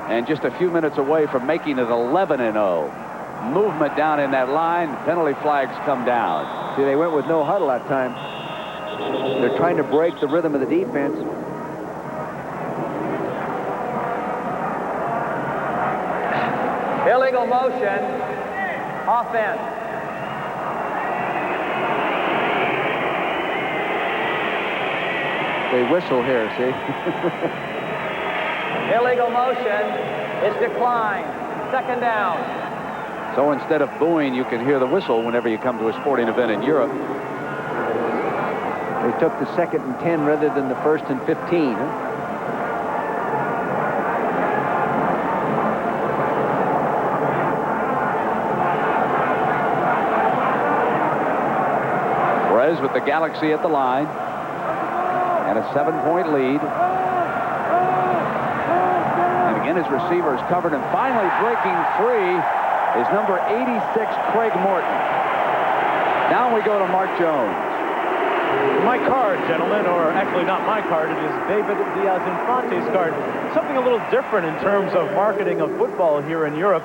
and just a few minutes away from making it 11-0. movement down in that line. Penalty flags come down. See, they went with no huddle that time. They're trying to break the rhythm of the defense. Illegal motion. Offense. They whistle here, see? Illegal motion is declined. Second down. So instead of booing, you can hear the whistle whenever you come to a sporting event in Europe. They took the 2nd and 10 rather than the 1st and 15. Huh? Perez with the Galaxy at the line. And a 7-point lead. And again, his receiver is covered, and finally breaking free is number 86, Craig Morton. Now we go to Mark Jones. My card, gentlemen, or actually not my card, it is David Diaz-Infante's card. Something a little different in terms of marketing of football here in Europe.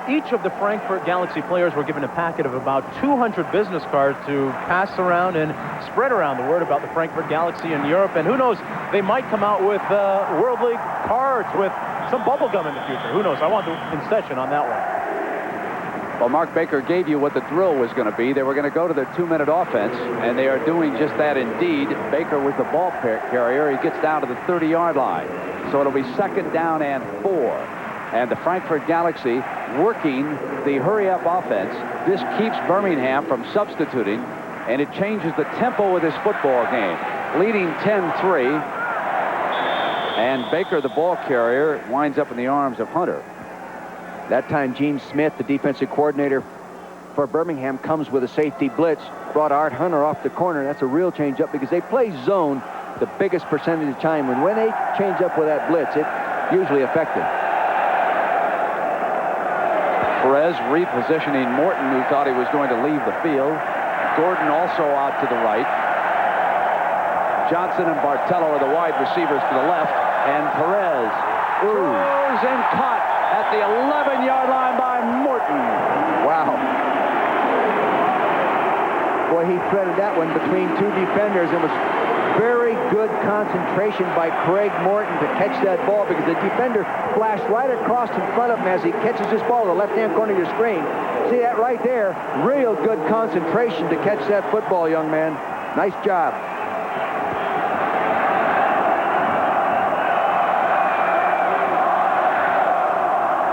Each of the Frankfurt Galaxy players were given a packet of about 200 business cards to pass around and spread around the word about the Frankfurt Galaxy in Europe. And who knows, they might come out with World League cards with some bubble gum in the future. Who knows? I want the concession on that one. Well, Mark Baker gave you what the drill was going to be. They were going to go to their 2-minute offense, and they are doing just that indeed. Baker was the ball carrier. He gets down to the 30-yard line. So it'll be 2nd down and 4. And the Frankfurt Galaxy working the hurry-up offense. This keeps Birmingham from substituting, and it changes the tempo of this football game. Leading 10-3, and Baker, the ball carrier, winds up in the arms of Hunter. That time, Gene Smith, the defensive coordinator for Birmingham, comes with a safety blitz. Brought Art Hunter off the corner. That's a real change-up because they play zone the biggest percentage of time. And when they change up with that blitz, it's usually effective. Perez repositioning Morton, who thought he was going to leave the field. Gordon also out to the right. Johnson and Bartello are the wide receivers to the left. And Perez throws and caught at the 11-yard line by Morton. Wow. Boy, he threaded that one between 2 defenders. It was very good concentration by Craig Morton to catch that ball because the defender flashed right across in front of him as he catches this ball to the left-hand corner of your screen. See that right there? Real good concentration to catch that football, young man. Nice job.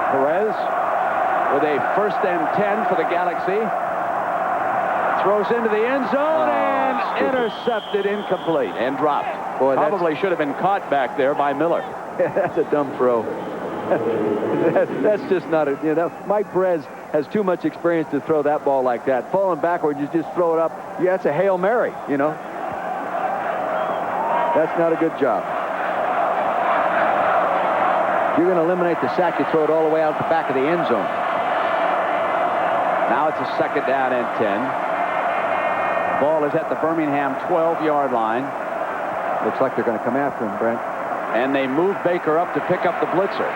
Perez with a 1st and 10 for the Galaxy. Throws into the end zone and intercepted, incomplete, and dropped. Boy, probably should have been caught back there by Miller. That's a dumb throw. That's just not a, you know, Mike Perez has too much experience to throw that ball like that. Falling backwards, you just throw it up. Yeah, it's a Hail Mary, you know. That's not a good job. If you're going to eliminate the sack, you throw it all the way out the back of the end zone. Now it's a 2nd down and 10. Ball is at the Birmingham 12-yard line. Looks like they're going to come after him, Brent. And they move Baker up to pick up the blitzer.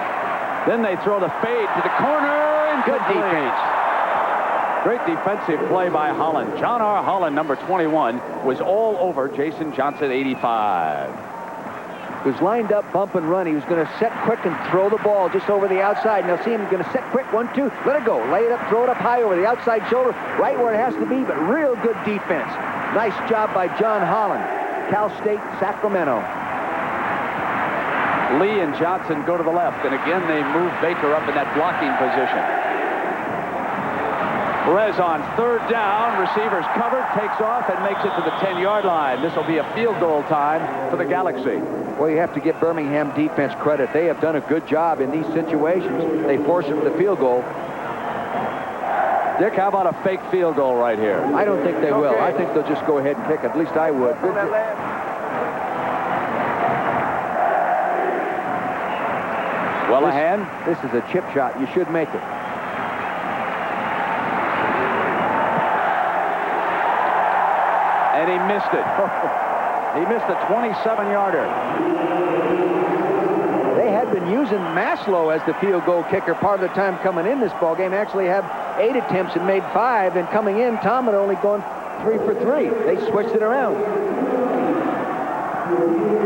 Then they throw the fade to the corner, and good defense. Great defensive play by Holland. John R. Holland, number 21, was all over Jason Johnson, 85. He was lined up, bump and run. He was going to set quick and throw the ball just over the outside. Now see him going to set quick, 1, 2, let it go. Lay it up, throw it up high over the outside shoulder, right where it has to be, but real good defense. Nice job by John Holland. Cal State, Sacramento. Lee and Johnson go to the left, and again they move Baker up in that blocking position. Perez on 3rd down, receivers covered, takes off, and makes it to the 10-yard line. This will be a field goal time for the Galaxy. Well, you have to give Birmingham defense credit. They have done a good job in these situations. They force them to the field goal. Dick, how about a fake field goal right here? I don't think they will. I think they'll just go ahead and kick it. At least I would. Wellahan. This is a chip shot. You should make it. And he missed it. He missed a 27-yarder. They had been using Maslow as the field goal kicker part of the time coming in this ball game. Actually had 8 attempts and made 5, and coming in, Tom had only gone 3 for 3. They switched it around.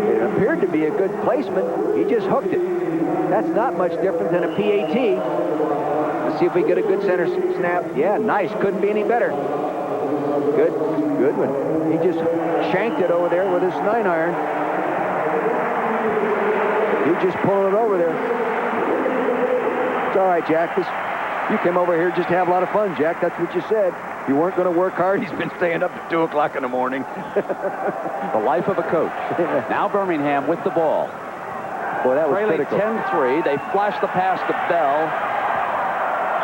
It appeared to be a good placement. He just hooked it. That's not much different than a PAT. Let's see if we get a good center snap. Yeah, nice. Couldn't be any better. Good one. He just shanked it over there with his 9-iron. He's just pulling it over there. It's all right, Jack. You came over here just to have a lot of fun, Jack. That's what you said. You weren't going to work hard. He's been staying up at 2 o'clock in the morning. The life of a coach. Now Birmingham with the ball. Boy, that was trailing critical. 10-3. They flash the pass to Bell.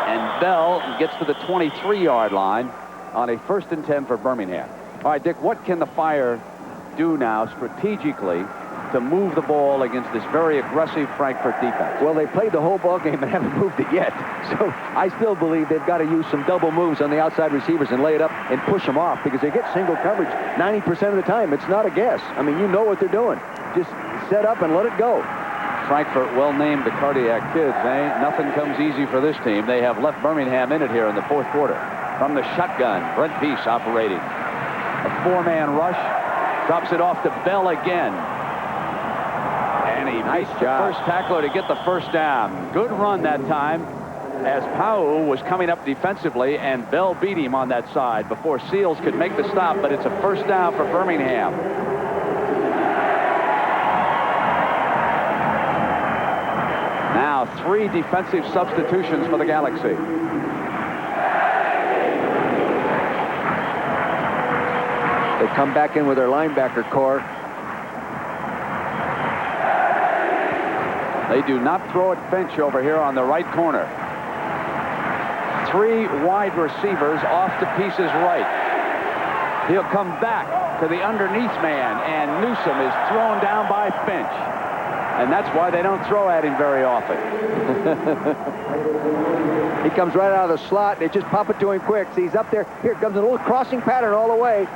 And Bell gets to the 23-yard line on a 1st and 10 for Birmingham. All right, Dick, what can the Fire do now strategically to move the ball against this very aggressive Frankfurt defense? Well, they played the whole ball game and haven't moved it yet. So I still believe they've got to use some double moves on the outside receivers and lay it up and push them off, because they get single coverage 90% of the time. It's not a guess. I mean, you know what they're doing. Just set up and let it go. Frankfurt well named the Cardiac Kids, eh? Nothing comes easy for this team. They have left Birmingham in it here in the 4th quarter. From the shotgun, Brent Peace operating. A 4-man rush. Drops it off to Bell again. And he nice job. First tackler to get the first down. Good run that time, as Powell was coming up defensively, and Bell beat him on that side before Seals could make the stop, but it's a first down for Birmingham. Now 3 defensive substitutions for the Galaxy. They come back in with their linebacker core. They do not throw at Finch over here on the right corner. 3 wide receivers off to Peace's right. He'll come back to the underneath man, and Newsom is thrown down by Finch. And that's why they don't throw at him very often. He comes right out of the slot. They just pop it to him quick. See, he's up there. Here comes a little crossing pattern all the way.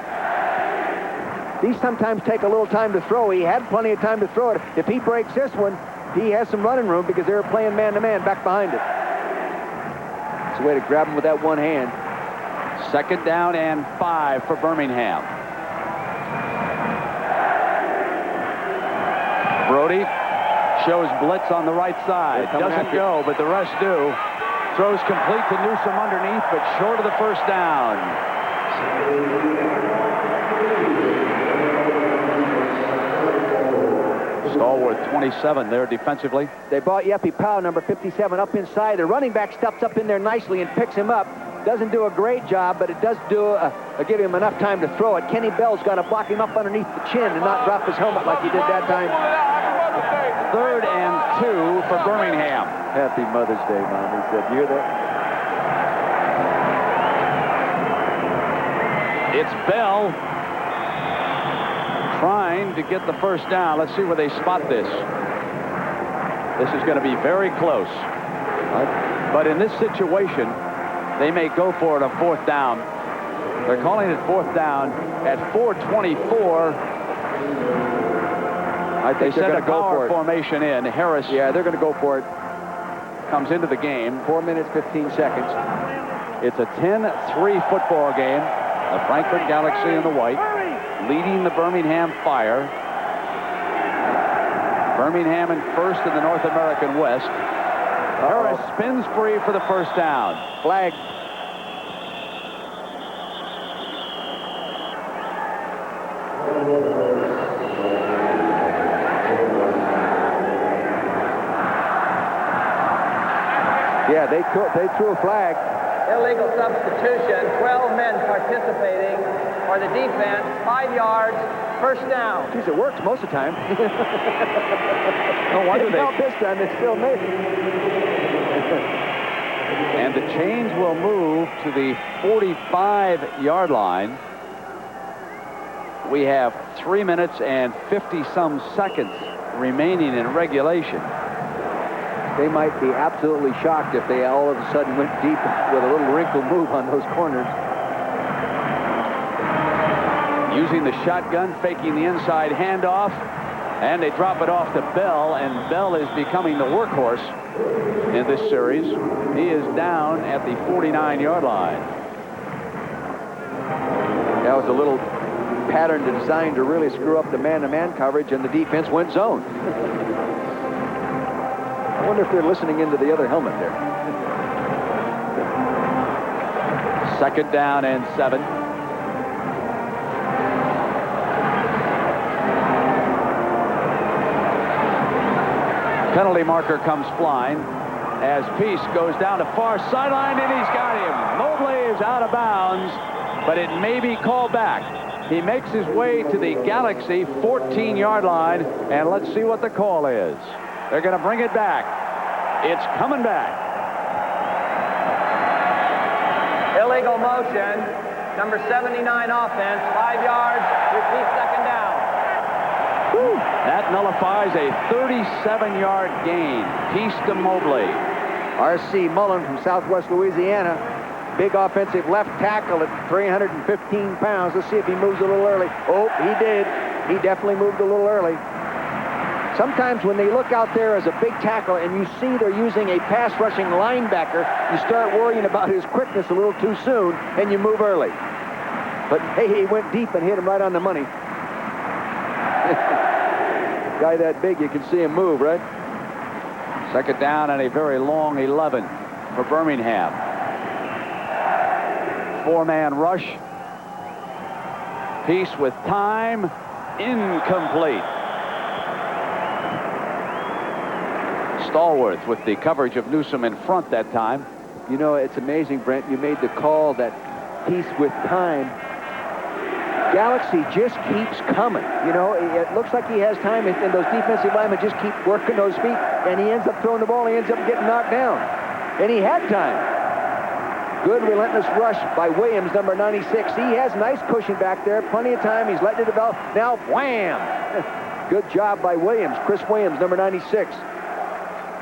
These sometimes take a little time to throw. He had plenty of time to throw it. If he breaks this one, he has some running room, because they're playing man-to-man back behind it. It's a way to grab him with that one hand. 2nd down and 5 for Birmingham. Brody shows blitz on the right side. Doesn't go, but the rest do. Throws complete to Newsom underneath, but short of the first down. Stalwart 27 there defensively. They brought Yeppy Powell, number 57, up inside. The running back steps up in there nicely and picks him up. Doesn't do a great job, but it does do give him enough time to throw it. Kenny Bell's got to block him up underneath the chin and not drop his helmet like he did that time. 3rd and 2 for Birmingham. Happy Mother's Day, Mom. He said, you hear that? It's Bell trying to get the first down. Let's see where they spot this. This is going to be very close. But in this situation, they may go for it on 4th down. They're calling it 4th down at 4:24. I think they they're set going a to go power for it. Formation in. Harris. Yeah, they're going to go for it. Comes into the game. 4 minutes, 15 seconds. It's a 10-3 football game. The Frankfurt Galaxy in the white, leading the Birmingham Fire. Birmingham in 1st in the North American West. Harris spins free for the first down. Flag. Yeah, they threw a flag. Illegal substitution, 12 men participating for the defense, 5 yards, first down. Geez, it works most of the time. No wonder they... this time, they still made it. And the chains will move to the 45-yard line. We have 3 minutes and 50-some seconds remaining in regulation. They might be absolutely shocked if they all of a sudden went deep with a little wrinkle move on those corners. Using the shotgun, faking the inside handoff. And they drop it off to Bell, and Bell is becoming the workhorse in this series. He is down at the 49-yard line. That was a little pattern designed to really screw up the man-to-man coverage, and the defense went zone. I wonder if they're listening into the other helmet there. 2nd down and 7. Penalty marker comes flying as Peace goes down the far sideline, and he's got him. Mobley is out of bounds, but it may be called back. He makes his way to the Galaxy 14-yard line, and let's see what the call is. They're going to bring it back. It's coming back. Illegal motion. Number 79 offense. 5 yards. Repeat 2nd down. Whew. That nullifies a 37-yard gain. Peace to Mobley. R.C. Mullen from Southwest Louisiana. Big offensive left tackle at 315 pounds. Let's see if he moves a little early. Oh, he did. He definitely moved a little early. Sometimes when they look out there as a big tackle and you see they're using a pass rushing linebacker, you start worrying about his quickness a little too soon, and you move early. But hey, he went deep and hit him right on the money. Guy that big, you can see him move, right? 2nd down and a very long 11 for Birmingham. 4-man rush. Peace with time. Incomplete. Stallworth with the coverage of Newsome in front that time. You know, it's amazing, Brent. You made the call that Peace with time. Galaxy just keeps coming. You know, it looks like he has time, and those defensive linemen just keep working those feet, and he ends up throwing the ball, and he ends up getting knocked down. And he had time. Good relentless rush by Williams, number 96. He has nice cushion back there, plenty of time. He's letting it develop. Now, wham! Good job by Williams, Chris Williams, number 96.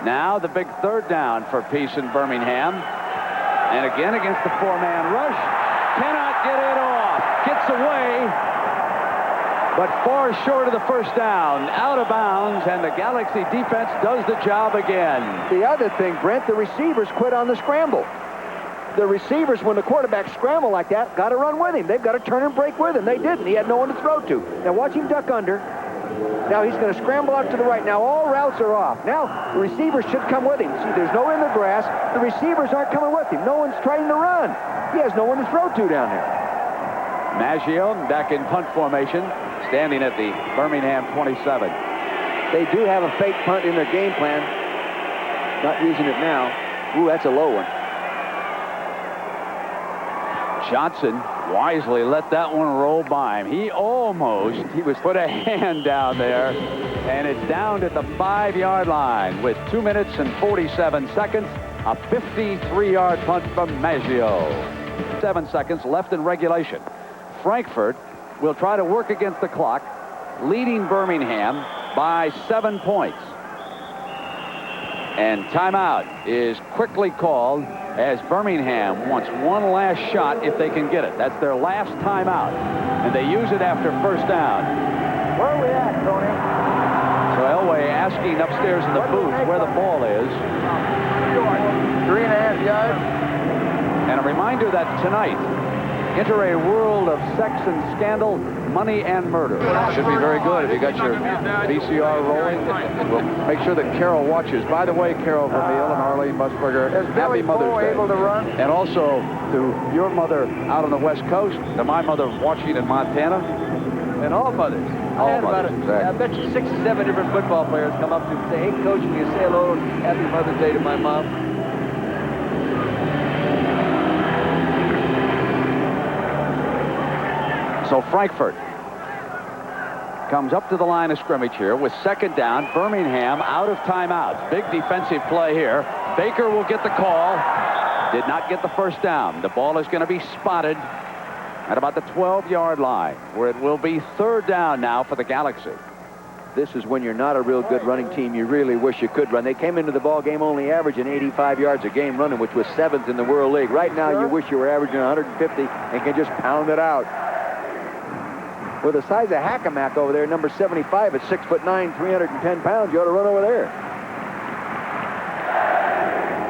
Now the big 3rd down for Peace in Birmingham. And again against the 4-man rush. Cannot get it off. Gets away, but far short of the 1st down. Out of bounds, and the Galaxy defense does the job again. The other thing, Brent, the receivers quit on the scramble. The receivers, when the quarterback scramble like that, got to run with him. They've got to turn and break with him. They didn't. He had no one to throw to. Now watch him duck under. Now he's going to scramble out to the right. Now all routes are off. Now the receivers should come with him. See, there's no one in the grass. The receivers aren't coming with him. No one's trying to run. He has no one to throw to down there. Maggio back in punt formation, standing at the Birmingham 27. They do have a fake punt in their game plan. Not using it now. Ooh, that's a low one. Johnson wisely let that one roll by him. He put a hand down there, and it's down at the 5-yard line with 2 minutes and 47 seconds. A 53-yard punt from Maggio. 7 seconds left in regulation. Frankfurt will try to work against the clock, leading Birmingham by 7 points. And timeout is quickly called as Birmingham wants one last shot if they can get it. That's their last timeout, and they use it after 1st down. Where are we at, Tony? So Elway asking upstairs in the booth where the ball is. 3.5 yards. And a reminder that tonight, enter a world of sex and scandal, money and murder. Should be very good if you got your VCR rolling. We'll make sure that Carol watches. By the way, Carol Vermeil and Arlene Musburger, happy Mother's Day. Able to run? And also to your mother out on the West Coast, to my mother watching in Montana. And all mothers. All mothers, exactly. I bet you 6 or 7 different football players come up to me and say, hey, Coach, will you say hello and happy Mother's Day to my mom? So Frankfurt comes up to the line of scrimmage here with 2nd down. Birmingham out of timeouts. Big defensive play here. Baker will get the call. Did not get the 1st down. The ball is going to be spotted at about the 12-yard line, where it will be 3rd down now for the Galaxy. This is when you're not a real good running team. You really wish you could run. They came into the ball game only averaging 85 yards a game running, which was 7th in the World League. Right now, you wish you were averaging 150 and can just pound it out. with the size of Hackamack over there, number 75 at 6'9", 310 pounds. You ought to run over there.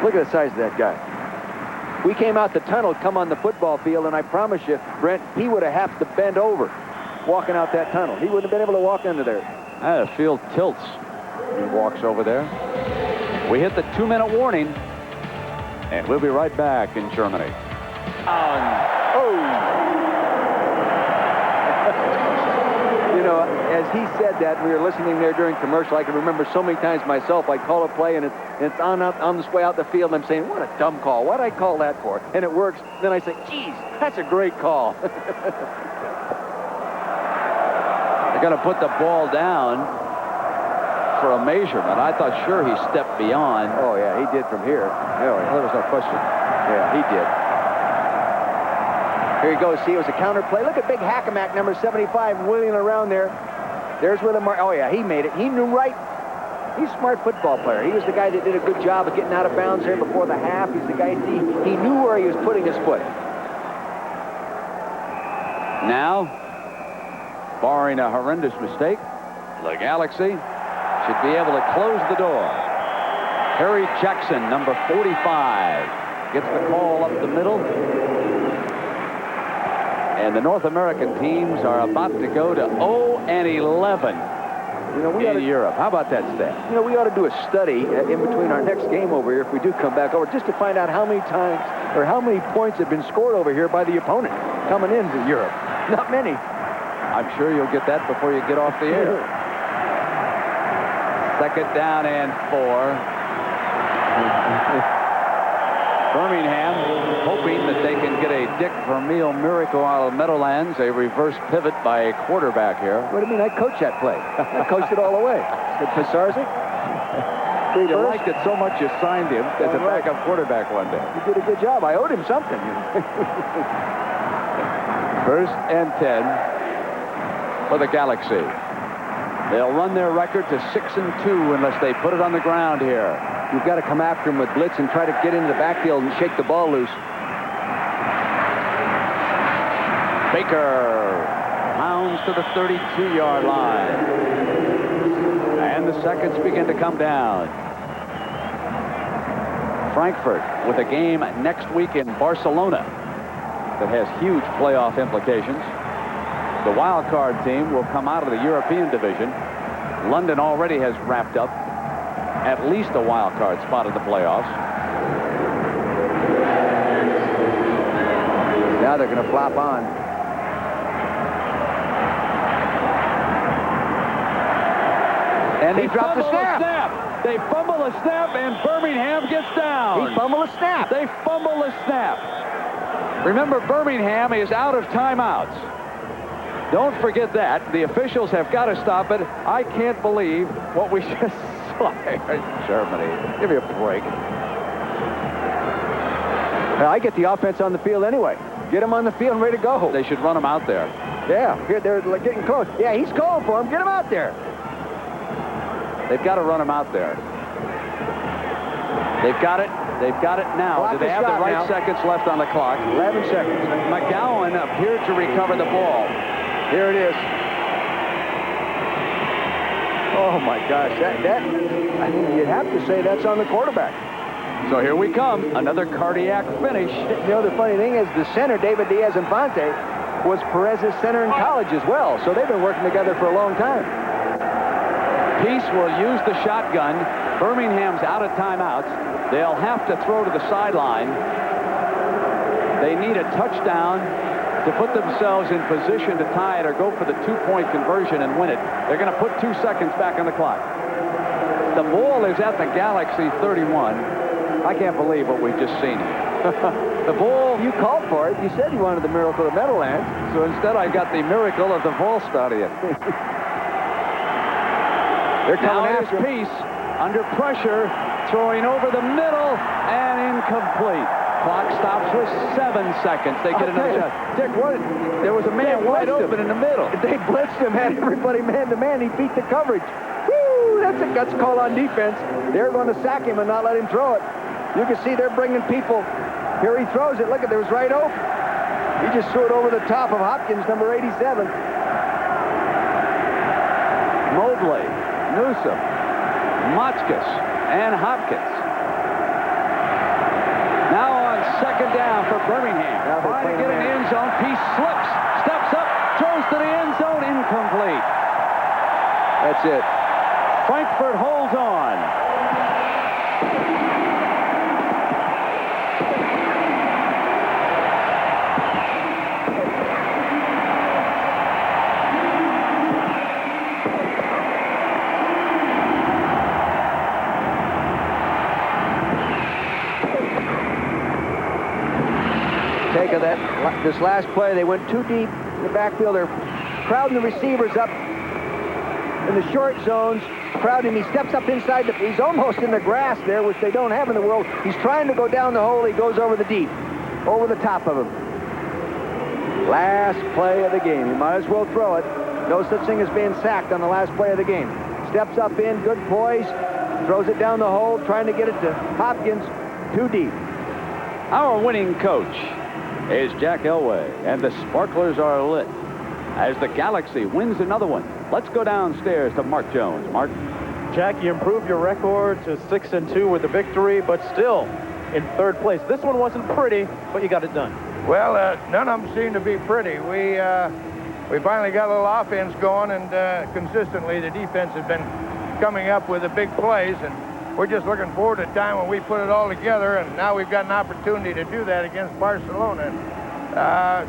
Look at the size of that guy. We came out the tunnel, come on the football field, and I promise you, Brent, he would have had to bend over walking out that tunnel. He wouldn't have been able to walk under there. The field tilts. He walks over there. We hit the 2-minute warning, and we'll be right back in Germany. You know, as he said that, we were listening there during commercial. I can remember so many times myself, I call a play, and it's on this way out the field, and I'm saying, what a dumb call. What'd I call that for? And it works. Then I say, geez, that's a great call. They're going to put the ball down for a measurement. I thought sure he stepped beyond. Oh, yeah, he did from here. Oh, yeah. There was no question. Yeah, he did. Here he goes. See, it was a counter play. Look at big Hackamack, number 75, wheeling around there. There's where the mark. Oh, yeah, he made it. He knew right. He's a smart football player. He was the guy that did a good job of getting out of bounds there before the half. He's the guy, he knew where he was putting his foot. Now, barring a horrendous mistake, the Galaxy should be able to close the door. Harry Jackson, number 45, gets the call up the middle. And the North American teams are about to go to 0-11 in Europe. How about that stat? You know, we ought to do a study in between our next game over here if we do come back over, just to find out how many times or how many points have been scored over here by the opponent coming into Europe. Not many. I'm sure you'll get that before you get off the air. Second down and 4. Birmingham hoping that they can get a Dick Vermeil miracle out of Meadowlands, a reverse pivot by a quarterback here. What do you mean? I coached that play. I coached it all the way. Did Pisarzik? You liked it so much you signed him as a backup quarterback one day. He did a good job. I owed him something. First and 10 for the Galaxy. They'll run their record to 6-2 unless they put it on the ground here. You've got to come after him with blitz and try to get into the backfield and shake the ball loose. Baker pounds to the 32-yard line. And the seconds begin to come down. Frankfurt with a game next week in Barcelona that has huge playoff implications. The wild card team will come out of the European division. London already has wrapped up at least a wild card spot in the playoffs. Now they're going to flop on. And he dropped the snap. They fumble a snap, and Birmingham gets down. He fumbled a snap. They fumble a snap. Remember, Birmingham is out of timeouts. Don't forget that. The officials have got to stop it. I can't believe what we just saw. Germany, give me a break. I get the offense on the field anyway. Get him on the field and ready to go. They should run him out there. Yeah, here they're getting close. Yeah, he's calling for him. Get him out there. They've got to run him out there. They've got it. They've got it now. Clock Do they have the right seconds left on the clock? 11 seconds. McGowan appeared to recover the ball. Here it is. Oh, my gosh. That I mean, you'd have to say that's on the quarterback. So here we come. Another cardiac finish. You know, the funny thing is the center, David Diaz-Infante, was Perez's center in college as well. So they've been working together for a long time. Peace will use the shotgun. Birmingham's out of timeouts. They'll have to throw to the sideline. They need a touchdown to put themselves in position to tie it or go for the two-point conversion and win it. They're going to put 2 seconds back on the clock. The ball is at the Galaxy 31. I can't believe what we've just seen. The ball... You called for it. You said you wanted the miracle of Meadowlands. So instead I got the miracle of the Vol Stadion. They're coming now after Peace under pressure, throwing over the middle and incomplete. Clock stops with 7 seconds. They get another shot. Dick, there was a man wide open in the middle. They blitzed him, had everybody man-to-man. He beat the coverage. Woo! That's a guts call on defense. They're going to sack him and not let him throw it. You can see they're bringing people. Here he throws it. Look, there was right open. He just threw it over the top of Hopkins, number 87. Mobley, Newsom, Motchkiss, and Hopkins. Now on second down for Birmingham. Trying to get an end zone. Peace slips, steps up, throws to the end zone, incomplete. That's it. Frankfurt holds on. Take of that. This last play, they went too deep in the backfield. They're crowding the receivers up in the short zones. Crowding. He steps up inside. He's almost in the grass there, which they don't have in the world. He's trying to go down the hole. He goes over the deep, over the top of him. Last play of the game. You might as well throw it. No such thing as being sacked on the last play of the game. Steps up in, good poise, throws it down the hole, trying to get it to Hopkins, too deep. Our winning coach is Jack Elway, and the sparklers are lit as the Galaxy wins another one. Let's go downstairs to Mark Jones. Mark. Jack, you improved your record to 6-2 with the victory, but still in third place. This one wasn't pretty, but you got it done. Well, none of them seem to be pretty. We finally got a little offense going, and consistently the defense has been coming up with the big plays, and we're just looking forward to a time when we put it all together, and now we've got an opportunity to do that against Barcelona.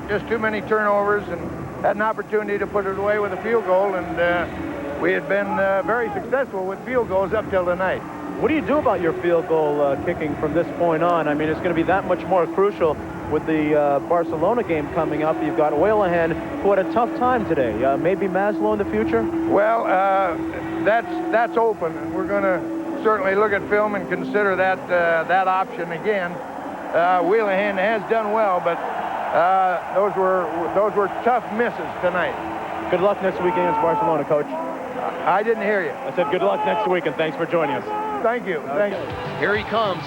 Just too many turnovers, and had an opportunity to put it away with a field goal, and we had been very successful with field goals up till tonight. What do you do about your field goal kicking from this point on? I mean, it's going to be that much more crucial with the Barcelona game coming up. You've got Wlaf, who had a tough time today. Maybe Maslow in the future? Well, that's open, and we're going to certainly look at film and consider that option again. Wlaf has done well, but those were tough misses tonight. Good luck next week against Barcelona, Coach. I didn't hear you. I said good luck next week, and thanks for joining us. Thank you. Thank you. Here he comes.